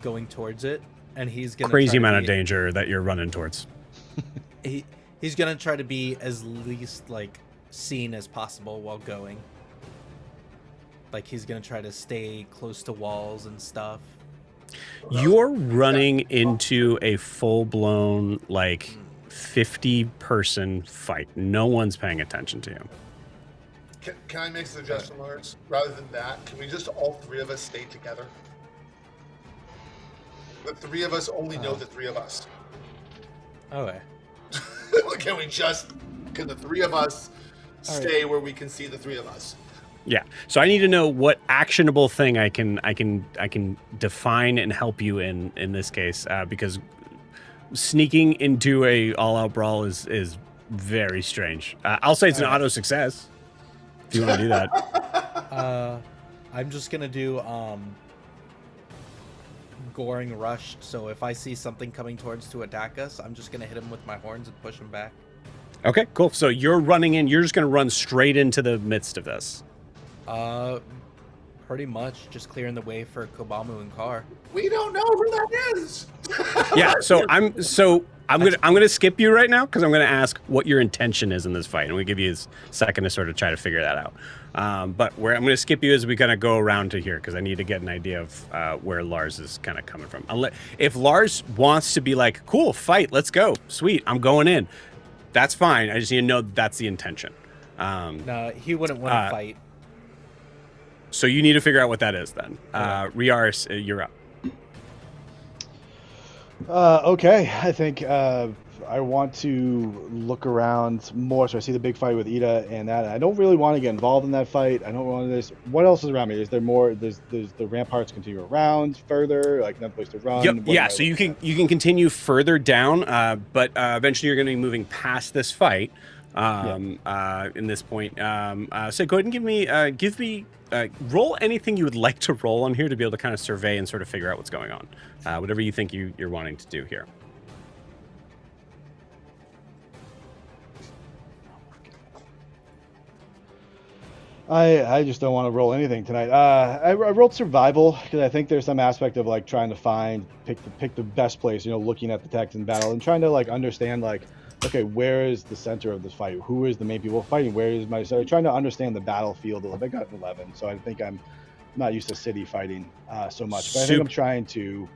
Speaker 5: going towards it, and he's gonna
Speaker 1: crazy amount of danger that you're running towards.
Speaker 5: He's gonna try to be as least like seen as possible while going. Like he's gonna try to stay close to walls and stuff.
Speaker 1: You're running into a full-blown, like, 50-person fight. No one's paying attention to you.
Speaker 6: Can I make a suggestion, Lars? Rather than that, can we just all three of us stay together? The three of us only know the three of us.
Speaker 5: Okay.
Speaker 6: Can the three of us stay where we can see the three of us?
Speaker 1: Yeah. So I need to know what actionable thing I can define and help you in this case, because sneaking into a all-out brawl is very strange. I'll say it's an auto success. if you want to do that.
Speaker 5: I'm just gonna do goring rush. So if I see something coming towards to attack us, I'm just gonna hit him with my horns and push him back.
Speaker 1: Okay, cool. So you're running in. You're just going to run straight into the midst of this.
Speaker 5: Pretty much just clearing the way for Kobamu and Carr.
Speaker 6: We don't know who that is.
Speaker 1: Yeah. So I'm gonna skip you right now because I'm gonna ask what your intention is in this fight, and we give you a second to sort of try to figure that out. But where I'm gonna skip you as we kind of go around to here because I need to get an idea of where Lars is kind of coming from. If Lars wants to be like, cool, fight, let's go, sweet, I'm going in. That's fine. I just need to know that's the intention.
Speaker 5: No, he wouldn't want to fight.
Speaker 1: So you need to figure out what that is then. Riaris, you're up.
Speaker 2: Okay, I think I want to look around more. So I see the big fight with Ida and that. I don't really want to get involved in that fight. I don't want this. What else is around me? Is there more? There's the ramparts continue around further, like another place to run.
Speaker 1: Yep. Yeah. So you can continue further down, but eventually you're going to be moving past this fight. In this point, so go ahead and give me roll anything you would like to roll on here to be able to kind of survey and sort of figure out what's going on. Whatever you think you're wanting to do here.
Speaker 2: I just don't want to roll anything tonight. I rolled survival because I think there's some aspect of like trying to pick the best place. Looking at the text in battle and trying to like understand like, okay, where is the center of this fight? Who is the main people fighting? Where is my? So I'm trying to understand the battlefield a little bit. I got an 11, so I think I'm not used to city fighting so much. But I think I'm trying to.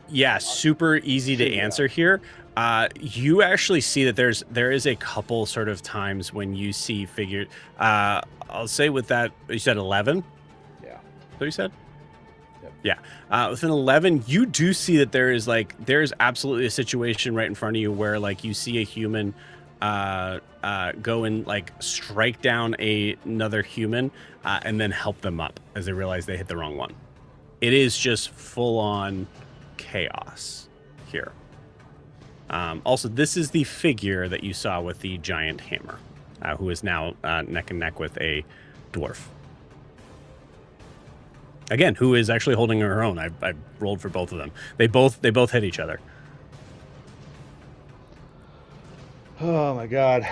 Speaker 1: Yeah, super easy to answer here. You actually see that there is a couple sort of times when you see figure. I'll say with that, you said 11?
Speaker 2: Yeah.
Speaker 1: Is that what you said?
Speaker 2: Yep.
Speaker 1: Yeah. With an 11, you do see that there's absolutely a situation right in front of you where like you see a human go and like strike down another human and then help them up as they realize they hit the wrong one. It is just full on chaos here. Also, this is the figure that you saw with the giant hammer, who is now neck and neck with a dwarf. Again, who is actually holding her own. I rolled for both of them. They both hit each other.
Speaker 2: Oh my god.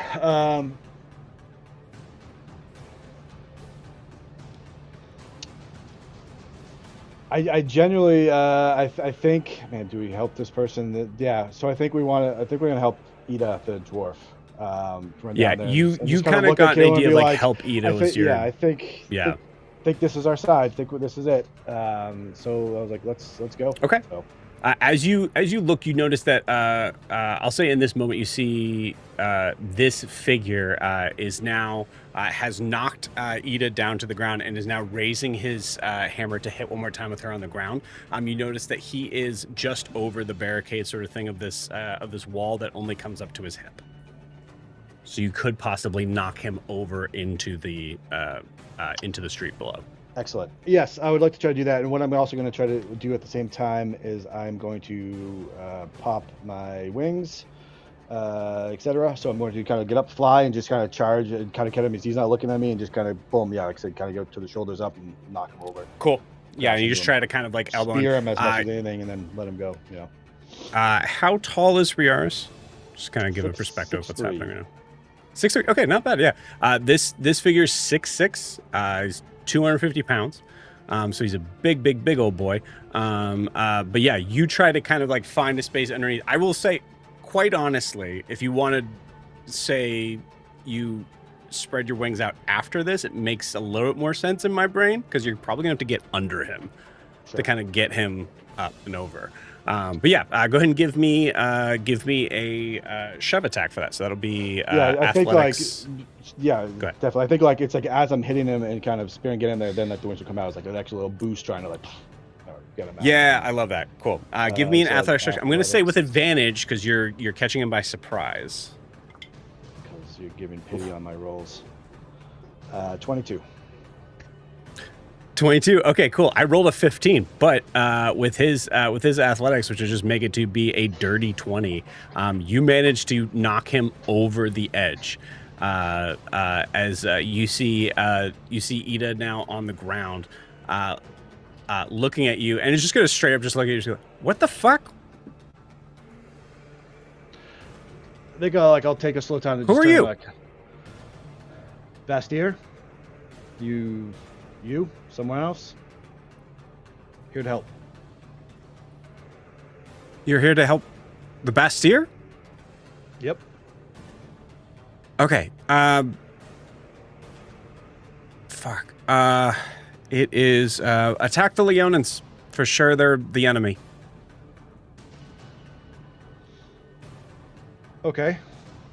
Speaker 2: I genuinely, I think, man, do we help this person? Yeah. So I think we're gonna help Ida, the dwarf.
Speaker 1: Yeah, you kind of got an idea of like help Ida was your.
Speaker 2: Yeah, I think. Yeah. Think this is our side. Think this is it. So I was like, let's go.
Speaker 1: Okay.
Speaker 2: So.
Speaker 1: As you look, you notice that I'll say in this moment you see this figure is now has knocked Ida down to the ground and is now raising his hammer to hit one more time with her on the ground. You notice that he is just over the barricade sort of thing of this wall that only comes up to his hip. So you could possibly knock him over into the street below.
Speaker 2: Excellent. Yes, I would like to try to do that. And what I'm also going to try to do at the same time is I'm going to pop my wings, etc. So I'm going to kind of get up, fly, and just kind of charge and kind of get him as he's not looking at me, and just kind of boom, yeah, like I said, kind of go to the shoulders up and knock him over.
Speaker 1: Cool. Yeah, and you just try to kind of like elbow
Speaker 2: spear him as much as anything, and then let him go.
Speaker 1: How tall is Riaris? Just kind of give a perspective of what's happening right now. 6'3". Okay, not bad. Yeah. This figure's 6'6". He's 250 pounds. So he's a big old boy. But yeah, you try to kind of like find a space underneath. I will say, quite honestly, if you want to say you spread your wings out after this, it makes a little bit more sense in my brain because you're probably gonna have to get under him to kind of get him up and over. But yeah, go ahead and give me a shove attack for that. So that'll be
Speaker 2: I think
Speaker 1: athletics.
Speaker 2: definitely. I think like it's like as I'm hitting him and kind of spearing, get in there, then like the wings will come out. It's like an extra little boost trying to like get him out.
Speaker 1: Yeah, I love that. Cool. Give me an athletics. I'm gonna say with advantage because you're catching him by surprise.
Speaker 2: Because you're giving pity on my rolls. 22.
Speaker 1: 22. Okay, cool. I rolled a 15, but with his athletics, which is just make it to be a dirty 20, you managed to knock him over the edge. as you see Ida now on the ground, looking at you, and it's just gonna straight up just look at you. Just go, what the fuck?
Speaker 2: I think I'll take a slow time to
Speaker 1: Who
Speaker 2: just
Speaker 1: are
Speaker 2: turn
Speaker 1: you?
Speaker 2: back. Bastier? You? Someone else? Here to help.
Speaker 1: You're here to help the Bastille?
Speaker 2: Yep.
Speaker 1: Okay. Fuck. It is attack the Leonins. For sure, they're the enemy.
Speaker 2: Okay.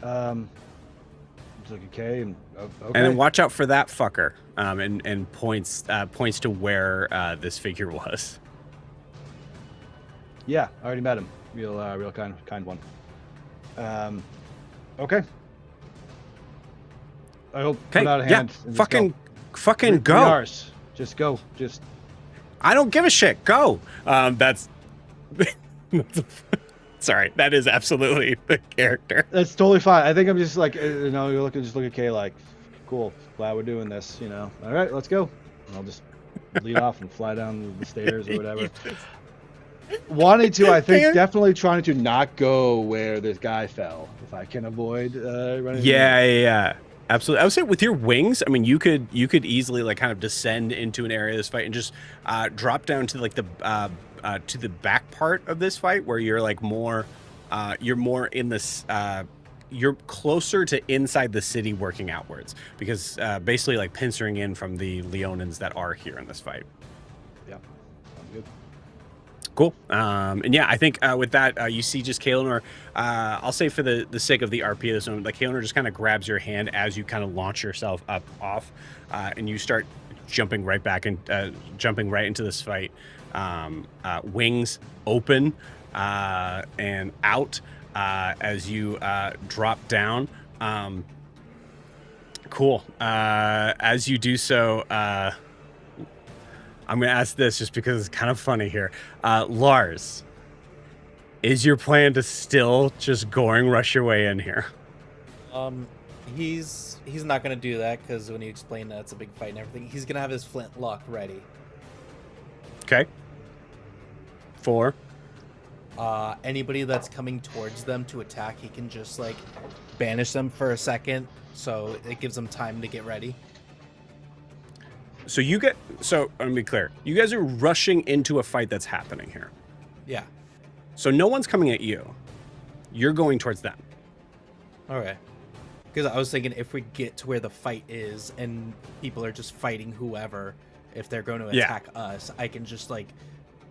Speaker 2: It's like okay, and okay.
Speaker 1: And then watch out for that fucker. And points to where this figure was.
Speaker 2: Yeah, I already met him. Real kind one. Okay. I'll put out a hand.
Speaker 1: Yeah,
Speaker 2: and just
Speaker 1: fucking go.
Speaker 2: Ours. Just go. Just.
Speaker 1: I don't give a shit. Go. That's. Sorry, that is absolutely the character.
Speaker 2: That's totally fine. I think I'm just like, you know, you look at Kay like, cool. Glad we're doing this. You know. All right, let's go. And I'll just lead off and fly down the stairs or whatever. Wanting to, I think, definitely trying to not go where this guy fell, if I can avoid running.
Speaker 1: Yeah. Absolutely. I would say with your wings, I mean, you could easily like kind of descend into an area of this fight and just drop down to like the to the back part of this fight where you're like more you're more in this you're closer to inside the city working outwards because basically like pincering in from the Leonins that are here in this fight.
Speaker 2: Yeah. Sounds good.
Speaker 1: Cool. And yeah, I think with that, you see just Kaelinor, I'll say for the sake of the RP of this moment, like Kaelinor just kind of grabs your hand as you kind of launch yourself off, and you start jumping right back and jumping right into this fight. Wings open and out as you drop down. Cool. As you do so, I'm going to ask this just because it's kind of funny here. Lars, is your plan to still just goring rush your way in here?
Speaker 5: He's not going to do that because when you explain that it's a big fight and everything, he's going to have his flintlock ready.
Speaker 1: Okay. 4.
Speaker 5: Anybody that's coming towards them to attack, he can just like banish them for a second, so it gives them time to get ready.
Speaker 1: So let me be clear. You guys are rushing into a fight that's happening here.
Speaker 5: Yeah.
Speaker 1: So no one's coming at you. You're going towards them.
Speaker 5: Okay. Because I was thinking if we get to where the fight is and people are just fighting whoever, if they're going to attack us, I can just like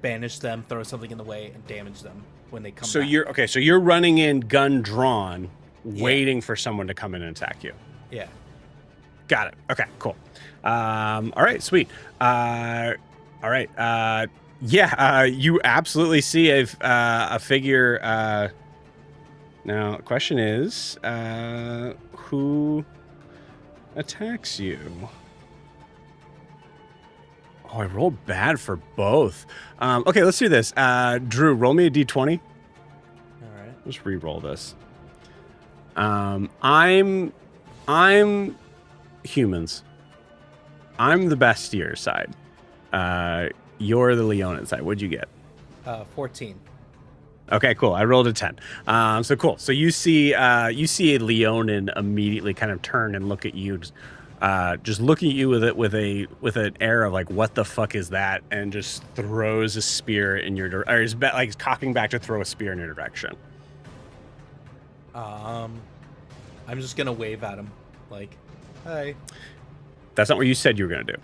Speaker 5: banish them, throw something in the way, and damage them when they come back.
Speaker 1: So you're running in, gun drawn, waiting for someone to come in and attack you.
Speaker 5: Yeah.
Speaker 1: Got it. Okay, cool. All right, sweet. All right. You absolutely see a figure. Now, the question is, who attacks you? Oh, I rolled bad for both. Okay, let's do this. Drew, roll me a d20.
Speaker 5: All right.
Speaker 1: Let's re-roll this. I'm humans. I'm the Bastille side. You're the Leonin side. What'd you get?
Speaker 5: 14.
Speaker 1: Okay, cool. I rolled a 10. So cool. So you see a Leonin immediately kind of turn and look at you, just looking at you with an air of like, what the fuck is that? And just throws a spear in your direction, or is like cocking back to throw a spear in your direction.
Speaker 5: I'm just gonna wave at him, like, hi.
Speaker 1: That's not what you said you were gonna do.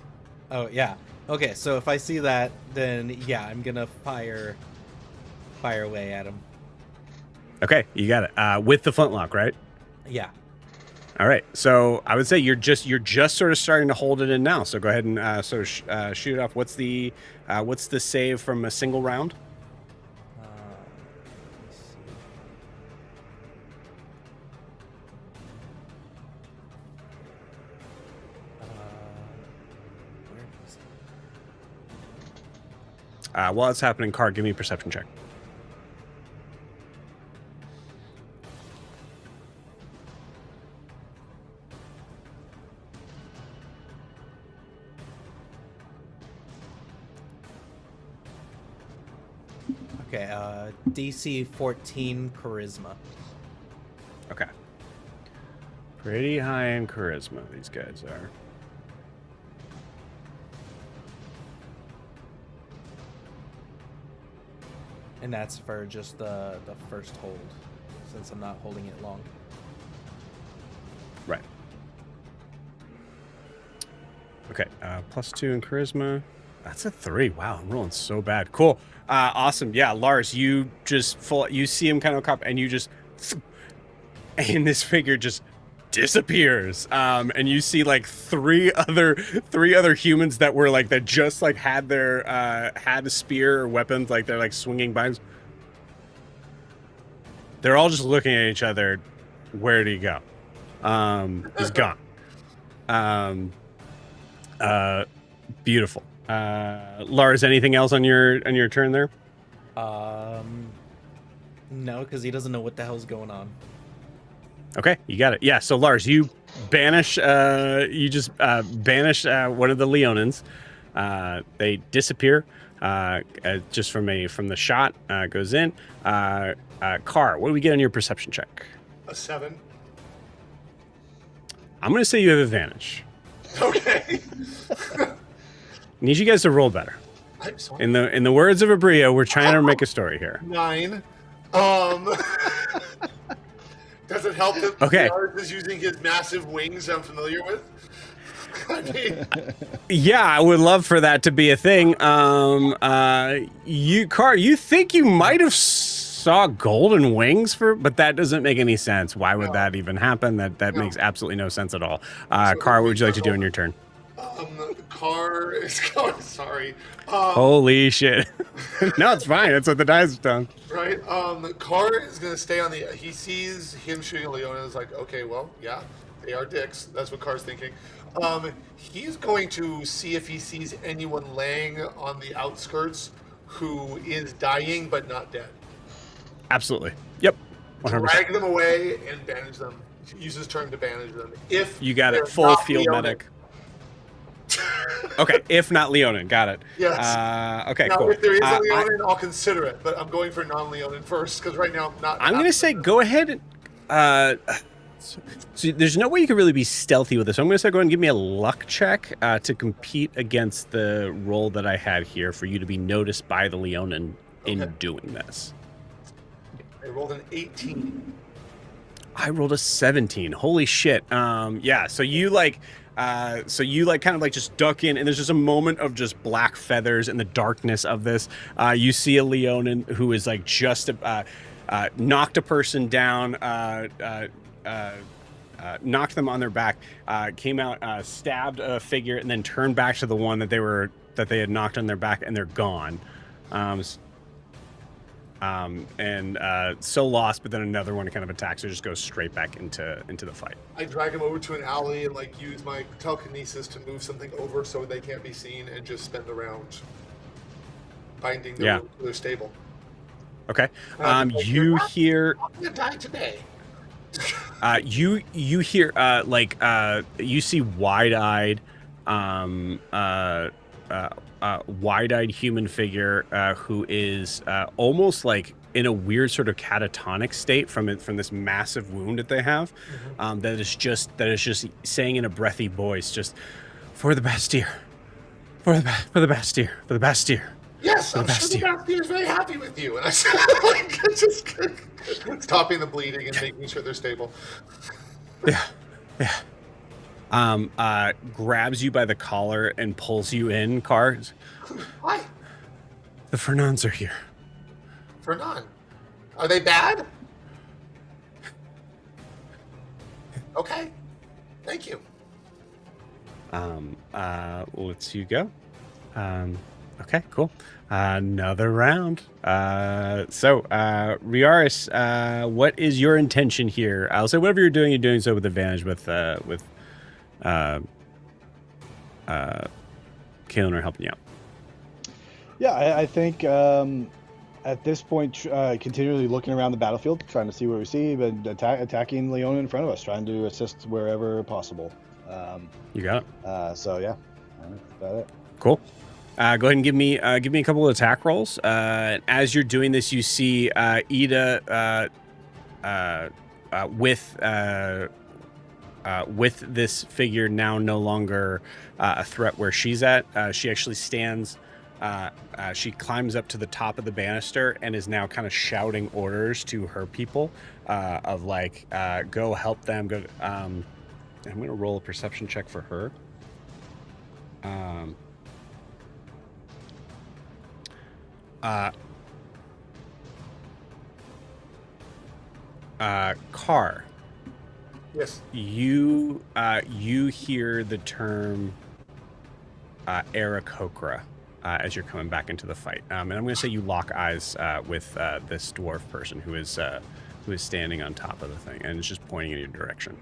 Speaker 5: Oh yeah. Okay, so if I see that, then yeah, I'm gonna fire away at him.
Speaker 1: Okay, you got it. With the flintlock, right?
Speaker 5: Yeah.
Speaker 1: All right. So I would say you're just sort of starting to hold it in now. So go ahead and shoot it off. What's the save from a single round?
Speaker 5: Let's see. Where is it?
Speaker 1: While it's happening, Car, give me a perception check.
Speaker 5: Okay, DC 14 charisma.
Speaker 1: Okay. Pretty high in charisma, these guys are.
Speaker 5: And that's for just the first hold, since I'm not holding it long.
Speaker 1: Right. Okay, +2 in charisma. That's a 3. Wow, I'm rolling so bad. Cool. Awesome. Yeah, Lars, you just you see him kind of cop, and you just, and this figure just disappears. And you see like three other humans that were like, that just like had their had a spear or weapons, like they're like swinging by. They're all just looking at each other. Where'd he go? He's gone. Beautiful. Lars, anything else on your turn there?
Speaker 5: No, because he doesn't know what the hell's going on.
Speaker 1: Okay, you got it. Yeah, so Lars, you banish banish one of the Leonins. They disappear just from the shot. Goes in. Car, what do we get on your perception check?
Speaker 6: A 7.
Speaker 1: I'm going to say you have advantage.
Speaker 6: Okay.
Speaker 1: Need you guys to roll better.
Speaker 6: I'm sorry.
Speaker 1: In the words of Abrio, we're trying to make a story here.
Speaker 6: 9. Does it help that Lars is using his massive wings I'm familiar with? I mean,
Speaker 1: yeah, I would love for that to be a thing. You think you might have saw golden wings but that doesn't make any sense. Why would that even happen? That makes absolutely no sense at all. Car, what would you like to do in your turn?
Speaker 6: Car is going. Sorry.
Speaker 1: Holy shit! No, it's fine. That's what the dice have done.
Speaker 6: Right. Car is gonna stay on the. He sees him shooting Leona and is like, okay, well, yeah, they are dicks. That's what Car's thinking. He's going to see if he sees anyone laying on the outskirts who is dying but not dead.
Speaker 1: Absolutely. Yep. 100%.
Speaker 6: Drag them away and bandage them. Use his turn to bandage them. If
Speaker 1: you got it, full field
Speaker 6: Leonin.
Speaker 1: medic. Okay, if not Leonin, got it.
Speaker 6: Yes.
Speaker 1: Okay,
Speaker 6: now,
Speaker 1: cool.
Speaker 6: If there is a Leonin, I'll consider it, but I'm going for non-Leonin first because right now
Speaker 1: I'm going to say go ahead and. So there's no way you can really be stealthy with this. So I'm going to say go ahead and give me a luck check to compete against the roll that I had here for you to be noticed by the Leonin in doing this.
Speaker 6: I rolled an 18.
Speaker 1: I rolled a 17. Holy shit. Yeah, so you kind of like just duck in, and there's just a moment of just black feathers in the darkness of this. You see a Leonin who is like just knocked a person down, knocked them on their back, came out, stabbed a figure, and then turned back to the one that they had knocked on their back, and they're gone. So lost, but then another one kind of attacks, so just goes straight back into the fight.
Speaker 6: I drag him over to an alley and like use my telekinesis to move something over so they can't be seen, and just spend the round binding them to their stable.
Speaker 1: Okay. You hear.
Speaker 6: I'm gonna die today.
Speaker 1: You hear you see wide-eyed wide-eyed human figure who is almost like in a weird sort of catatonic state from this massive wound that they have. That is just saying in a breathy voice, just for the Bastille, for the Bastille, for the Bastille.
Speaker 6: Yes, I'm sure the Bastille is very happy with you. And I said, like, just stopping the bleeding and making sure they're stable.
Speaker 1: Yeah. Grabs you by the collar and pulls you in, Car.
Speaker 6: Why?
Speaker 1: The Fernands are here.
Speaker 6: Fernan? Are they bad? Okay. Thank you.
Speaker 1: Lets you go. Okay, cool. Another round. Riaris, what is your intention here? I'll say whatever you're doing so with advantage with Kaelin are helping you out.
Speaker 2: Yeah, I think at this point, continually looking around the battlefield, trying to see what we see, but attacking Leona in front of us, trying to assist wherever possible.
Speaker 1: You got it.
Speaker 2: So yeah, that's about it.
Speaker 1: Cool. Go ahead and give me a couple of attack rolls. As you're doing this, you see Ida with this figure now no longer a threat where she's at. She actually stands. She climbs up to the top of the banister and is now kind of shouting orders to her people of like, go help them. Go. I'm going to roll a perception check for her. Car.
Speaker 6: Yes.
Speaker 1: You hear the term Aarakocra as you're coming back into the fight, and I'm going to say you lock eyes with this dwarf person who is standing on top of the thing and is just pointing in your direction.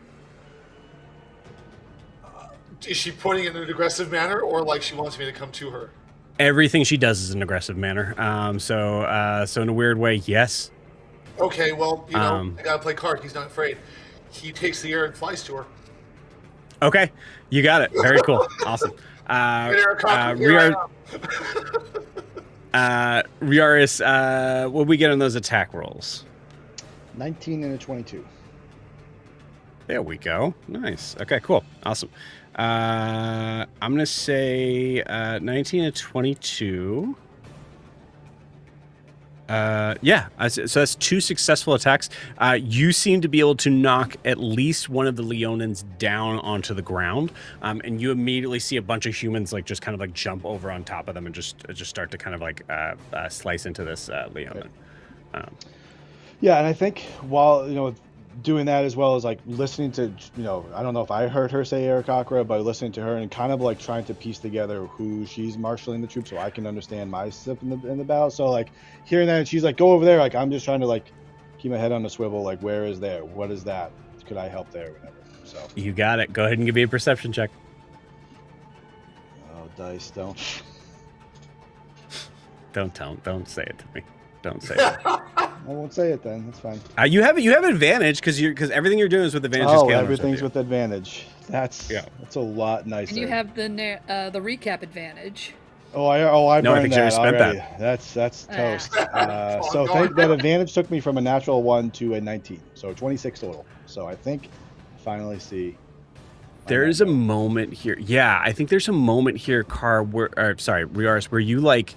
Speaker 6: Is she pointing in an aggressive manner, or like she wants me to come to her?
Speaker 1: Everything she does is an aggressive manner. So in a weird way, yes.
Speaker 6: Okay, well, you know, I gotta play card. He's not afraid. He takes the air and flies to her.
Speaker 1: Okay, you got it. Very cool. Awesome. Riaris, what we get on those attack rolls?
Speaker 2: 19 and a 22.
Speaker 1: There we go. Nice. Okay, cool. Awesome. I'm going to say 19 and 22. Yeah, so that's 2 successful attacks. You seem to be able to knock at least one of the Leonins down onto the ground, and you immediately see a bunch of humans like just kind of like jump over on top of them and just start to kind of like slice into this Leonin.
Speaker 2: Yeah, and I think while doing that as well as like listening to I don't know if I heard her say Aarakocra, but listening to her and kind of like trying to piece together who she's marshaling the troops so I can understand my step in the battle. So like hearing that and she's like, go over there, like I'm just trying to like keep my head on the swivel, like where is there, what is that, could I help there, whatever. So
Speaker 1: you got it. Go ahead and give me a perception check.
Speaker 2: Oh, dice, don't
Speaker 1: say it to me. Don't say it.
Speaker 2: I won't say it then. That's fine.
Speaker 1: You have advantage because everything you're doing is with advantage.
Speaker 2: Oh, everything's with advantage. That's a lot nicer.
Speaker 3: And you have the recap advantage.
Speaker 2: I
Speaker 1: no, I
Speaker 2: burned
Speaker 1: think
Speaker 2: that
Speaker 1: spent
Speaker 2: already.
Speaker 1: that.
Speaker 2: That's toast. So think that advantage took me from a natural 1 to a 19, so 26 total. So I think I finally see.
Speaker 1: There is a moment here. Yeah, I think there's a moment here, Riaris, where you like.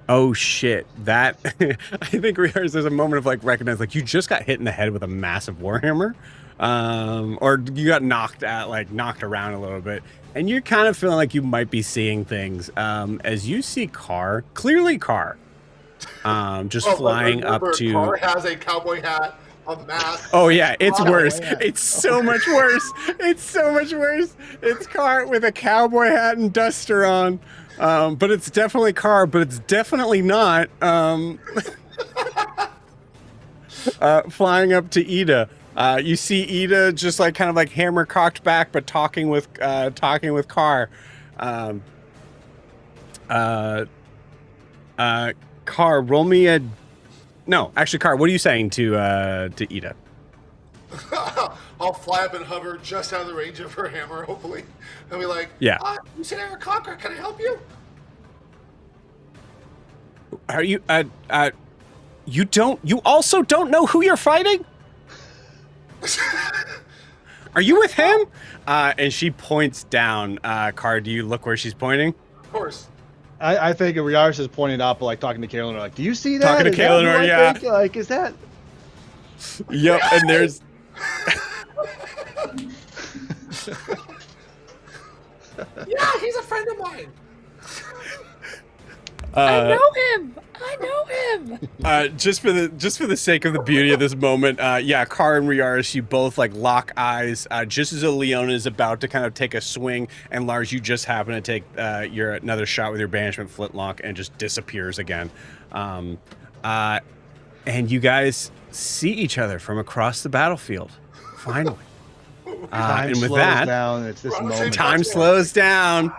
Speaker 1: Oh shit! That I think Riaris, there's a moment of like recognize like you just got hit in the head with a massive warhammer, or you got knocked around a little bit, and you're kind of feeling like you might be seeing things as you see Carr, just flying up to.
Speaker 6: Carr has a cowboy hat, a mask.
Speaker 1: Oh yeah, it's worse. It's so much worse. It's so much worse. It's Carr with a cowboy hat and duster on. But it's definitely Carr, but it's definitely not flying up to Ida. You see Ida just like kind of like hammer cocked back, but talking with Carr. Carr, roll me a. No, actually, Carr, what are you saying to Ida?
Speaker 6: I'll fly up and hover just out of the range of her hammer, hopefully. And be like,
Speaker 1: yeah.
Speaker 6: You said Aarakocra, can I help you?
Speaker 1: Are you, you also don't know who you're fighting? Are you with him? And she points down. Carr, do you look where she's pointing?
Speaker 6: Of course.
Speaker 2: I think Riaris is pointing up, like talking to Kaelinor, like, do you see that?
Speaker 1: Talking to Kaelinor, yeah.
Speaker 2: Like, is that?
Speaker 1: Yep, and there's.
Speaker 6: Yeah, he's a friend of mine.
Speaker 3: I know him.
Speaker 1: Just for the sake of the beauty of this moment, Carr and Riaris, you both like lock eyes. Just as a Leona is about to kind of take a swing, and Lars, you just happen to take your another shot with your banishment flintlock and just disappears again. And you guys see each other from across the battlefield. Finally.
Speaker 2: Time
Speaker 1: and with
Speaker 2: slows
Speaker 1: that,
Speaker 2: down. It's this moment.
Speaker 1: Time slows down.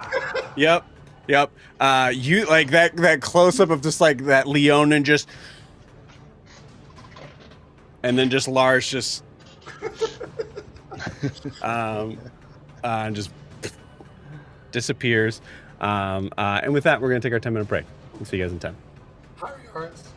Speaker 1: Yep. You like that close up of just like that Leonin just, and then just Lars just, and just, disappears. And with that, we're going to take our 10-minute break. We'll see you guys in 10.
Speaker 6: Hi, Yaris.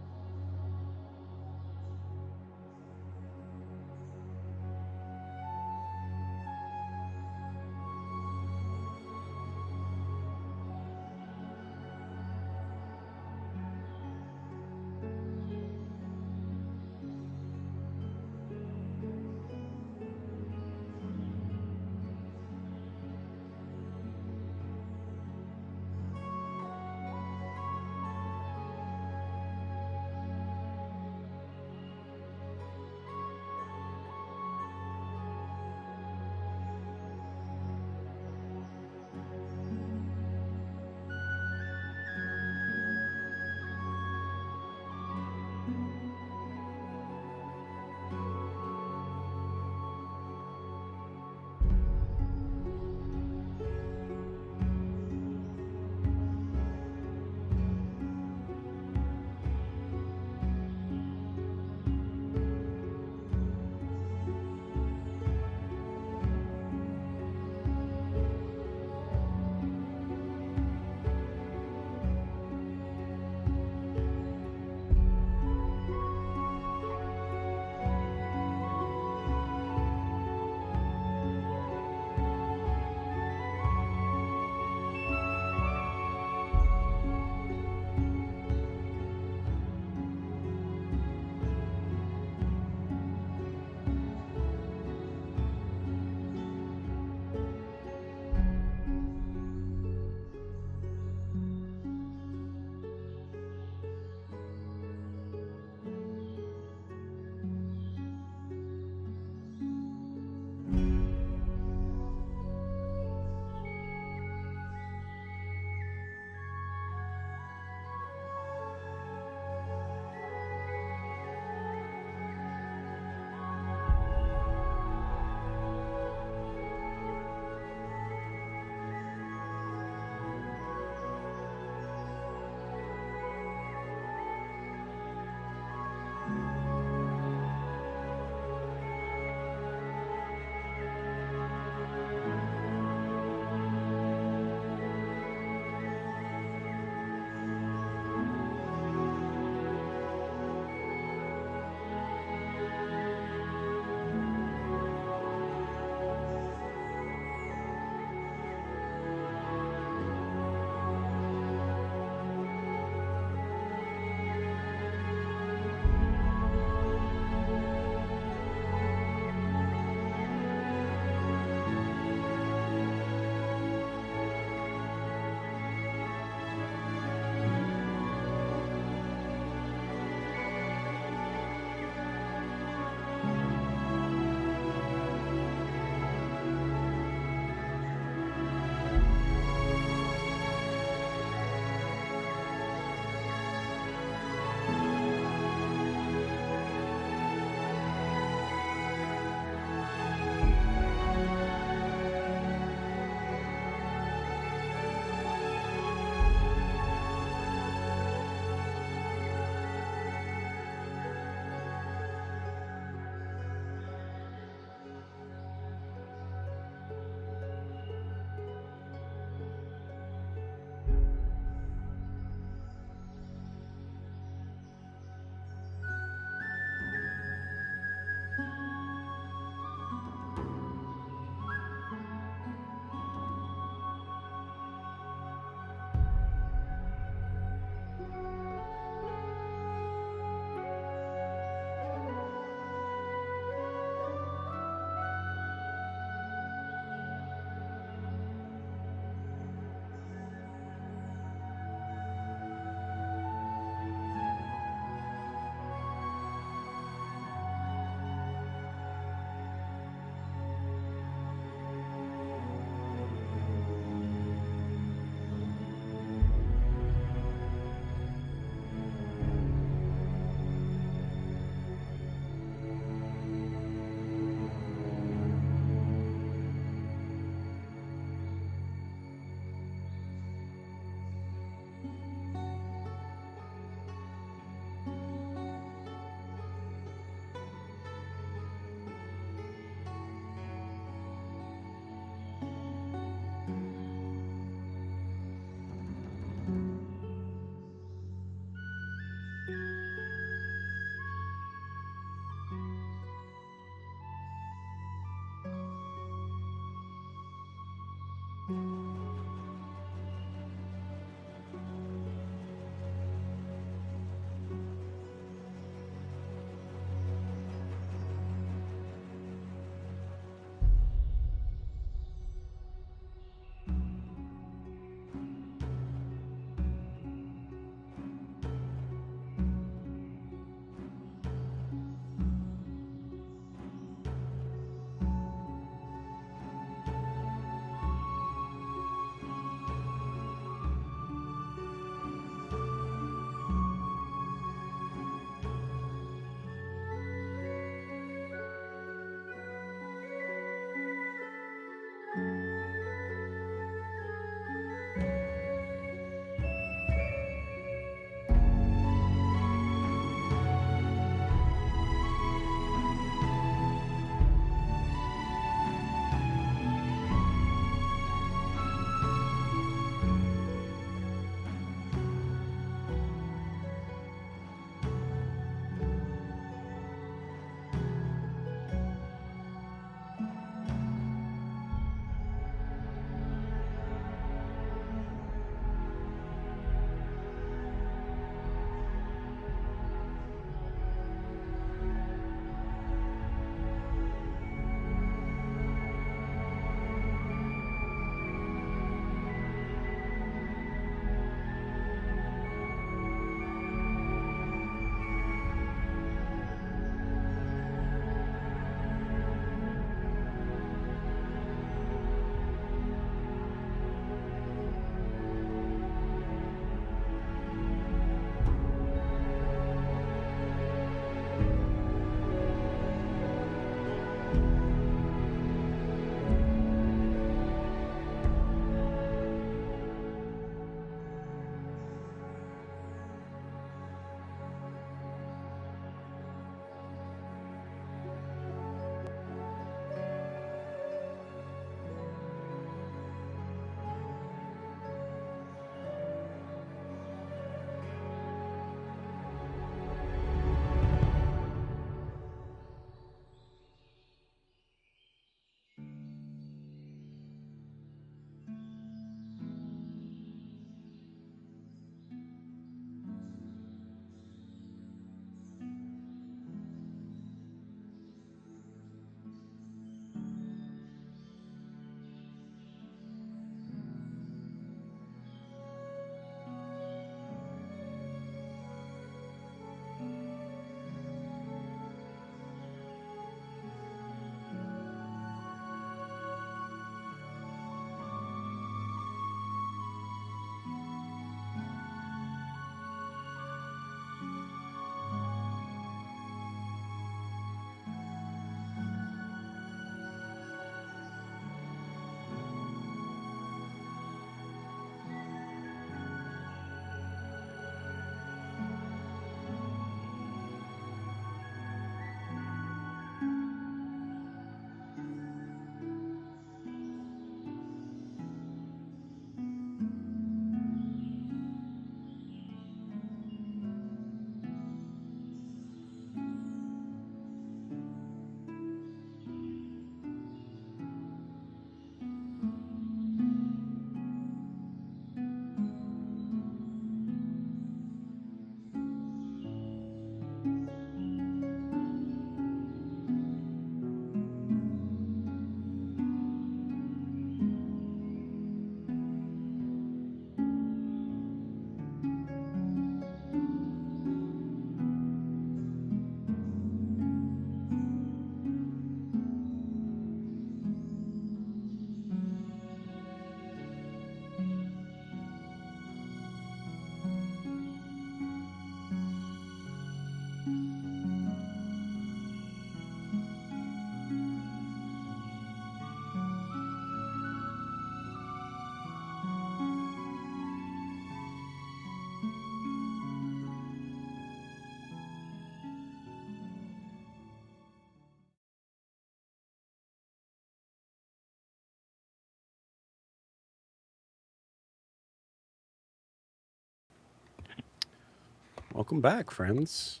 Speaker 1: Welcome back, friends.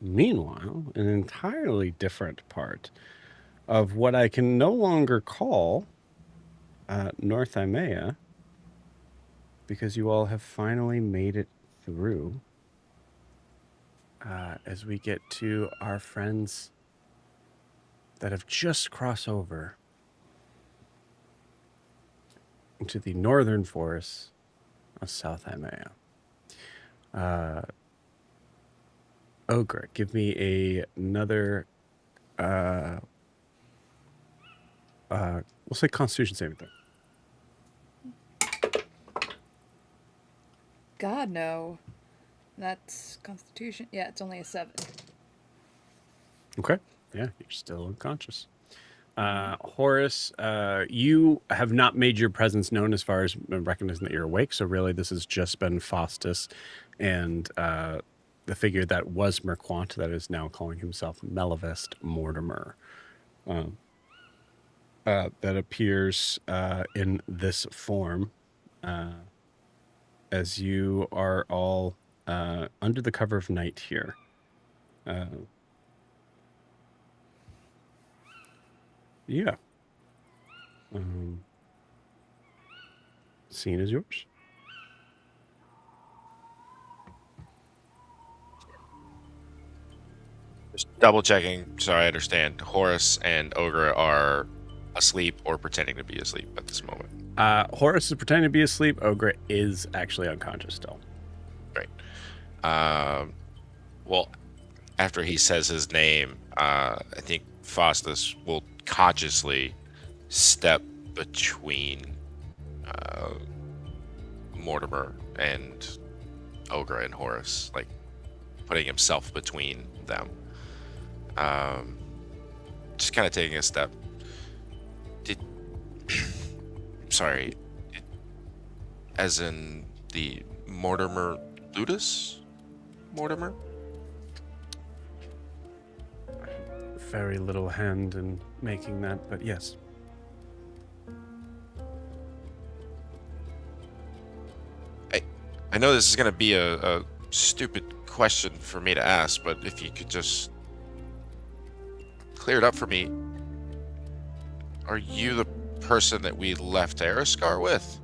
Speaker 1: Meanwhile, an entirely different part of what I can no longer call North Imea, because you all have finally made it through. As we get to our friends that have just crossed over into the northern forests of South Imea. Ogre, give me another, we'll say Constitution saving throw.
Speaker 3: God, no. That's Constitution. Yeah, it's only a 7.
Speaker 1: Okay. Yeah, you're still unconscious. Horace, you have not made your presence known as far as recognizing that you're awake. So really, this has just been Faustus and the figure that was Mirquant that is now calling himself Melivest Mortimer. That appears in this form as you are all under the cover of night here. Yeah. Scene is yours.
Speaker 7: Just double checking so I understand. Horace and Ogre are asleep or pretending to be asleep at this moment.
Speaker 1: Horace is pretending to be asleep. Ogre is actually unconscious still.
Speaker 7: Great. Well, after he says his name, I think Faustus will consciously step between Mortimer and Ogre and Horace, like putting himself between them. Just kind of taking a step. As in the Mortimer Ludus? Mortimer?
Speaker 1: Very little hand in making that, but yes.
Speaker 7: I know this is going to be a stupid question for me to ask, but if you could just clear it up for me. Are you the person that we left Ariscar with?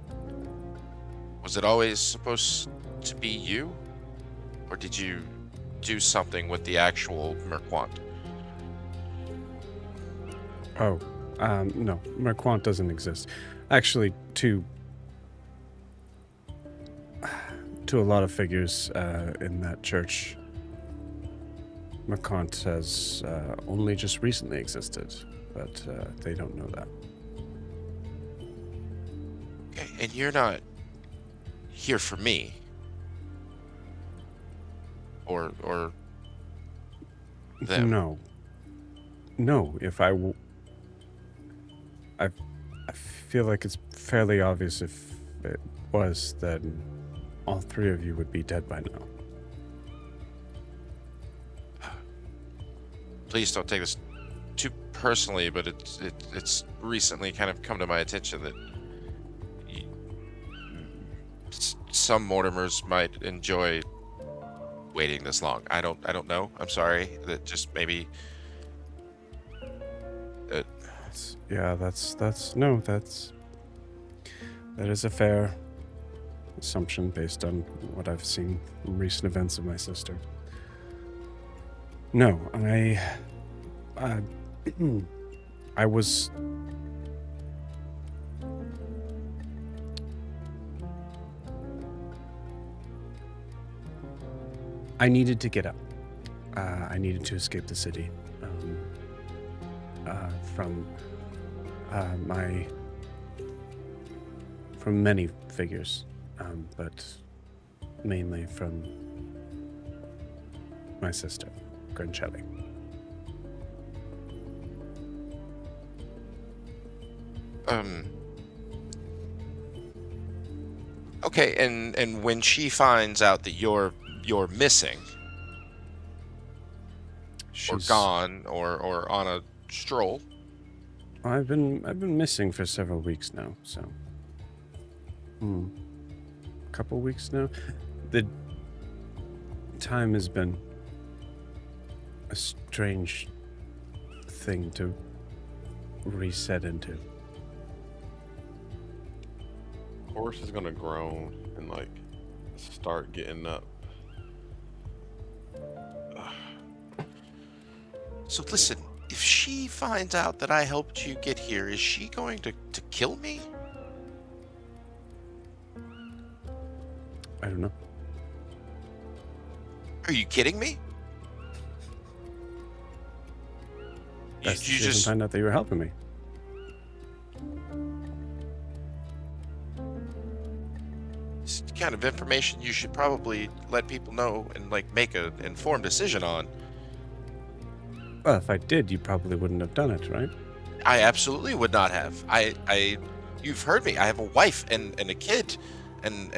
Speaker 7: Was it always supposed to be you? Or did you do something with the actual Mirquant?
Speaker 1: Oh, no, Mirquant doesn't exist. Actually, to a lot of figures in that church, Mirquant has only just recently existed, but they don't know that.
Speaker 7: Okay, and you're not here for me, or them?
Speaker 1: No. If I feel like it's fairly obvious if it was, then all three of you would be dead by now.
Speaker 7: Please don't take this too personally, but it's recently kind of come to my attention that some Mortimers might enjoy waiting this long. I don't know. I'm sorry. That just maybe.
Speaker 1: That is a fair assumption based on what I've seen from recent events of my sister. No, I was. I needed to get up. I needed to escape the city from many figures, but mainly from my sister, Grancelli.
Speaker 7: Okay, and when she finds out that you're missing, or gone, or on a stroll.
Speaker 1: I've been missing for several weeks now, so a couple weeks now. The time has been a strange thing to reset into.
Speaker 4: Horse is gonna groan and like start getting up.
Speaker 7: So listen, if she finds out that I helped you get here, is she going to kill me?
Speaker 1: I don't know.
Speaker 7: Are you kidding me?
Speaker 1: Best
Speaker 7: You
Speaker 1: she doesn't find out that you were helping me.
Speaker 7: It's the kind of information you should probably let people know and like make an informed decision on.
Speaker 1: Well, if I did, you probably wouldn't have done it, right?
Speaker 7: I absolutely would not have. You've heard me. I have a wife and a kid, and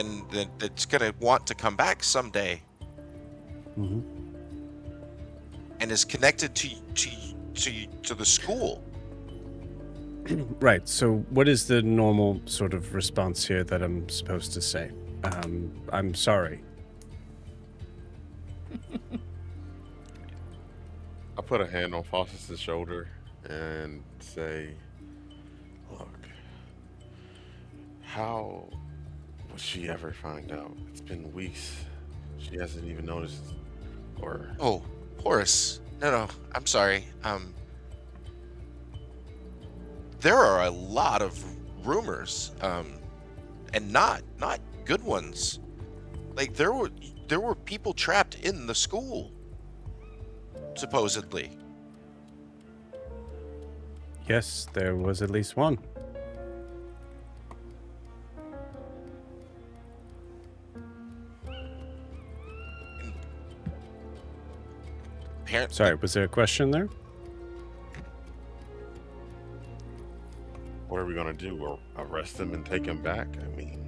Speaker 7: that's gonna want to come back someday,
Speaker 1: Mm-hmm.
Speaker 7: and is connected to the school.
Speaker 1: Right. So, what is the normal sort of response here that I'm supposed to say? I'm sorry.
Speaker 4: I put a hand on Faustus's shoulder and say, "Look, how would she ever find out? It's been weeks. She hasn't even noticed, or
Speaker 7: Oh, Horace. No, I'm sorry. There are a lot of rumors, and not good ones. Like there were people trapped in the school, supposedly.
Speaker 1: Yes, there was at least one.
Speaker 7: Apparently,
Speaker 1: Sorry, was there a question there?
Speaker 4: what are we gonna do? Or arrest him and take him back? I mean,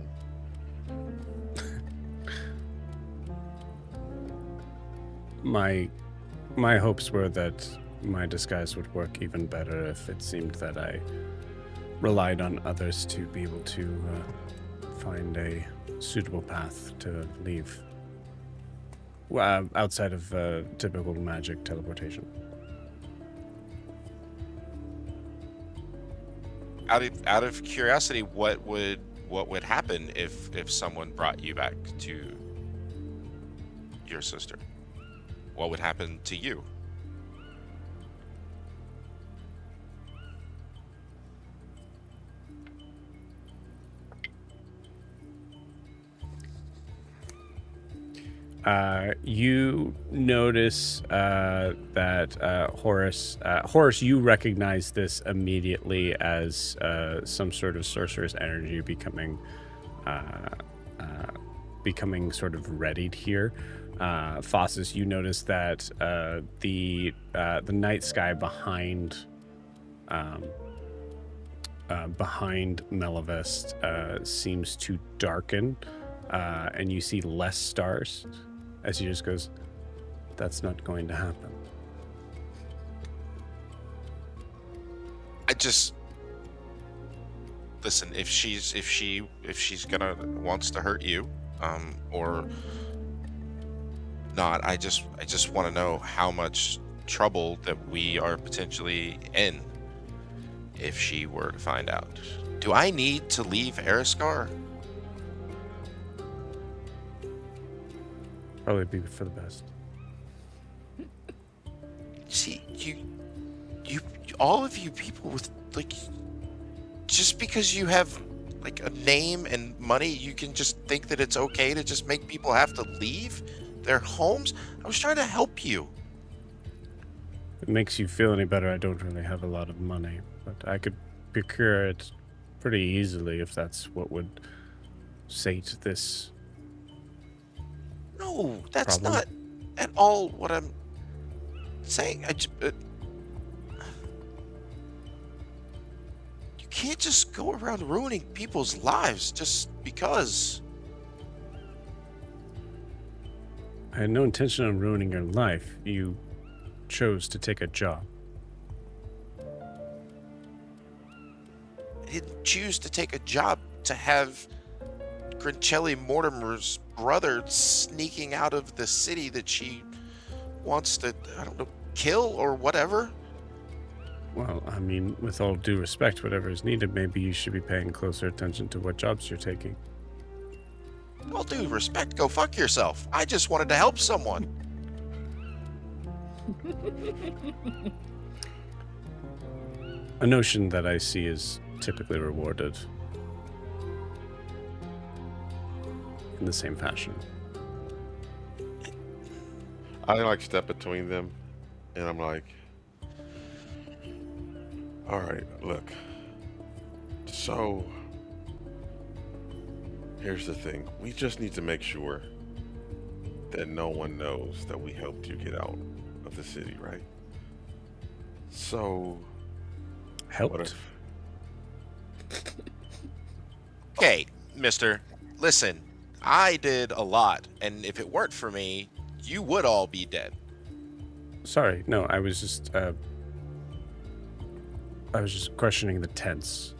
Speaker 1: My hopes were that my disguise would work even better if it seemed that I relied on others to be able to find a suitable path to leave. Outside of typical magic teleportation.
Speaker 7: out of curiosity, what would happen if someone brought you back to your sister? What would happen to you?
Speaker 1: You notice that Horace, you recognize this immediately as some sort of sorcerous energy becoming sort of readied here. Faustus, you notice that the night sky behind Melavest seems to darken, and you see less stars. As he just goes, that's not going to happen.
Speaker 7: I just listen. If she's gonna wants to hurt you, or not, I just want to know how much trouble that we are potentially in if she were to find out. Do I need to leave Ariskar?
Speaker 1: Probably be for the best.
Speaker 7: See, you, all of you people with like, just because you have like a name and money, you can just think that it's okay to just make people have to leave their homes. I was trying to help you.
Speaker 1: If it makes you feel any better, I don't really have a lot of money, but I could procure it pretty easily if that's what would sate this.
Speaker 7: No, that's
Speaker 1: problem.
Speaker 7: not at all what I'm saying. You can't just go around ruining people's lives just because.
Speaker 1: I had no intention of ruining your life. You chose to take a job.
Speaker 7: I didn't choose to take a job to have Grincelli Mortimer's brother sneaking out of the city that she wants to, I don't know, kill or whatever.
Speaker 1: Well, I mean, with all due respect, whatever is needed, maybe you should be paying closer attention to what jobs you're taking.
Speaker 7: All due respect, go fuck yourself. I just wanted to help someone.
Speaker 1: A notion that I see is typically rewarded in the same fashion.
Speaker 4: I like step between them, and I'm like, all right, look. So here's the thing. We just need to make sure that no one knows that we helped you get out of the city, right? So what
Speaker 1: Helped?
Speaker 4: if
Speaker 7: Okay, mister, listen, I did a lot, and if it weren't for me, you would all be dead.
Speaker 1: Sorry, no, I was just questioning the tense.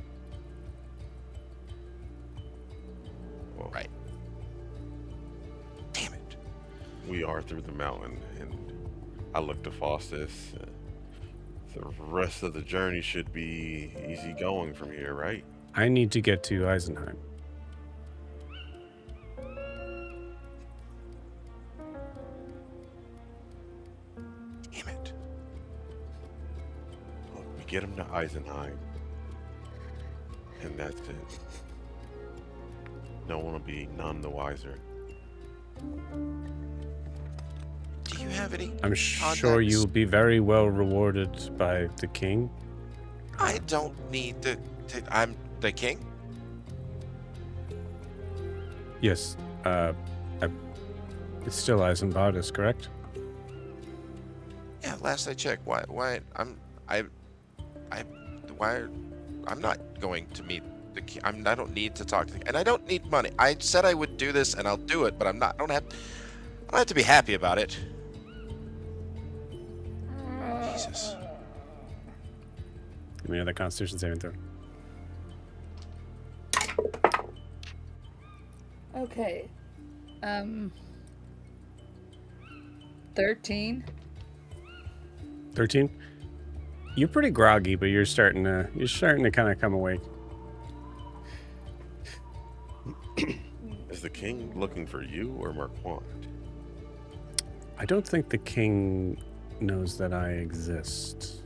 Speaker 4: well,
Speaker 7: Right. Damn it.
Speaker 4: we are through the mountain, and I look to Faustus. The rest of the journey should be easy going from here, right?
Speaker 1: I need to get to Eisenheim.
Speaker 7: Damn it.
Speaker 4: Look, we get him to Eisenheim, and that's it. No one will be none the wiser.
Speaker 7: Do you have any?
Speaker 1: I'm sure
Speaker 7: Contacts?
Speaker 1: you'll be very well rewarded by the king.
Speaker 7: I don't need I'm the king?
Speaker 1: Yes, it's still Eisenbart, correct?
Speaker 7: Yeah, last I checked. Why I'm not going to meet the king. I don't need to talk to the, and I don't need money. I said I would do this and I'll do it, but I don't have to be happy about it. Jesus.
Speaker 1: Give me another Constitution saving throw.
Speaker 3: Okay. 13.
Speaker 1: 13. You're pretty groggy, but you're starting to kind of come awake.
Speaker 4: Is the king looking for you or Mirquant?
Speaker 1: I don't think the king knows that I exist,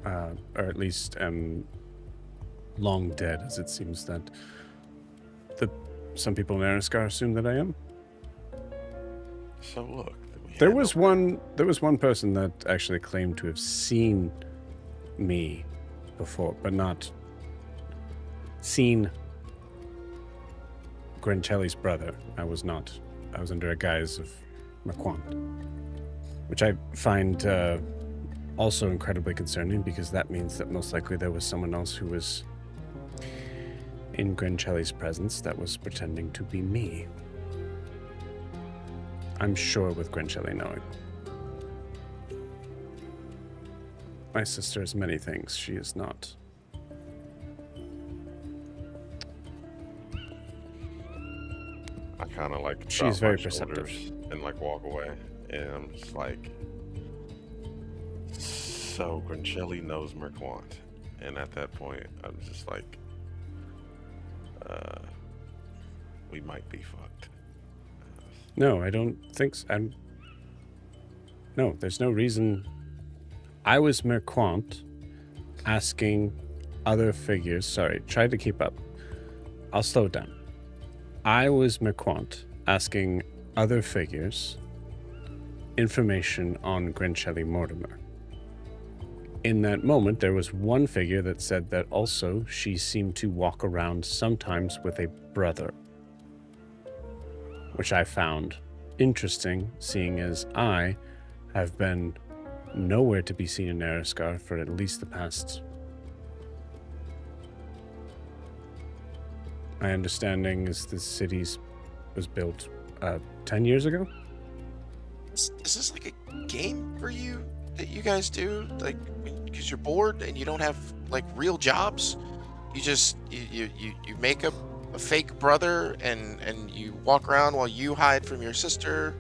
Speaker 1: or at least am long dead, as it seems that some people in Ariskar assume that I am.
Speaker 4: So look,
Speaker 1: There was one person that actually claimed to have seen me before, but not seen Grencelli's brother. I was under a guise of Mirquant, which I find also incredibly concerning, because that means that most likely there was someone else who was in Grencelli's presence that was pretending to be me. I'm sure with Grencelli knowing. My sister is many things. She is not.
Speaker 4: I kind of like
Speaker 1: She's
Speaker 4: drop
Speaker 1: very
Speaker 4: my
Speaker 1: perceptive.
Speaker 4: shoulders and like walk away, and I'm just like, so Grencelli knows Mirquant, and at that point, I'm just like, we might be fucked.
Speaker 1: No, I don't think so. No, there's no reason. I was Mirquant asking other figures. Sorry, try to keep up. I'll slow it down. I was Mirquant asking other figures information on Grencelli Mortimer. In that moment, there was one figure that said that also she seemed to walk around sometimes with a brother, which I found interesting, seeing as I have been nowhere to be seen in Ariskar for at least the past. My understanding is the city was built 10 years ago.
Speaker 7: Is this like a game for you that you guys do? Like, because you're bored and you don't have like real jobs, you just you make a fake brother and you walk around while you hide from your sister,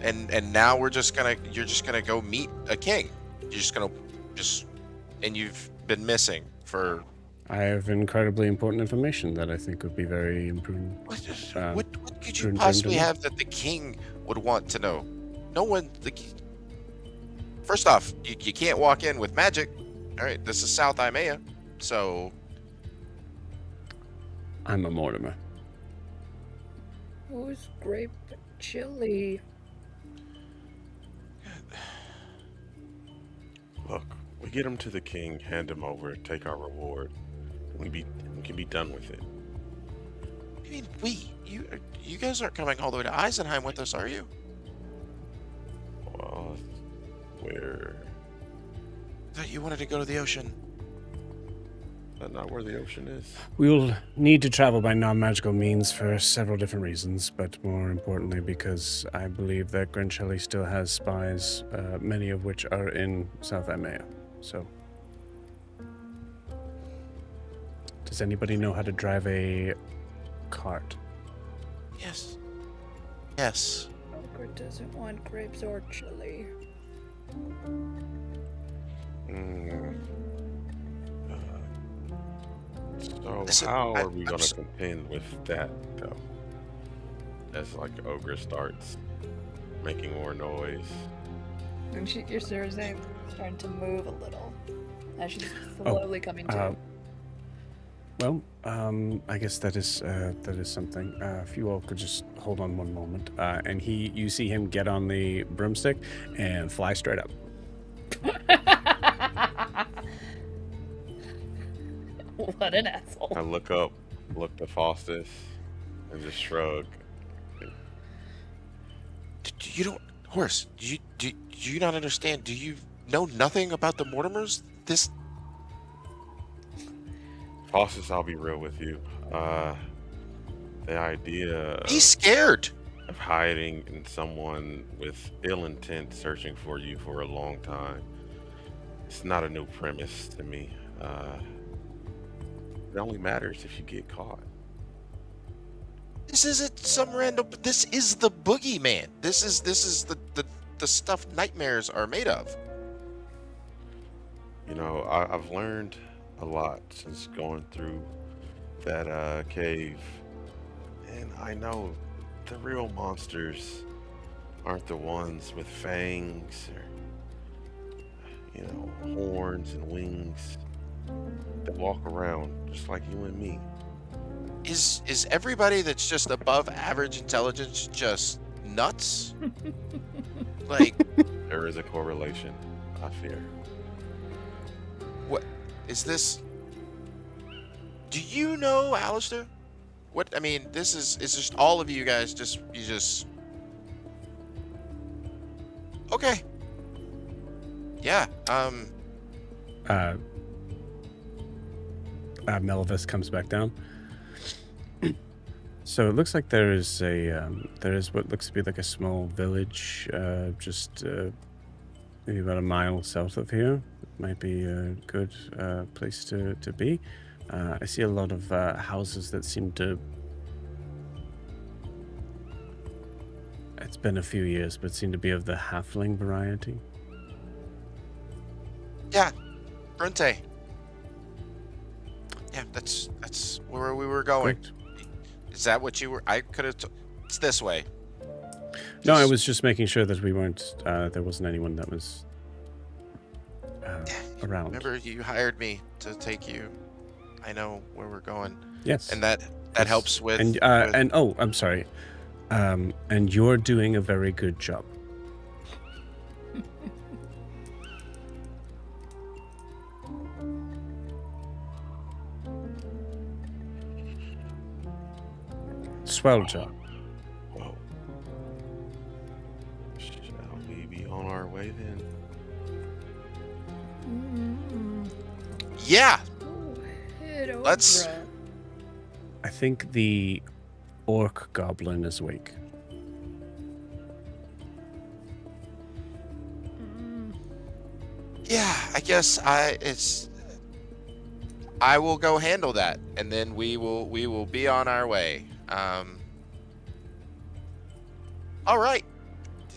Speaker 7: and now you're just gonna go meet a king. You're just gonna and you've been missing for.
Speaker 1: I have incredibly important information that I think would be very important.
Speaker 7: What could you
Speaker 1: prudent
Speaker 7: possibly
Speaker 1: to know.
Speaker 7: have that the king would want to know? No one. First off, you can't walk in with magic. All right, this is South Imea, so.
Speaker 1: I'm a Mortimer.
Speaker 3: Who's grape chili?
Speaker 4: Look, we get him to the king, hand him over, take our reward. We can be done with it.
Speaker 7: I mean, you guys aren't coming all the way to Eisenheim with us, are you?
Speaker 4: Well, where?
Speaker 7: I thought you wanted to go to the ocean.
Speaker 4: Is that not where the ocean is?
Speaker 1: We will need to travel by non-magical means for several different reasons, but more importantly because I believe that Grincelli still has spies, many of which are in South Imea. So, does anybody know how to drive a cart?
Speaker 7: Yes. Yes.
Speaker 3: Ogre doesn't want grapes or chili.
Speaker 4: So
Speaker 7: Listen,
Speaker 4: how are we
Speaker 7: I'm
Speaker 4: gonna
Speaker 7: just-
Speaker 4: contend with that, though? As like Ogre starts making more noise.
Speaker 3: And your Cersei starting to move a little as she's slowly coming to.
Speaker 1: Well, I guess that is something. If you all could just hold on one moment, and you see him get on the broomstick and fly straight up.
Speaker 3: What an asshole.
Speaker 4: I look up, look to Faustus, and just shrug.
Speaker 7: You don't, Horace. Do you not understand? Do you know nothing about the Mortimers? This.
Speaker 4: Faustus, I'll be real with you. The idea
Speaker 7: He's scared.
Speaker 4: of hiding in someone with ill intent searching for you for a long time, it's not a new premise to me. It only matters if you get caught.
Speaker 7: This isn't some random. This is the boogeyman. This is the stuff nightmares are made of.
Speaker 4: You know, I've learned a lot since going through that cave, and I know the real monsters aren't the ones with fangs or, horns and wings that walk around just like you and me.
Speaker 7: Is everybody that's just above average intelligence just nuts? Like,
Speaker 4: There is a correlation, I fear.
Speaker 7: what is this? Do you know, Alistair? What I mean, this is just all of you guys. You just. Okay. Yeah.
Speaker 1: Melvis comes back down. So it looks like there is what looks to be like a small village, just maybe about a mile south of here. Might be a good place to be. I see a lot of houses that seem to. It's been a few years, but seem to be of the halfling variety.
Speaker 7: Yeah. Brunte. Yeah, that's where we were going.
Speaker 1: Correct.
Speaker 7: Is that what you were? I could have. It's this way.
Speaker 1: No, I was just making sure that we weren't. There wasn't anyone that was around.
Speaker 7: Remember, you hired me to take you. I know where we're going,
Speaker 1: Yes.
Speaker 7: and that
Speaker 1: Yes.
Speaker 7: helps with.
Speaker 1: And
Speaker 7: with-
Speaker 1: and oh, I'm sorry. And you're doing a very good job. Swell job.
Speaker 4: Well, shall we be on our way then?
Speaker 7: yeah.
Speaker 3: Head
Speaker 7: Let's-
Speaker 3: over.
Speaker 1: I think the orc goblin is awake.
Speaker 7: Yeah, I guess I will go handle that, and then we will be on our way. All right.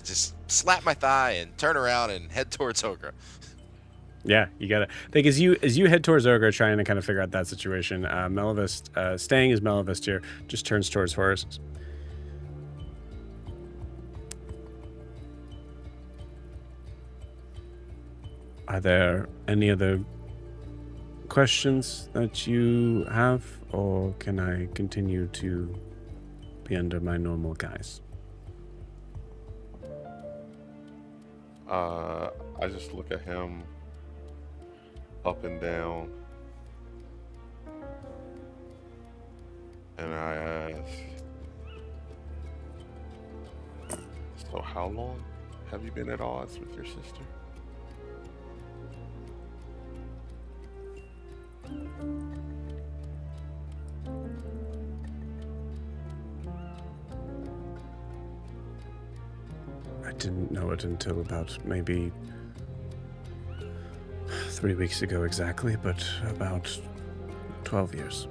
Speaker 7: Just slap my thigh and turn around and head towards Ogre.
Speaker 1: Yeah, you gotta think as you head towards Ogre, trying to kind of figure out that situation. Melivist, staying as Melivist here, just turns towards Horus. Are there any other questions that you have, or can I continue to be under my normal guise?
Speaker 4: I just look at him up and down, and I ask, so how long have you been at odds with your sister?
Speaker 1: I didn't know it until about maybe 3 weeks ago exactly, but about 12 years.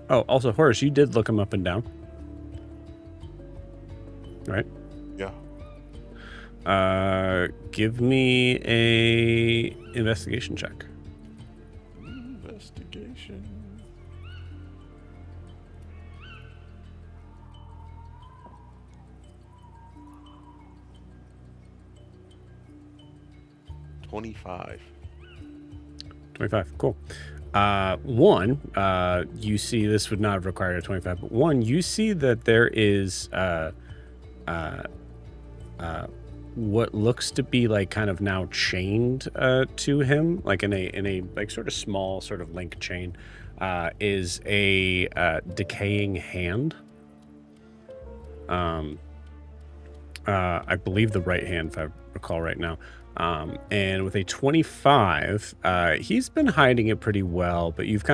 Speaker 1: Oh, also, Horace, you did look him up and down, right?
Speaker 4: Yeah.
Speaker 1: Give me a investigation check.
Speaker 4: Investigation. $25.
Speaker 1: 25, cool. You see, this would not have required a 25, but one, you see that there is what looks to be like kind of now chained to him, like in a like sort of small sort of link chain, is a decaying hand. I believe the right hand, if I recall right now. And with a 25, he's been hiding it pretty well, but you've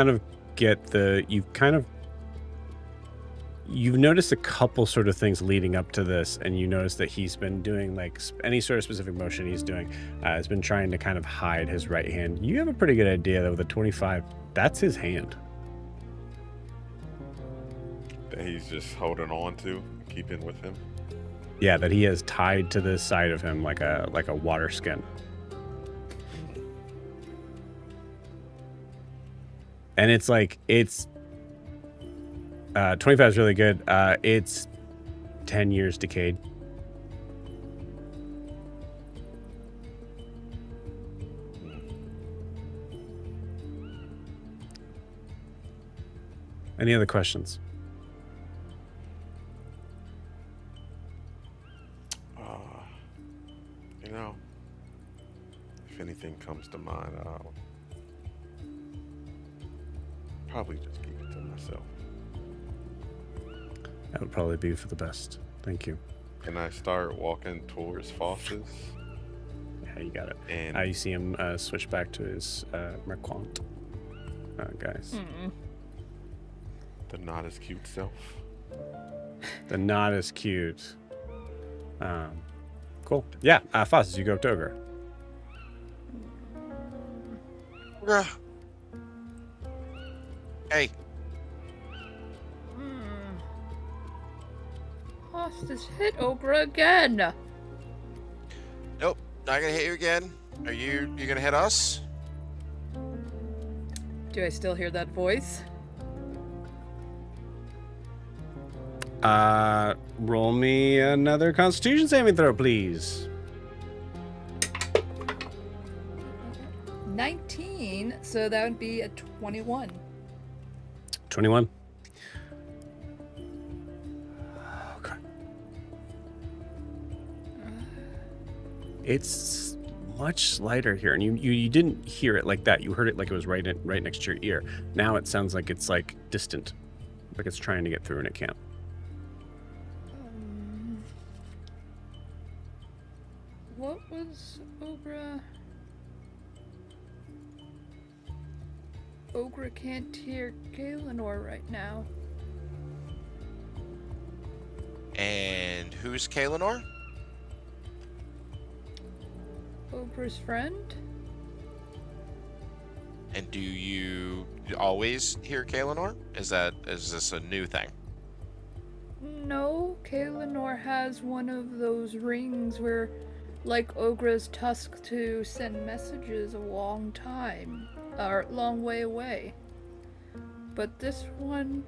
Speaker 1: noticed a couple sort of things leading up to this, and you notice that he's been doing like any sort of specific motion he's doing has been trying to kind of hide his right hand. You have a pretty good idea that with a 25, that's his hand.
Speaker 4: That he's just holding on to, keeping with him.
Speaker 1: Yeah, that he has tied to the side of him like a water skin. And it's 25 is really good. It's 10 years decayed. Any other questions?
Speaker 4: If anything comes to mind, I'll probably just keep it to myself.
Speaker 1: That would probably be for the best. Thank you.
Speaker 4: Can I start walking towards Foss's?
Speaker 1: Yeah, you got it.
Speaker 4: And
Speaker 1: you see him switch back to his Mirquant guys.
Speaker 4: the not as cute self.
Speaker 1: The not as cute. Cool. Yeah, Foss, you go up to Ogre.
Speaker 7: Hey.
Speaker 3: Hostas hit Ogre again.
Speaker 7: Nope, not gonna hit you again. Are you gonna hit us?
Speaker 3: Do I still hear that voice?
Speaker 1: Roll me another Constitution saving throw, please.
Speaker 3: 19, so that would be a 21.
Speaker 1: 21. Okay. It's much lighter here, and you didn't hear it like that. You heard it like it was right next to your ear. Now it sounds like it's like distant, like it's trying to get through and it can't.
Speaker 3: What was Ogre? Ogre can't hear Kaelinor right now.
Speaker 7: And who's Kaelinor?
Speaker 3: Ogre's friend?
Speaker 7: And do you always hear Kaelinor? Is this a new thing?
Speaker 3: No, Kaelinor has one of those rings where, like Ogra's tusk, to send messages a long way away. But this one,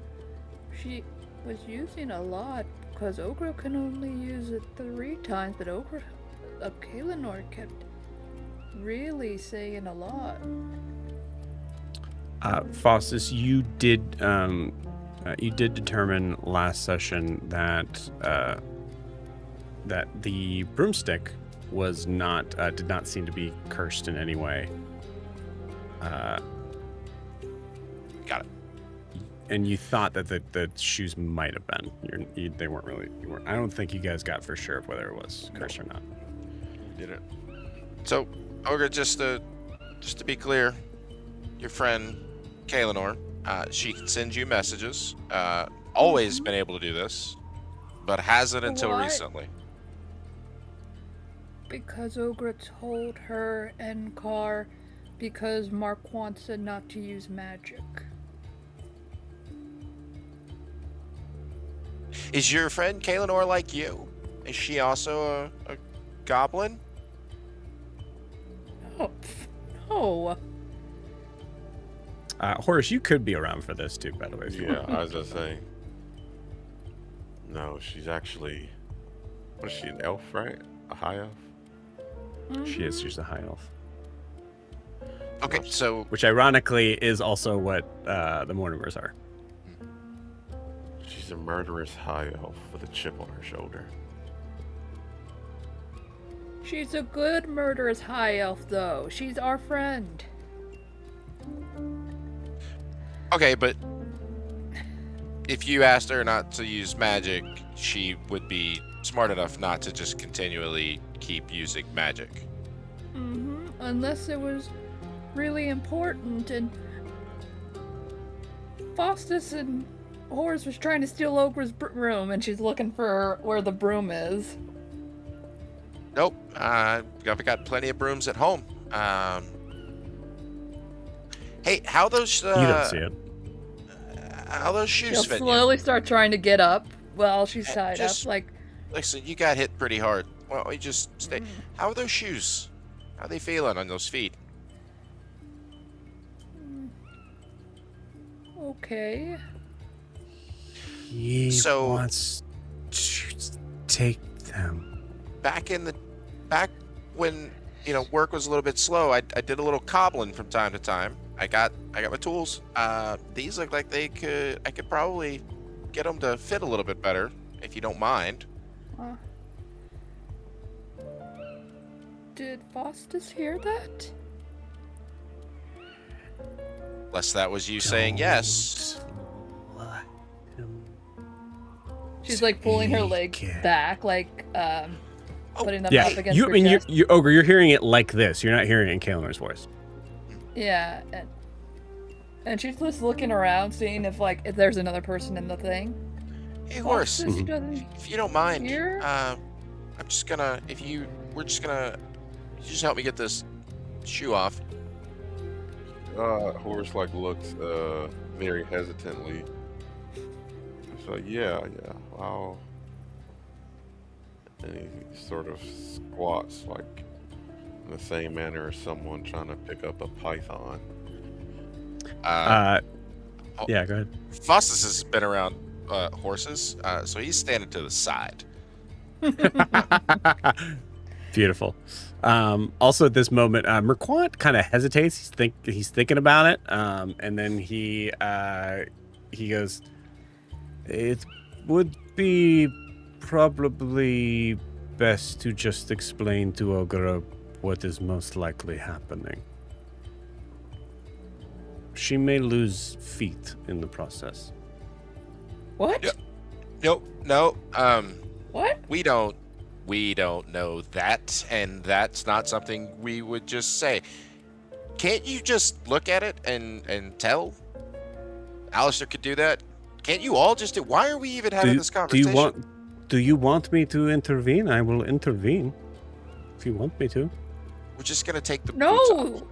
Speaker 3: she was using a lot, because Ogra can only use it 3 times, but Kaelinor kept really saying a lot.
Speaker 1: Faustus, you did determine last session that that the broomstick was not did not seem to be cursed in any way.
Speaker 7: Got it.
Speaker 1: And you thought that the shoes might have been. They weren't really. I don't think you guys got for sure of whether it was cursed or not.
Speaker 4: Did it?
Speaker 7: So, Ogre, just to be clear, your friend Kaelinor, she can send you messages. Always been able to do this, but hasn't until
Speaker 3: What?
Speaker 7: recently.
Speaker 3: Because Ogra told her and Carr, because Mirquant said not to use magic.
Speaker 7: Is your friend Kaelinor like you? Is she also a goblin?
Speaker 3: Oh, no.
Speaker 1: Horace, you could be around for this too, by the way. If you
Speaker 4: Yeah,
Speaker 1: want.
Speaker 4: I was gonna say. No, she's actually. What is she, an elf, right? A high elf?
Speaker 1: She is. She's a high elf,
Speaker 7: Okay, so
Speaker 1: which ironically is also what the Mortimers are.
Speaker 4: She's a murderous high elf with a chip on her shoulder.
Speaker 3: She's a good murderous high elf, though. She's our friend.
Speaker 7: okay, but if you asked her not to use magic, she would be smart enough not to just continually keep using magic.
Speaker 3: Unless it was really important, and Faustus and Horace was trying to steal Ogra's broom, and she's looking for where the broom is.
Speaker 7: Nope, I've got plenty of brooms at home. Hey, how those
Speaker 1: You don't see it.
Speaker 7: how those shoes
Speaker 3: She'll
Speaker 7: fit you?
Speaker 3: slowly start trying to get up while she's tied
Speaker 7: just-
Speaker 3: up, like,
Speaker 7: Listen, you got hit pretty hard. Why don't we just stay? How are those shoes? How are they feeling on those feet?
Speaker 3: okay.
Speaker 1: He
Speaker 7: So-
Speaker 1: wants to take them.
Speaker 7: Back when work was a little bit slow, I did a little cobbling from time to time. I got my tools. These look like I could probably get them to fit a little bit better, if you don't mind.
Speaker 3: Did Faustus hear that?
Speaker 7: Unless that was you saying yes.
Speaker 1: Don't let him
Speaker 3: She's like pulling her legs
Speaker 1: take it.
Speaker 3: back, like putting them
Speaker 1: Yeah,
Speaker 3: up against
Speaker 1: you. I
Speaker 3: her
Speaker 1: mean,
Speaker 3: chest.
Speaker 1: you Ogre. You're hearing it like this. You're not hearing it in Kaelinor's voice.
Speaker 3: Yeah, and she's just looking around, seeing if there's another person in the thing.
Speaker 7: Hey, Horace,
Speaker 3: Faustus doesn't
Speaker 7: if you don't mind,
Speaker 3: hear?
Speaker 7: I'm just gonna. We're just gonna. You just help me get this shoe off.
Speaker 4: Horace looks very hesitantly. So yeah, wow. And he sort of squats like in the same manner as someone trying to pick up a python.
Speaker 1: Yeah, go ahead.
Speaker 7: Faustus has been around horses, so he's standing to the side.
Speaker 1: Beautiful. Also, at this moment, Mirquant kind of hesitates. He's thinking about it, and then he goes, "It would be probably best to just explain to Ogra what is most likely happening. She may lose feet in the process."
Speaker 3: What?
Speaker 7: Yep. No.
Speaker 3: What?
Speaker 7: We don't know that, and that's not something we would just say. Can't you just look at it and tell? Alistair could do that. Can't you all just do? Why are we even having this conversation?
Speaker 1: Do you want me to intervene? I will intervene if you want me to.
Speaker 7: We're just gonna take the boots off.
Speaker 3: No!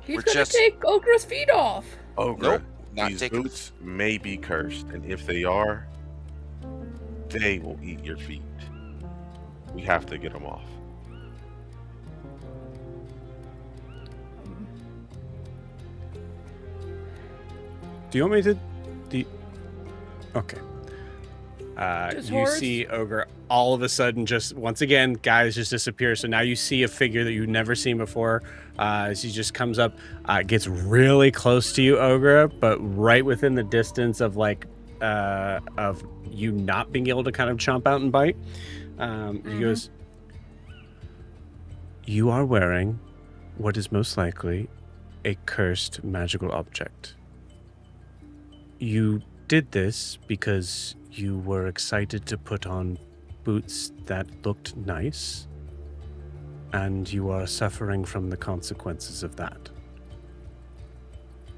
Speaker 3: He's
Speaker 7: We're
Speaker 3: gonna
Speaker 7: just-
Speaker 3: take Ogra's feet off.
Speaker 4: Ogre,
Speaker 7: Nope, not
Speaker 4: these
Speaker 7: taking-
Speaker 4: boots may be cursed, and if they are, they will eat your feet. We have to get them off.
Speaker 1: Do you want me to? Okay.
Speaker 3: Just
Speaker 1: You
Speaker 3: horse?
Speaker 1: see Ogre all of a sudden just once again, guys just disappear. So now you see a figure that you've never seen before. As he just comes up, gets really close to you, Ogre, but right within the distance of of you not being able to kind of chomp out and bite. He goes, "You are wearing what is most likely a cursed magical object. You did this because you were excited to put on boots that looked nice, and you are suffering from the consequences of that.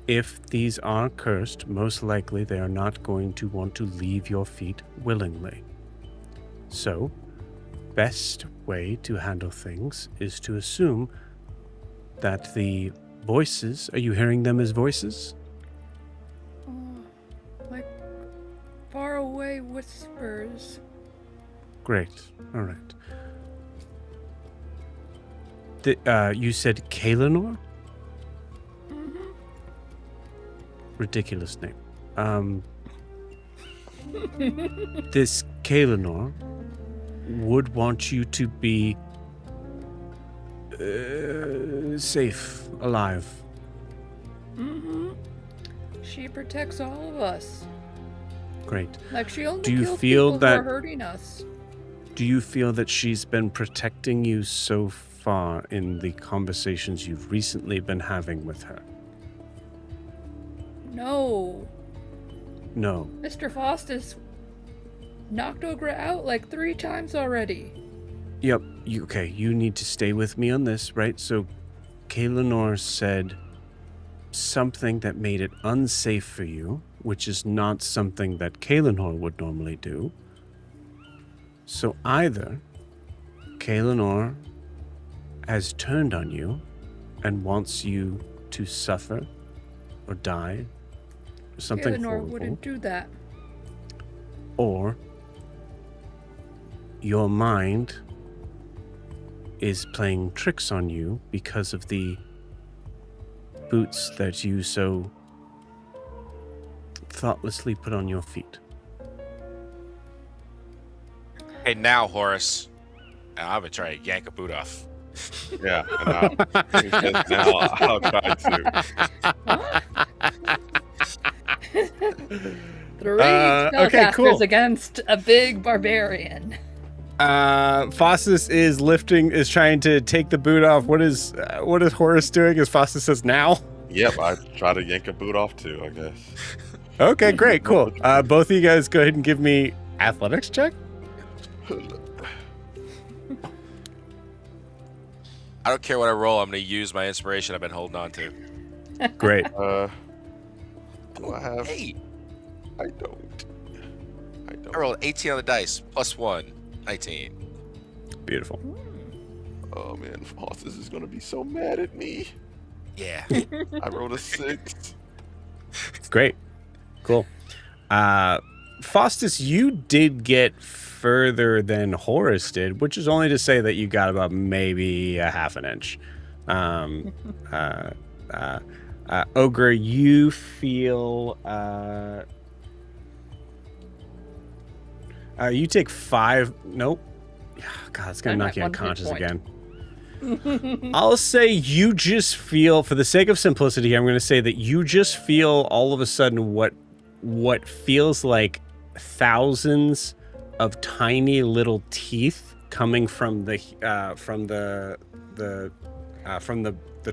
Speaker 1: If these are cursed, most likely they are not going to want to leave your feet willingly. So, best way to handle things is to assume that the voices, are you hearing them as voices?
Speaker 3: Like faraway whispers.
Speaker 1: Great. All right. You said Kaelinor? Ridiculous name. This Kaelinor would want you to be safe, alive.
Speaker 3: She protects all of us.
Speaker 1: Great.
Speaker 3: Like she only
Speaker 1: Do you
Speaker 3: kills
Speaker 1: feel
Speaker 3: people
Speaker 1: that-
Speaker 3: who are hurting us.
Speaker 1: Do you feel that she's been protecting you so far in the conversations you've recently been having with her?
Speaker 3: No.
Speaker 1: No.
Speaker 3: Mr. Faustus knocked Ogre out like 3 times already.
Speaker 1: Yep. You need to stay with me on this, right? So, Kaelinor said something that made it unsafe for you, which is not something that Kaelinor would normally do. So either Kaelinor has turned on you and wants you to suffer or die, or something
Speaker 3: Kaelinor
Speaker 1: horrible,
Speaker 3: wouldn't do that.
Speaker 1: or your mind is playing tricks on you because of the boots that you so thoughtlessly put on your feet.
Speaker 7: Hey, now, Horace. I'm gonna try to yank a boot off.
Speaker 4: Yeah, and now I'll try to.
Speaker 3: Three
Speaker 1: okay,
Speaker 3: spellcasters
Speaker 1: cool.
Speaker 3: against a big barbarian.
Speaker 1: Faustus is trying to take the boot off. What is Horace doing? As Faustus says now.
Speaker 4: Yep, I try to yank a boot off too, I guess.
Speaker 1: Okay, great, cool. Both of you guys go ahead and give me athletics check.
Speaker 7: I don't care what I roll. I'm gonna use my inspiration I've been holding on to.
Speaker 1: Great.
Speaker 4: Do I have?
Speaker 7: Hey,
Speaker 4: I don't.
Speaker 7: I rolled 18 on the dice, plus 1, 19.
Speaker 1: Beautiful.
Speaker 4: Oh man, Faustus is gonna be so mad at me.
Speaker 7: Yeah.
Speaker 4: I rolled a 6.
Speaker 1: Great. Cool. Faustus, you did get further than Horace did, which is only to say that you got about maybe a half an inch. Ogre, you feel you take 5. Nope. God, it's gonna
Speaker 3: I'm
Speaker 1: knock
Speaker 3: at
Speaker 1: you
Speaker 3: 1 hit
Speaker 1: unconscious
Speaker 3: point.
Speaker 1: again. I'll say you just feel, for the sake of simplicity, I'm going to say that you just feel all of a sudden what feels like thousands of tiny little teeth coming from the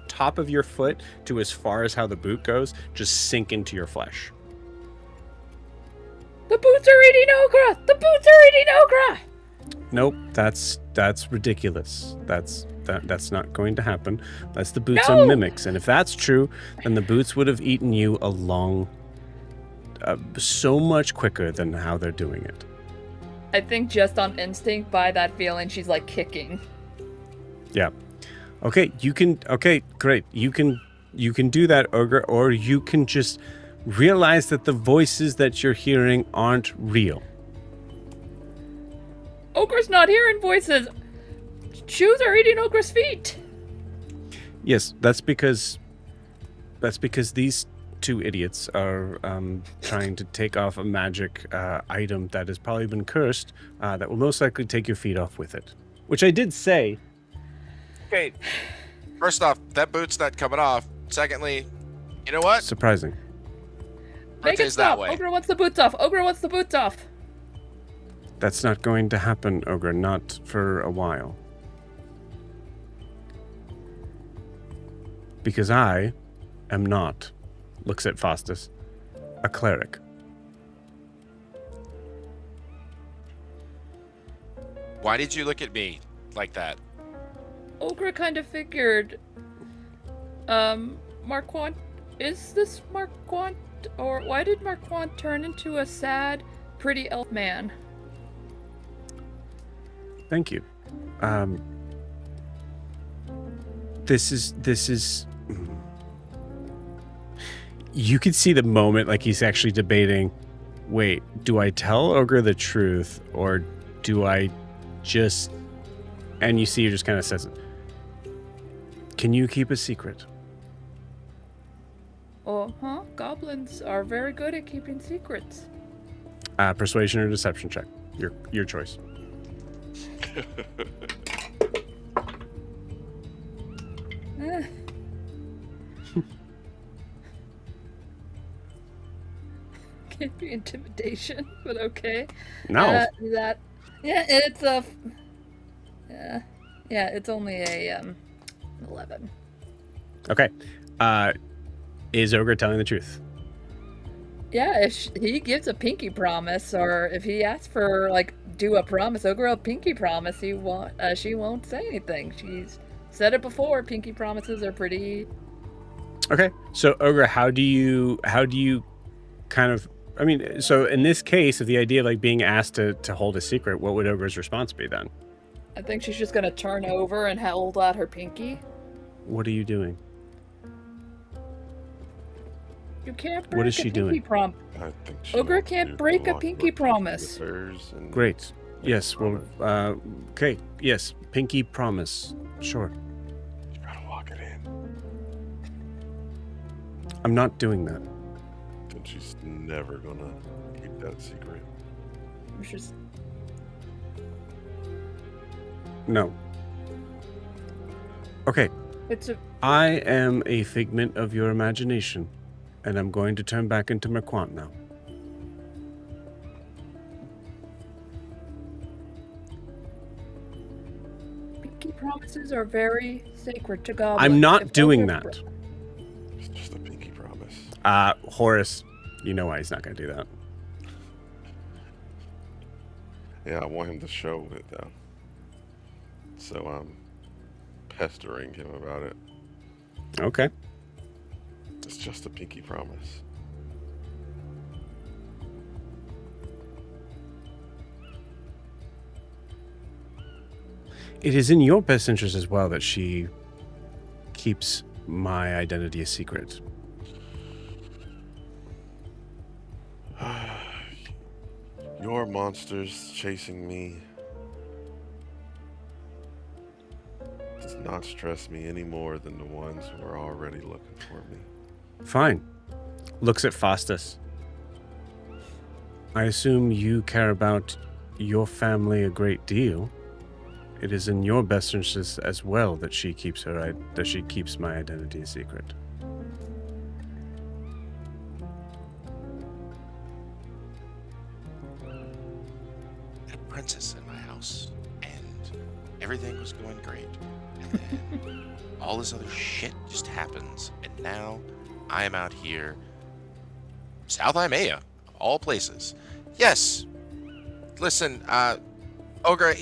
Speaker 1: top of your foot to as far as how the boot goes, just sink into your flesh.
Speaker 3: The boots are eating Ogre! The boots are eating Ogre!
Speaker 1: Nope, that's ridiculous. That's not going to happen. That's the boots are mimics, and if that's true, then the boots would have eaten you so much quicker than how they're doing it.
Speaker 3: I think just on instinct, by that feeling, she's like kicking.
Speaker 1: Yeah. Okay, you can. Okay, great. You can do that, Ogre, or you can just realize that the voices that you're hearing aren't real.
Speaker 3: Ogre's not hearing voices. Shoes are eating Ogre's feet.
Speaker 1: Yes, that's because these two idiots are trying to take off a magic item that has probably been cursed that will most likely take your feet off with it. Which I did say.
Speaker 7: Okay. First off, that boot's not coming off. Secondly, you know what?
Speaker 1: Surprising.
Speaker 3: Make it
Speaker 7: Rotates that
Speaker 3: stop.
Speaker 7: way.
Speaker 3: Ogre wants the boots off. Ogre wants the boots off.
Speaker 1: That's not going to happen, Ogre, not for a while. Because I am not, looks at Faustus, a cleric.
Speaker 7: Why did you look at me like that?
Speaker 3: Ogre kind of figured, Mirquant, is this Mirquant? Or why did Mirquant turn into a sad, pretty elf man?
Speaker 1: Thank you. This is. You could see the moment, like he's actually debating. Wait, do I tell Ogre the truth, or do I just? And you see, he just kind of says, "Can you keep a secret?"
Speaker 3: Goblins are very good at keeping secrets.
Speaker 1: Persuasion or deception check. Your choice.
Speaker 3: Can't be intimidation, but okay.
Speaker 1: No.
Speaker 3: It's only a 11.
Speaker 1: Okay. Is Ogre telling the truth?
Speaker 3: Yeah, if he gives a pinky promise, or if he asks for do a promise, Ogre will pinky promise. She won't say anything. She's said it before. Pinky promises are pretty.
Speaker 1: Okay. So Ogre, how do you kind of? I mean, so in this case, of the idea of being asked to hold a secret, what would Ogre's response be then?
Speaker 3: I think she's just gonna turn over and hold out her pinky.
Speaker 1: What are you doing?
Speaker 3: You can't break
Speaker 1: What is
Speaker 3: a
Speaker 1: she
Speaker 3: pinky
Speaker 1: doing?
Speaker 4: I think she
Speaker 3: Ogre
Speaker 4: wants
Speaker 3: can't
Speaker 4: you to
Speaker 3: break a
Speaker 4: lock
Speaker 3: pinky
Speaker 4: her
Speaker 3: promise.
Speaker 4: affairs and
Speaker 1: Great.
Speaker 4: make
Speaker 1: Yes.
Speaker 4: a
Speaker 1: Well.
Speaker 4: promise.
Speaker 1: Okay. Yes. Pinky promise. Sure.
Speaker 4: You gotta lock it in.
Speaker 1: I'm not doing that.
Speaker 4: Then she's never gonna keep that secret.
Speaker 3: It's just
Speaker 1: No. Okay.
Speaker 3: it's a
Speaker 1: I am a figment of your imagination, and I'm going to turn back into Mirquant now.
Speaker 3: pinky promises are very sacred to goblins.
Speaker 1: I'm not
Speaker 3: If
Speaker 1: doing
Speaker 3: Ogre
Speaker 1: that.
Speaker 4: It's just a pinky promise.
Speaker 1: Horace, you know why he's not going to do that.
Speaker 4: Yeah, I want him to show it though. So I'm pestering him about it.
Speaker 1: Okay.
Speaker 4: It's just a pinky promise.
Speaker 1: It is in your best interest as well that she keeps my identity a secret.
Speaker 4: Your monsters chasing me does not stress me any more than the ones who are already looking for me.
Speaker 1: Fine. Looks at Faustus. I assume you care about your family a great deal. It is in your best interest as well that she keeps my identity a secret.
Speaker 7: A princess in my house, and everything was going great. And then all this other shit just happens, and now I am out here, South Imea, of all places. Yes. Listen, Ogre,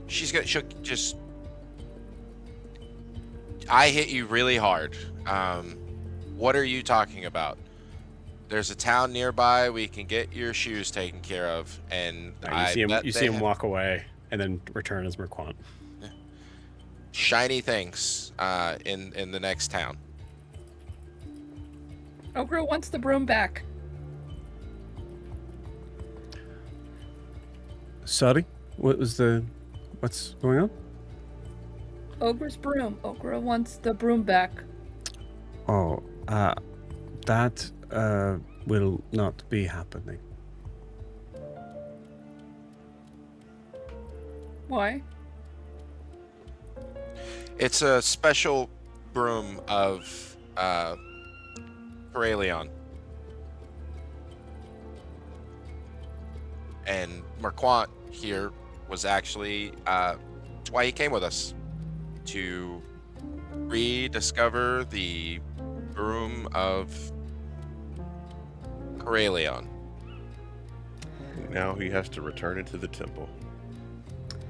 Speaker 7: she'll just. I hit you really hard. What are you talking about? There's a town nearby. We can get your shoes taken care of, and
Speaker 1: You see him walk away and then return as Mirquant.
Speaker 7: Shiny things in the next town.
Speaker 3: Ogre wants the broom back.
Speaker 1: Sorry? What's going on?
Speaker 3: Ogre's broom. Ogre wants the broom back.
Speaker 1: Oh, that will not be happening.
Speaker 3: Why?
Speaker 7: It's a special broom of Corellion. And Mirquant here was actually that's why he came with us, to rediscover the broom of Corellion.
Speaker 4: Now he has to return it to the temple.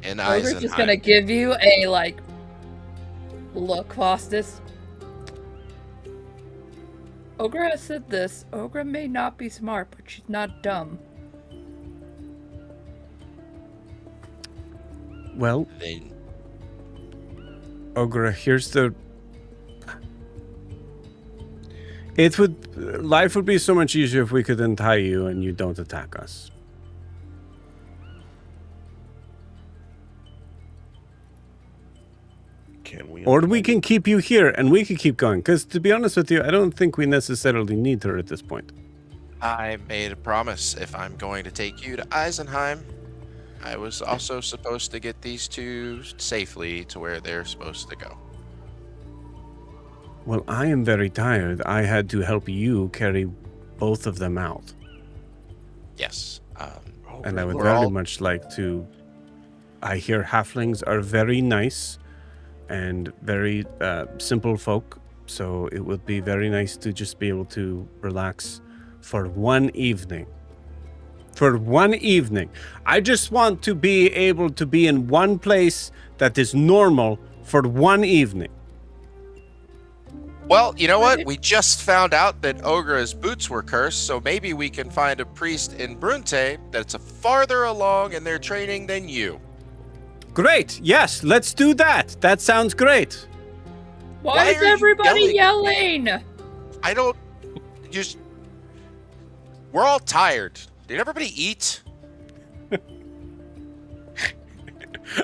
Speaker 7: In
Speaker 3: Ogre's
Speaker 7: Eisenheim.
Speaker 3: just gonna give you a look, Faustus. Ogre has said this. Ogre may not be smart, but she's not dumb.
Speaker 1: Well,
Speaker 7: Then
Speaker 1: Ogre, here's the... Life would be so much easier if we could untie you and you don't attack us.
Speaker 4: Can we?
Speaker 1: Or we can keep you here and we can keep going. Because to be honest with you, I don't think we necessarily need her at this point.
Speaker 7: I made a promise. If I'm going to take you to Eisenheim, I was also supposed to get these two safely to where they're supposed to go.
Speaker 1: Well, I am very tired. I had to help you carry both of them out.
Speaker 7: Yes.
Speaker 1: And I would
Speaker 7: We're
Speaker 1: very
Speaker 7: all-
Speaker 1: much like to... I hear halflings are very nice and very simple folk. So it would be very nice to just be able to relax for one evening. For one evening. I just want to be able to be in one place that is normal for one evening.
Speaker 7: Well, you know what? We just found out that Ogre's boots were cursed, so maybe we can find a priest in Brunte that's farther along in their training than you.
Speaker 1: Great. Yes, let's do that. That sounds great.
Speaker 7: Why
Speaker 3: Why is
Speaker 7: are you
Speaker 3: everybody yelling?
Speaker 7: I don't just. We're all tired. Did everybody eat?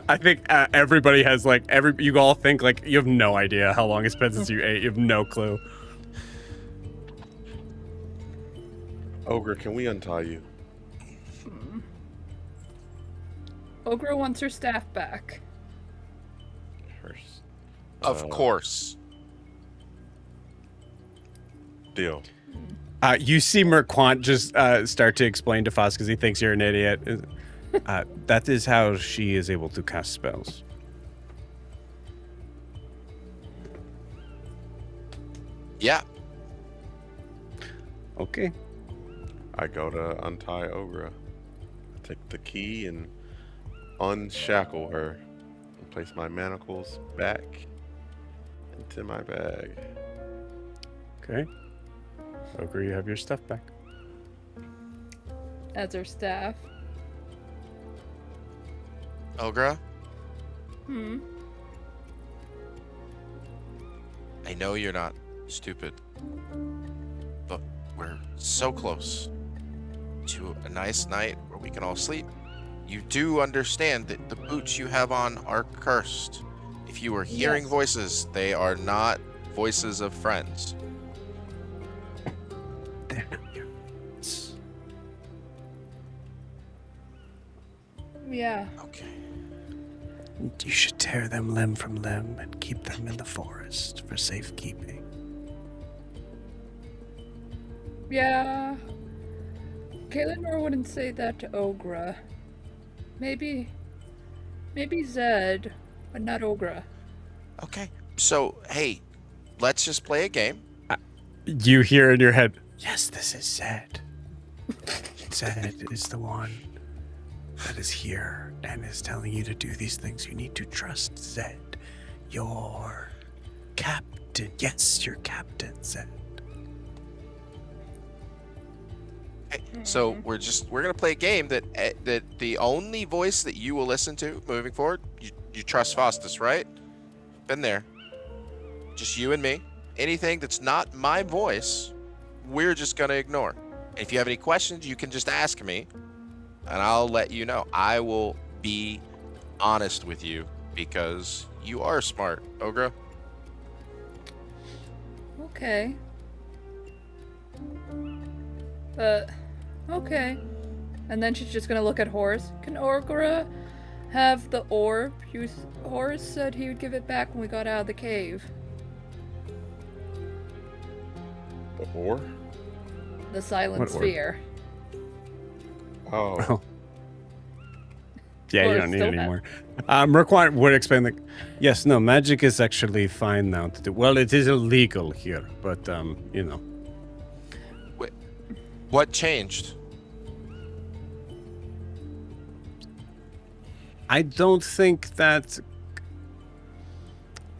Speaker 1: I think everybody has you all think you have no idea how long it's been since you ate. You have no clue.
Speaker 4: Ogre, can we untie you?
Speaker 3: Ogre wants her staff back.
Speaker 4: First.
Speaker 7: Of course.
Speaker 4: Deal.
Speaker 1: You see Mirquant just start to explain to Foss because he thinks you're an idiot. That is how she is able to cast spells.
Speaker 7: Yeah.
Speaker 1: Okay.
Speaker 4: I go to untie Ogre. I take the key and unshackle her and place my manacles back into my bag.
Speaker 1: Okay. Ogre, you have your stuff back.
Speaker 3: As her staff.
Speaker 7: Ogre,
Speaker 3: Hmm.
Speaker 7: I know you're not stupid, but we're so close to a nice night where we can all sleep. You do understand that the boots you have on are cursed. If you are hearing
Speaker 3: Yes.
Speaker 7: voices, they are not voices of friends.
Speaker 3: Yeah.
Speaker 7: Okay.
Speaker 1: You should tear them limb from limb and keep them in the forest for safekeeping.
Speaker 3: Yeah. Kaelinor wouldn't say that to Ogre. Maybe Zed, but not Ogre.
Speaker 7: Okay. So, hey, let's just play a game.
Speaker 1: You hear in your head, yes, this is Zed. Zed is the one that is here and is telling you to do these things. You need to trust Zed. Your captain. Yes, your captain, Zed.
Speaker 7: Okay, so we're gonna play a game that the only voice that you will listen to moving forward, you trust Faustus, right? Been there. Just you and me. Anything that's not my voice, we're just gonna ignore. And if you have any questions, you can just ask me. and I'll let you know. I will be honest with you because you are smart, Ogre.
Speaker 3: Okay. Okay. And then she's just gonna look at Horace. Can Orgora have the orb? Horace said he would give it back when we got out of the cave.
Speaker 4: Or?
Speaker 3: The silent
Speaker 1: What orb?
Speaker 3: sphere.
Speaker 4: Oh.
Speaker 1: Yeah, you
Speaker 3: Or
Speaker 1: don't need
Speaker 3: still
Speaker 1: it
Speaker 3: have-
Speaker 1: anymore. Mirquant would explain that. Yes, no, magic is actually fine now to do. Well, it is illegal here, but you know.
Speaker 7: What changed?
Speaker 1: I don't think that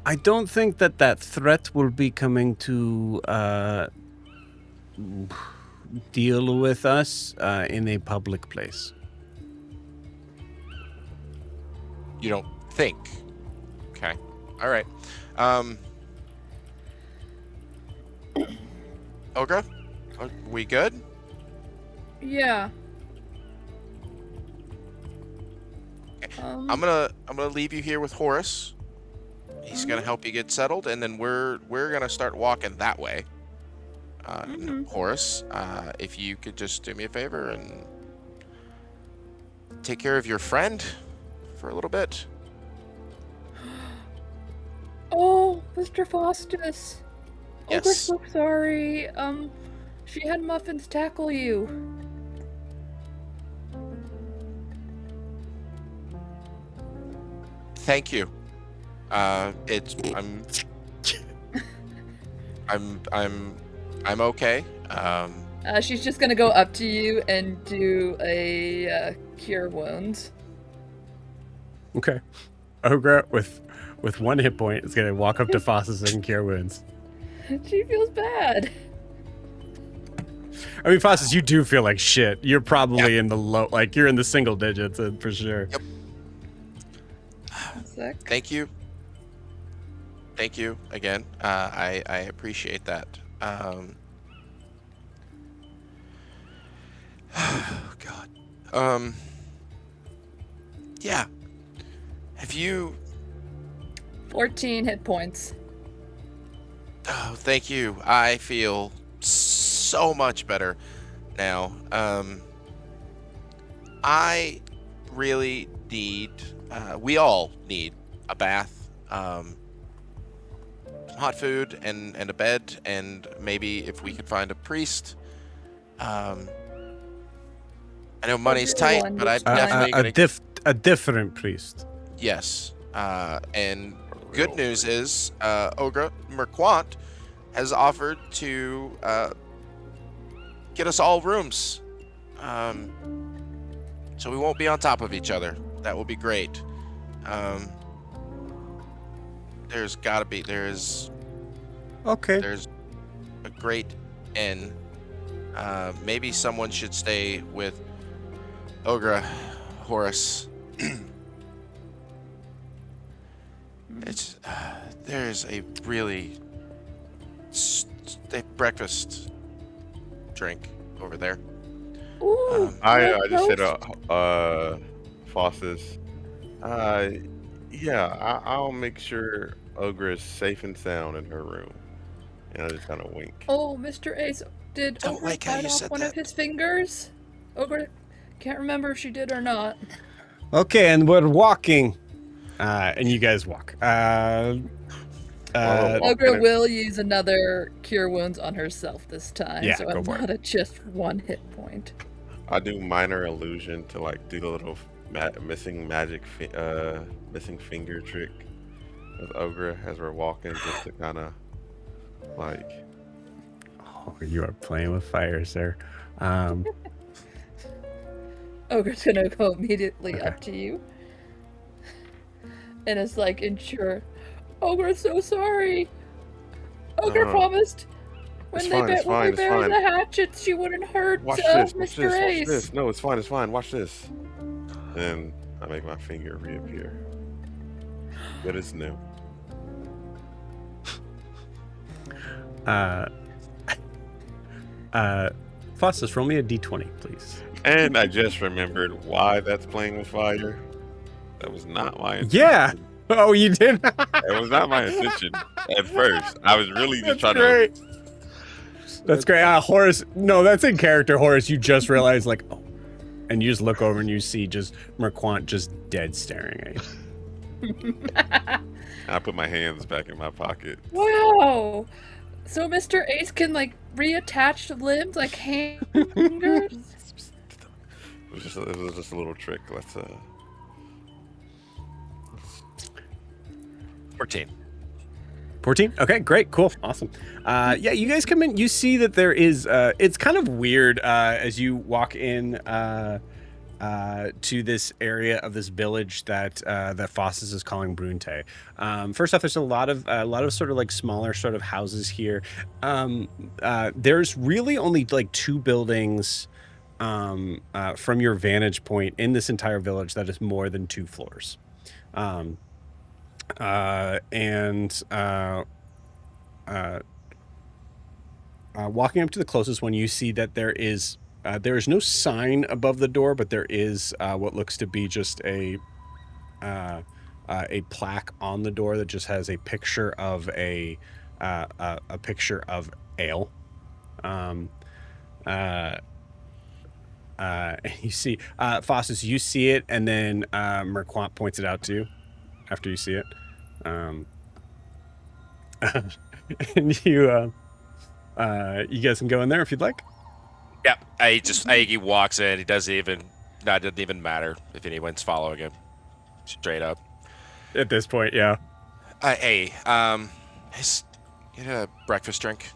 Speaker 1: that threat will be coming to deal with us in a public place.
Speaker 7: You don't think? Okay. All right. Ogre, are we good?
Speaker 3: Yeah.
Speaker 7: I'm gonna leave you here with Horace. He's gonna help you get settled, and then we're gonna start walking that way. Horace, if you could just do me a favor and take care of your friend for a little bit.
Speaker 3: Oh, Mr. Faustus.
Speaker 7: Yes.
Speaker 3: We're so sorry. She had Muffins tackle you.
Speaker 7: Thank you. I'm okay.
Speaker 3: She's just gonna go up to you and do a cure wounds.
Speaker 1: Okay. Ogre with 1 hit point is gonna walk up to Faustus and cure wounds.
Speaker 3: She feels bad.
Speaker 1: I mean, Faustus, you do feel like shit. You're probably in the low, like you're in the single digits for sure.
Speaker 7: Yep.
Speaker 3: Sick.
Speaker 7: Thank you. Thank you again. I appreciate that. Oh God. Yeah. Have you?
Speaker 3: 14 hit points.
Speaker 7: Oh, thank you. I feel so much better now. I really need. We all need a bath, some hot food, and a bed, and maybe if we could find a priest. I know money's tight,
Speaker 3: Everyone
Speaker 7: but I'm
Speaker 3: is
Speaker 7: definitely gonna.
Speaker 1: A different priest.
Speaker 7: Yes. And good news is, Ogre Mirquant has offered to get us all rooms. So we won't be on top of each other. That will be great. There's
Speaker 1: Okay.
Speaker 7: there's a great inn. Maybe someone should stay with Ogre Horace. It's there's a really breakfast drink over there.
Speaker 3: Ooh,
Speaker 4: I
Speaker 3: red
Speaker 4: just said,
Speaker 3: toast.
Speaker 4: Faustus. Yeah, I'll make sure Ogre is safe and sound in her room. And I just kind of wink.
Speaker 3: Oh, Mr. Ace, did
Speaker 7: Don't
Speaker 3: Ogre
Speaker 7: like how
Speaker 3: bite
Speaker 7: you
Speaker 3: off
Speaker 7: said
Speaker 3: one of
Speaker 7: that.
Speaker 3: his fingers? Ogre, can't remember if she did or not.
Speaker 1: Okay, and we're walking. And you guys walk.
Speaker 3: Ogre will use another cure wounds on herself this time,
Speaker 1: Yeah,
Speaker 3: so
Speaker 1: go
Speaker 3: I'm
Speaker 1: for it.
Speaker 3: not at just 1 hit point.
Speaker 4: I do minor illusion to like do the little missing finger trick with Ogre as we're walking, just to kind of like.
Speaker 1: Oh, you are playing with fire, sir.
Speaker 3: Ogre's gonna go immediately
Speaker 1: Okay.
Speaker 3: up to you. And it's like, ensure. Ogre's so sorry. Ogre
Speaker 4: No.
Speaker 3: promised when
Speaker 4: It's
Speaker 3: they
Speaker 4: fine, it's
Speaker 3: when we
Speaker 4: fine, it's
Speaker 3: buried
Speaker 4: fine.
Speaker 3: the hatchets, she wouldn't hurt
Speaker 4: Watch this, watch
Speaker 3: Mr.
Speaker 4: this, watch
Speaker 3: Ace.
Speaker 4: this. No, it's fine, it's fine. Watch this. Then I make my finger reappear. Good as new.
Speaker 1: Faustus, roll me a d20, please.
Speaker 4: And I just remembered why that's playing with fire. That was not my intention.
Speaker 1: Yeah. Oh, you did.
Speaker 4: It was not my intention at first. I was really just
Speaker 1: That's
Speaker 4: trying
Speaker 1: great.
Speaker 4: to.
Speaker 1: That's great. Horace. No, that's in character. Horace, you just realized, like, oh, and you just look over and you see just Mirquant just dead staring at you.
Speaker 4: I put my hands back in my pocket.
Speaker 3: Wow. So Mr. Ace can like reattach limbs like hangers?
Speaker 4: It was just a little trick. Let's
Speaker 7: 14.
Speaker 1: 14? Okay, great, cool, awesome. Yeah, you guys come in, you see that there is, it's kind of weird as you walk in to this area of this village that that Fossus is calling Brunte. First off, there's a lot of sort of like smaller sort of houses here. There's really only like 2 buildings from your vantage point in this entire village that is more than 2 floors. Walking up to the closest one, you see that there is no sign above the door, but there is what looks to be just a plaque on the door that just has a picture of a picture of ale. You see, Fossus, you see it, and then Mirquant points it out to you after you see it. And you guys can go in there if you'd like.
Speaker 7: Yep. He walks in. It doesn't even matter if anyone's following him. Straight up.
Speaker 1: At this point, yeah.
Speaker 7: Hey, get a breakfast drink,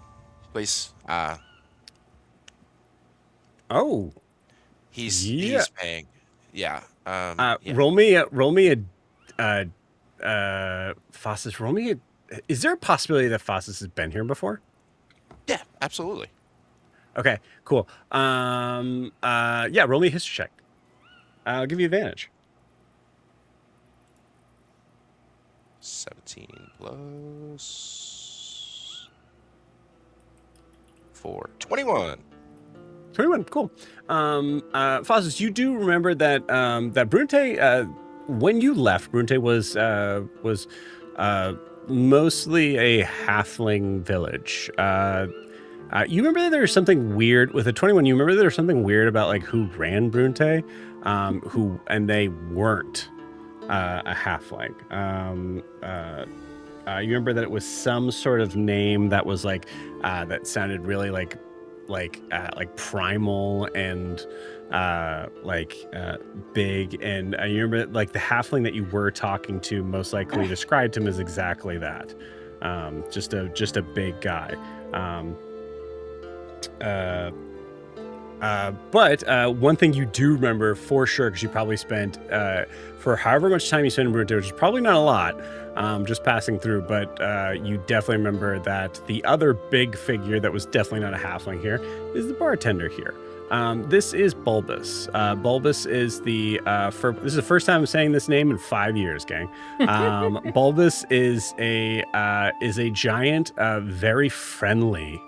Speaker 7: please.
Speaker 1: Oh.
Speaker 7: He's paying. Yeah.
Speaker 1: Yeah.
Speaker 7: Yeah.
Speaker 1: Roll me a Fossus. Roll me a. Is there a possibility that Fossus has been here before?
Speaker 7: Yeah, absolutely.
Speaker 1: Okay, cool. Yeah, roll me a history check. I'll give you advantage.
Speaker 7: 17 plus 4. 21.
Speaker 1: 21, cool. Fossus, you do remember that that Brunte, when you left, Brunte was mostly a halfling village. You remember that there was something weird with the 21. You remember there was something weird about like who ran Brunte, and they weren't a halfling. You remember that it was some sort of name that was like that sounded really like primal and big, and you remember like the halfling that you were talking to most likely described him as exactly that, just a big guy. But one thing you do remember for sure, because you probably spent for however much time you spent in Brunte, which is probably not a lot, just passing through, but you definitely remember that the other big figure that was definitely not a halfling here is the bartender here. This is Bulbous. Bulbous is this is the first time I'm saying this name in 5 years, gang. Bulbous is a giant, very friendly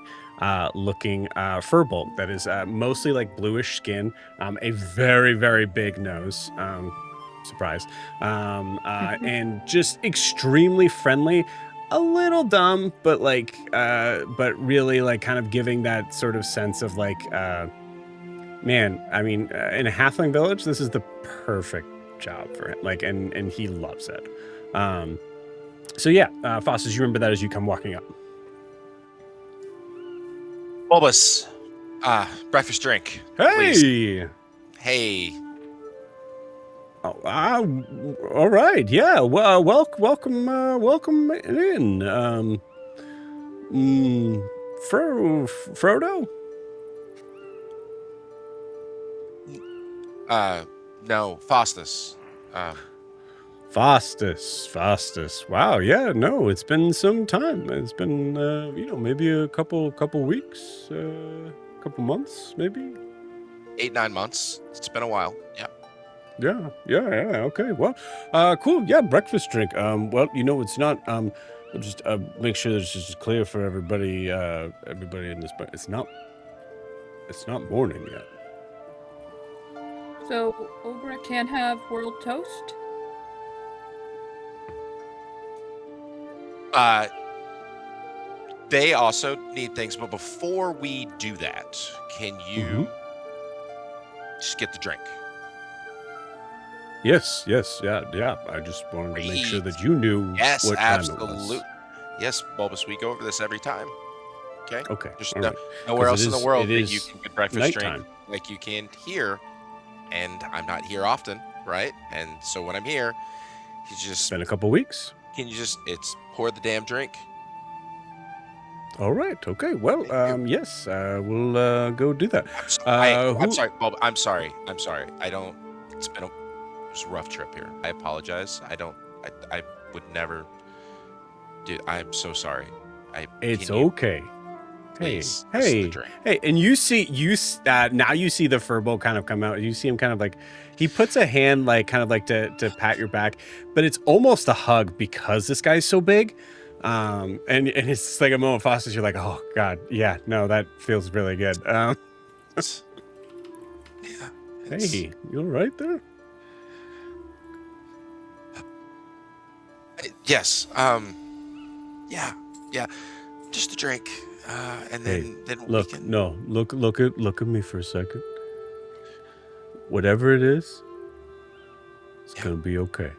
Speaker 1: looking furbolg that is mostly like bluish skin, a very, very big nose. Surprise. And just extremely friendly, a little dumb, but like, but really like kind of giving that sort of sense of like, man, I mean, in a halfling village, this is the perfect job for him. Like, and he loves it. So yeah, Fossus, you remember that as you come walking up.
Speaker 7: Bulbous, breakfast drink.
Speaker 1: Hey!
Speaker 7: Please. Hey.
Speaker 1: Oh, all right. Yeah. Well, welcome in. Frodo.
Speaker 7: No, Faustus.
Speaker 1: Faustus. Wow. Yeah. No, it's been some time. It's been, maybe a couple weeks, couple months, maybe.
Speaker 7: 8-9 months. It's been a while. Yeah.
Speaker 1: Yeah. Okay. Well, cool. Yeah. Breakfast drink. Well, it's not, just make sure this is clear for everybody in this, but it's not morning yet.
Speaker 3: So, Ogre can't have world toast?
Speaker 7: They also need things, but before we do that, can you just get the drink?
Speaker 1: Yes, yeah. I just wanted to make sure
Speaker 7: Great.
Speaker 1: that you knew
Speaker 7: Yes,
Speaker 1: what time it
Speaker 7: absolutely.
Speaker 1: was.
Speaker 7: Yes, Bulbous, we go over this every time. Okay?
Speaker 1: Okay,
Speaker 7: There's
Speaker 1: all right.
Speaker 7: nowhere
Speaker 1: 'Cause
Speaker 7: else in the world
Speaker 1: it
Speaker 7: that you
Speaker 1: is
Speaker 7: can get breakfast drink
Speaker 1: nighttime.
Speaker 7: like you can here. And I'm not here often, right? And so when I'm here, you
Speaker 1: It's
Speaker 7: just
Speaker 1: been a couple weeks.
Speaker 7: it's pour the damn drink.
Speaker 1: All right. Okay. Well,
Speaker 7: Thank you.
Speaker 1: yes, we'll go do that.
Speaker 7: I'm
Speaker 1: Who?
Speaker 7: sorry, Bulb. I'm sorry. I don't. It's been it's a rough trip here. I apologize. I would never do. I'm so sorry.
Speaker 1: It's
Speaker 7: can you
Speaker 1: okay.
Speaker 7: please listen to drink?
Speaker 1: Hey, and you see now you see the furbo kind of come out. You see him kind of like he puts a hand like kind of like to pat your back, but it's almost a hug because this guy's so big. And it's like a moment of faucet. You're like, oh god, yeah, no, that feels really good.
Speaker 7: Yeah.
Speaker 1: Hey, you all right there?
Speaker 7: Yes. Yeah. Just a drink. And then
Speaker 1: Look,
Speaker 7: we can.
Speaker 1: no, look at me for a second. Whatever it is, it's gonna be okay.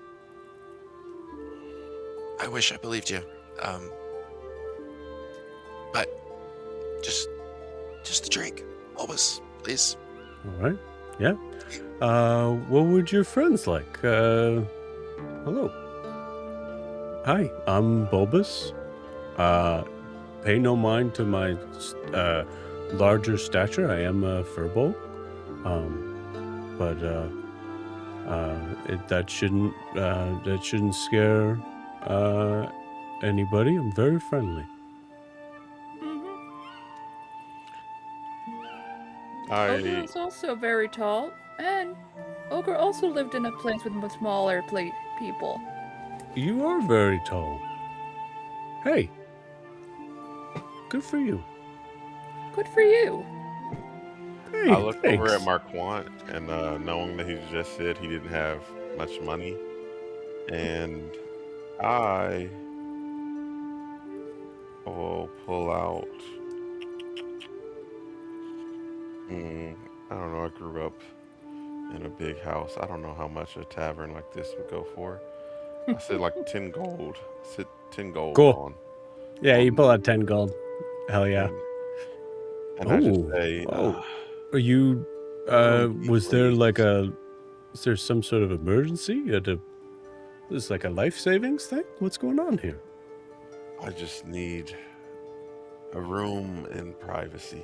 Speaker 7: I wish I believed you. But just a drink, always, please.
Speaker 1: All right. Yeah. What would your friends like? Hello. Hi, I'm Bulbous. Pay no mind to my larger stature. I am a furbolg. But that shouldn't scare anybody. I'm very friendly.
Speaker 3: Ogre is also very tall, and Ogre also lived in a place with smaller people.
Speaker 1: You are very tall. Hey. Good for you.
Speaker 3: Good for you.
Speaker 1: Hey,
Speaker 8: I looked over at
Speaker 1: thanks.
Speaker 8: Mirquant, and knowing that he just said he didn't have much money, and I will pull out. I don't know. I grew up in a big house. I don't know how much a tavern like this would go for. I said like 10 gold. I said 10 gold
Speaker 1: Cool.
Speaker 8: on.
Speaker 1: Yeah, you pull out 10 gold. Hell yeah.
Speaker 8: And I just say,
Speaker 1: Are you was there
Speaker 8: please.
Speaker 1: like is there some sort of emergency? This is like a life savings thing? What's going on here?
Speaker 8: I just need a room and privacy.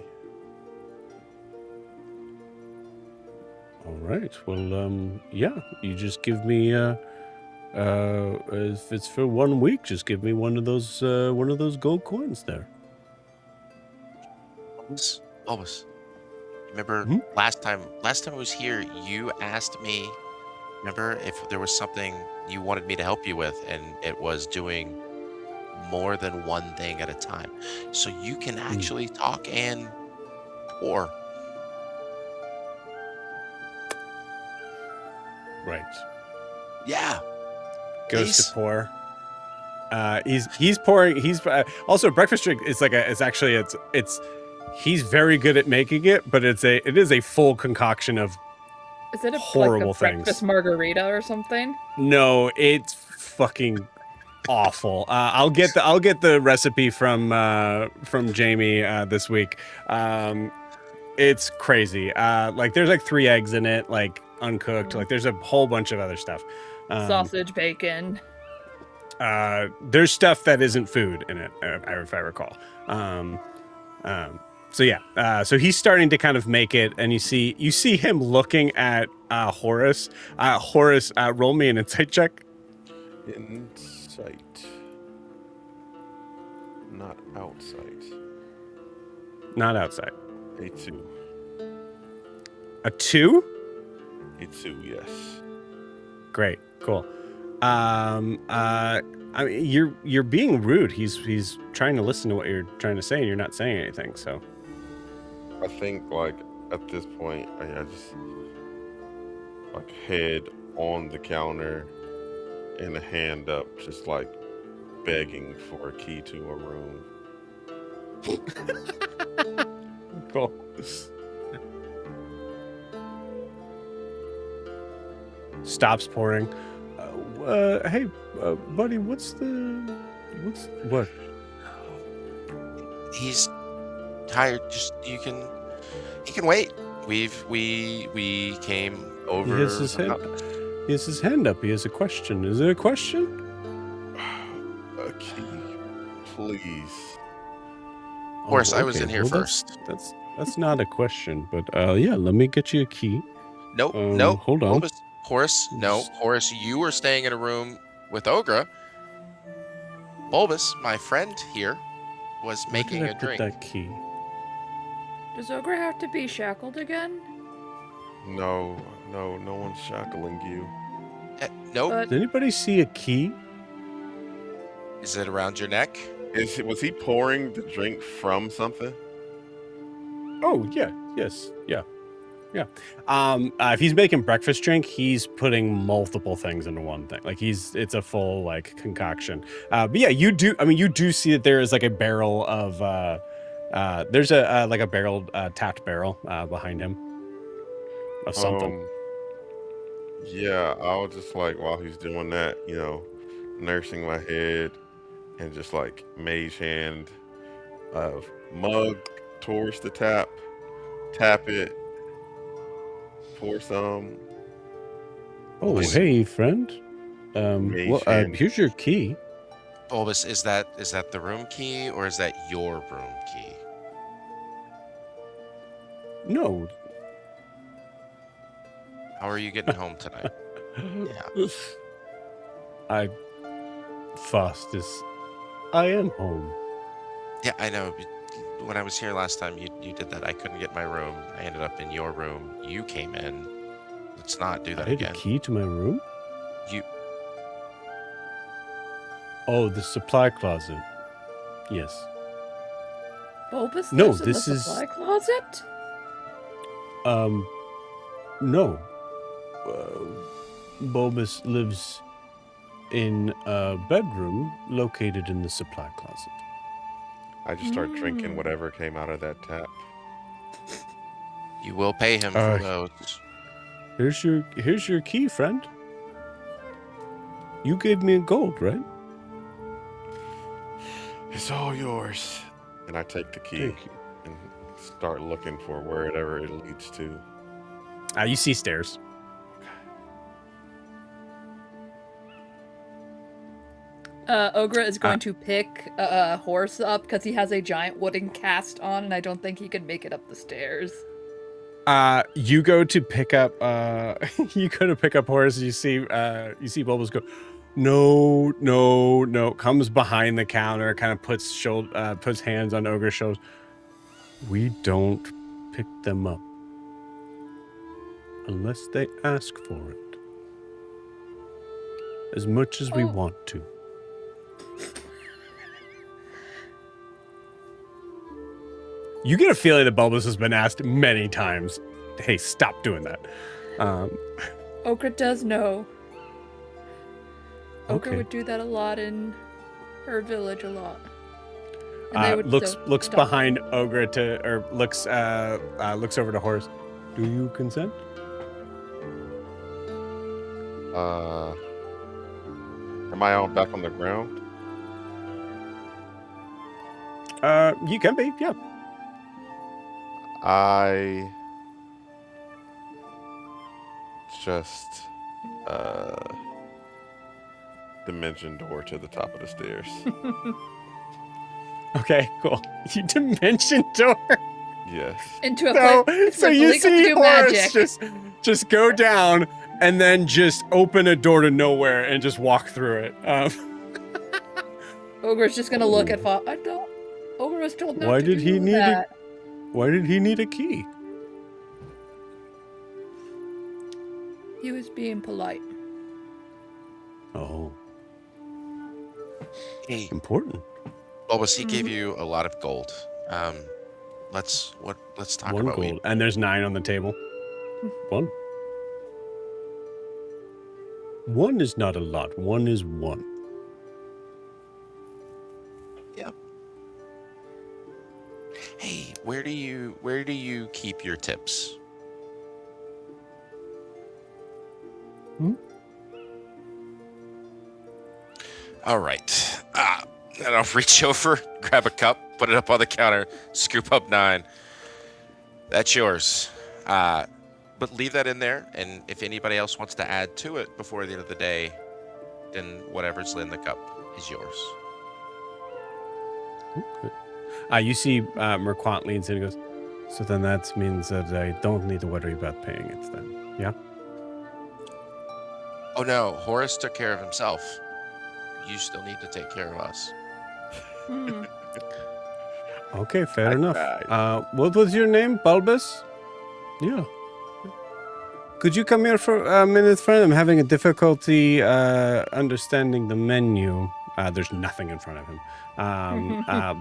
Speaker 1: All right. Well, yeah, you just give me if it's for 1 week, just give me one of those gold coins there.
Speaker 7: Bulbous. Remember last time I was here, you asked me, remember, if there was something you wanted me to help you with, and it was doing more than one thing at a time. So you can actually talk and pour.
Speaker 1: Right.
Speaker 7: Yeah.
Speaker 1: Goes
Speaker 7: Nice.
Speaker 1: to pour. He's pouring. He's also breakfast drink. It's like he's very good at making it, but it is a full concoction of
Speaker 3: Is it
Speaker 1: horrible
Speaker 3: like a breakfast
Speaker 1: things.
Speaker 3: margarita or something?
Speaker 1: No, it's fucking awful. I'll get the recipe from Jamie this week. It's crazy. Like there's like 3 eggs in it, like uncooked. Like there's a whole bunch of other stuff.
Speaker 3: Sausage, bacon.
Speaker 1: There's stuff that isn't food in it, if I recall. So yeah. So he's starting to kind of make it, and you see him looking at Horace. Horace, roll me an insight check.
Speaker 8: Insight. Not outside.
Speaker 1: Not outside.
Speaker 8: A 2.
Speaker 1: A 2?
Speaker 8: A 2, yes.
Speaker 1: Great, cool. I mean, you're being rude. He's trying to listen to what you're trying to say, and you're not saying anything. So
Speaker 8: I think, like, at this point, I just like head on the counter and a hand up, just like begging for a key to a room.
Speaker 1: Cool. Stops pouring. Hey, buddy, what?
Speaker 7: He's tired. Just he can wait. We came over.
Speaker 1: He has his hand. He has his hand up. He has a question. Is it a question?
Speaker 8: A key, please.
Speaker 7: Of course, I was
Speaker 1: okay.
Speaker 7: in here
Speaker 1: Well,
Speaker 7: first.
Speaker 1: That's not a question, but yeah, let me get you a key.
Speaker 7: Nope, nope.
Speaker 1: Hold on.
Speaker 7: Horace, no. Horace, you were staying in a room with Ogre. Bulbous, my friend here, was making
Speaker 1: Where
Speaker 7: a
Speaker 1: did I put
Speaker 7: drink.
Speaker 1: that key?
Speaker 3: Does Ogre have to be shackled again?
Speaker 8: No one's shackling you.
Speaker 7: Nope.
Speaker 3: But
Speaker 1: Did anybody see a key?
Speaker 7: Is it around your neck?
Speaker 8: Was he pouring the drink from something?
Speaker 1: Oh yeah, yes, yeah. If he's making breakfast drink, he's putting multiple things into one thing. Like it's a full like concoction. But yeah, you do. I mean, you do see that there is like a barrel of. There's a like a barrel, tapped barrel behind him of something.
Speaker 8: Yeah, I'll just like while he's doing that, nursing my head and just like mage hand, mug towards the tap it. Pour some.
Speaker 1: Oh,
Speaker 8: Mage-
Speaker 1: hey, friend.
Speaker 8: Mage hand.
Speaker 1: Here's your key.
Speaker 7: Bulbous, is that the room key or is that your room key?
Speaker 1: No.
Speaker 7: How are you getting home tonight? Yeah.
Speaker 1: I am home.
Speaker 7: Yeah, I know. When I was here last time, you did that. I couldn't get my room. I ended up in your room. You came in. Let's not do that
Speaker 1: I had
Speaker 7: again.
Speaker 1: a key to my room?
Speaker 7: You.
Speaker 1: Oh, the supply closet. Yes.
Speaker 3: Bulbous
Speaker 1: No,
Speaker 3: lives in
Speaker 1: this
Speaker 3: the
Speaker 1: is-
Speaker 3: supply closet?
Speaker 1: No. Bulbous lives in a bedroom located in the supply closet.
Speaker 8: I just start drinking whatever came out of that tap.
Speaker 7: You will pay him for those.
Speaker 1: Here's your key, friend. You gave me a gold, right?
Speaker 8: It's all yours. And I take the key
Speaker 1: Thank you.
Speaker 8: and start looking for wherever it leads to.
Speaker 1: You see stairs.
Speaker 3: Ogre is going to pick a horse up because he has a giant wooden cast on, and I don't think he can make it up the stairs.
Speaker 1: You go to pick up Horace. You see Bulbous go, no. Comes behind the counter, kind of puts hands on Ogre's shoulders. We don't pick them up unless they ask for it. As much as we want to. You get a feeling that Bulbous has been asked many times, hey, stop doing that.
Speaker 3: Ogre does know. Ogre
Speaker 1: Okay.
Speaker 3: would do that a lot in her village a lot. And they would
Speaker 1: Looks
Speaker 3: stop.
Speaker 1: behind Ogre looks over to Horace. Do you consent?
Speaker 8: Am I all back on the ground?
Speaker 1: You can be, yeah.
Speaker 8: I just dimension door to the top of the stairs.
Speaker 1: Okay, cool. You dimension door.
Speaker 8: Yes.
Speaker 3: Into a
Speaker 1: So,
Speaker 3: place
Speaker 1: so
Speaker 3: where
Speaker 1: you
Speaker 3: Link can
Speaker 1: see
Speaker 3: do
Speaker 1: Horace
Speaker 3: magic.
Speaker 1: just go down and then just open a door to nowhere and just walk through it.
Speaker 3: Ogre's just gonna look at I don't. Ogre was told not
Speaker 1: Why
Speaker 3: to
Speaker 1: did he
Speaker 3: do
Speaker 1: need
Speaker 3: that.
Speaker 1: Why did he need a key?
Speaker 3: He was being polite.
Speaker 1: Oh,
Speaker 7: Hey,
Speaker 1: important.
Speaker 7: Bulbous, he gave you a lot of gold. Let's talk
Speaker 1: One
Speaker 7: about
Speaker 1: gold, and there's 9 on the table. One. 1 is not a lot. 1 is 1.
Speaker 7: Yeah. Hey, where do you keep your tips? All right. And I'll reach over, grab a cup, put it up on the counter, scoop up 9. That's yours. But leave that in there, and if anybody else wants to add to it before the end of the day, then whatever's in the cup is yours.
Speaker 1: You see Mirquant leans in and goes, so then that means that I don't need to worry about paying it then, yeah?
Speaker 7: Oh no, Horace took care of himself. You still need to take care of us.
Speaker 1: Okay, fair enough. What was your name? Bulbous? Yeah. Could you come here for a minute, friend? I'm having a difficulty understanding the menu. There's nothing in front of him.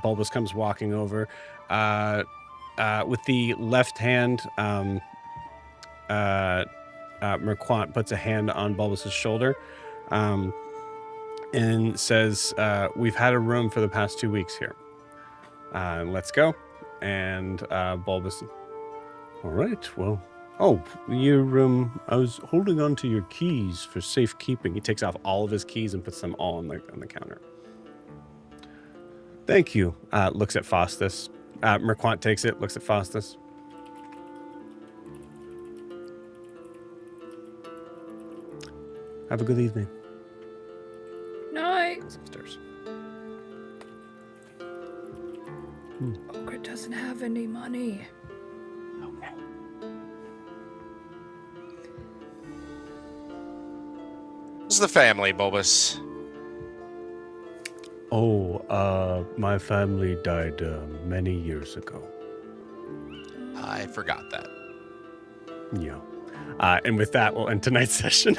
Speaker 1: Bulbous comes walking over. With the left hand, Mirquant puts a hand on Bulbous's shoulder and says, we've had a room for the past 2 weeks here. Let's go. And Bulbous, all right, well, oh, I was holding on to your keys for safekeeping. He takes off all of his keys and puts them all on the counter. Thank you. Looks at Faustus. Mirquant takes it, looks at Faustus. Have a good evening.
Speaker 3: Night.
Speaker 1: Sisters.
Speaker 3: Ogre doesn't have any money.
Speaker 1: Okay.
Speaker 7: Who's the family, Bulbous?
Speaker 1: Oh, my family died many years ago.
Speaker 7: I forgot that.
Speaker 1: Yeah. And with that, we'll end tonight's session.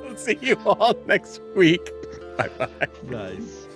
Speaker 1: We'll see you all next week. Bye-bye.
Speaker 2: Nice.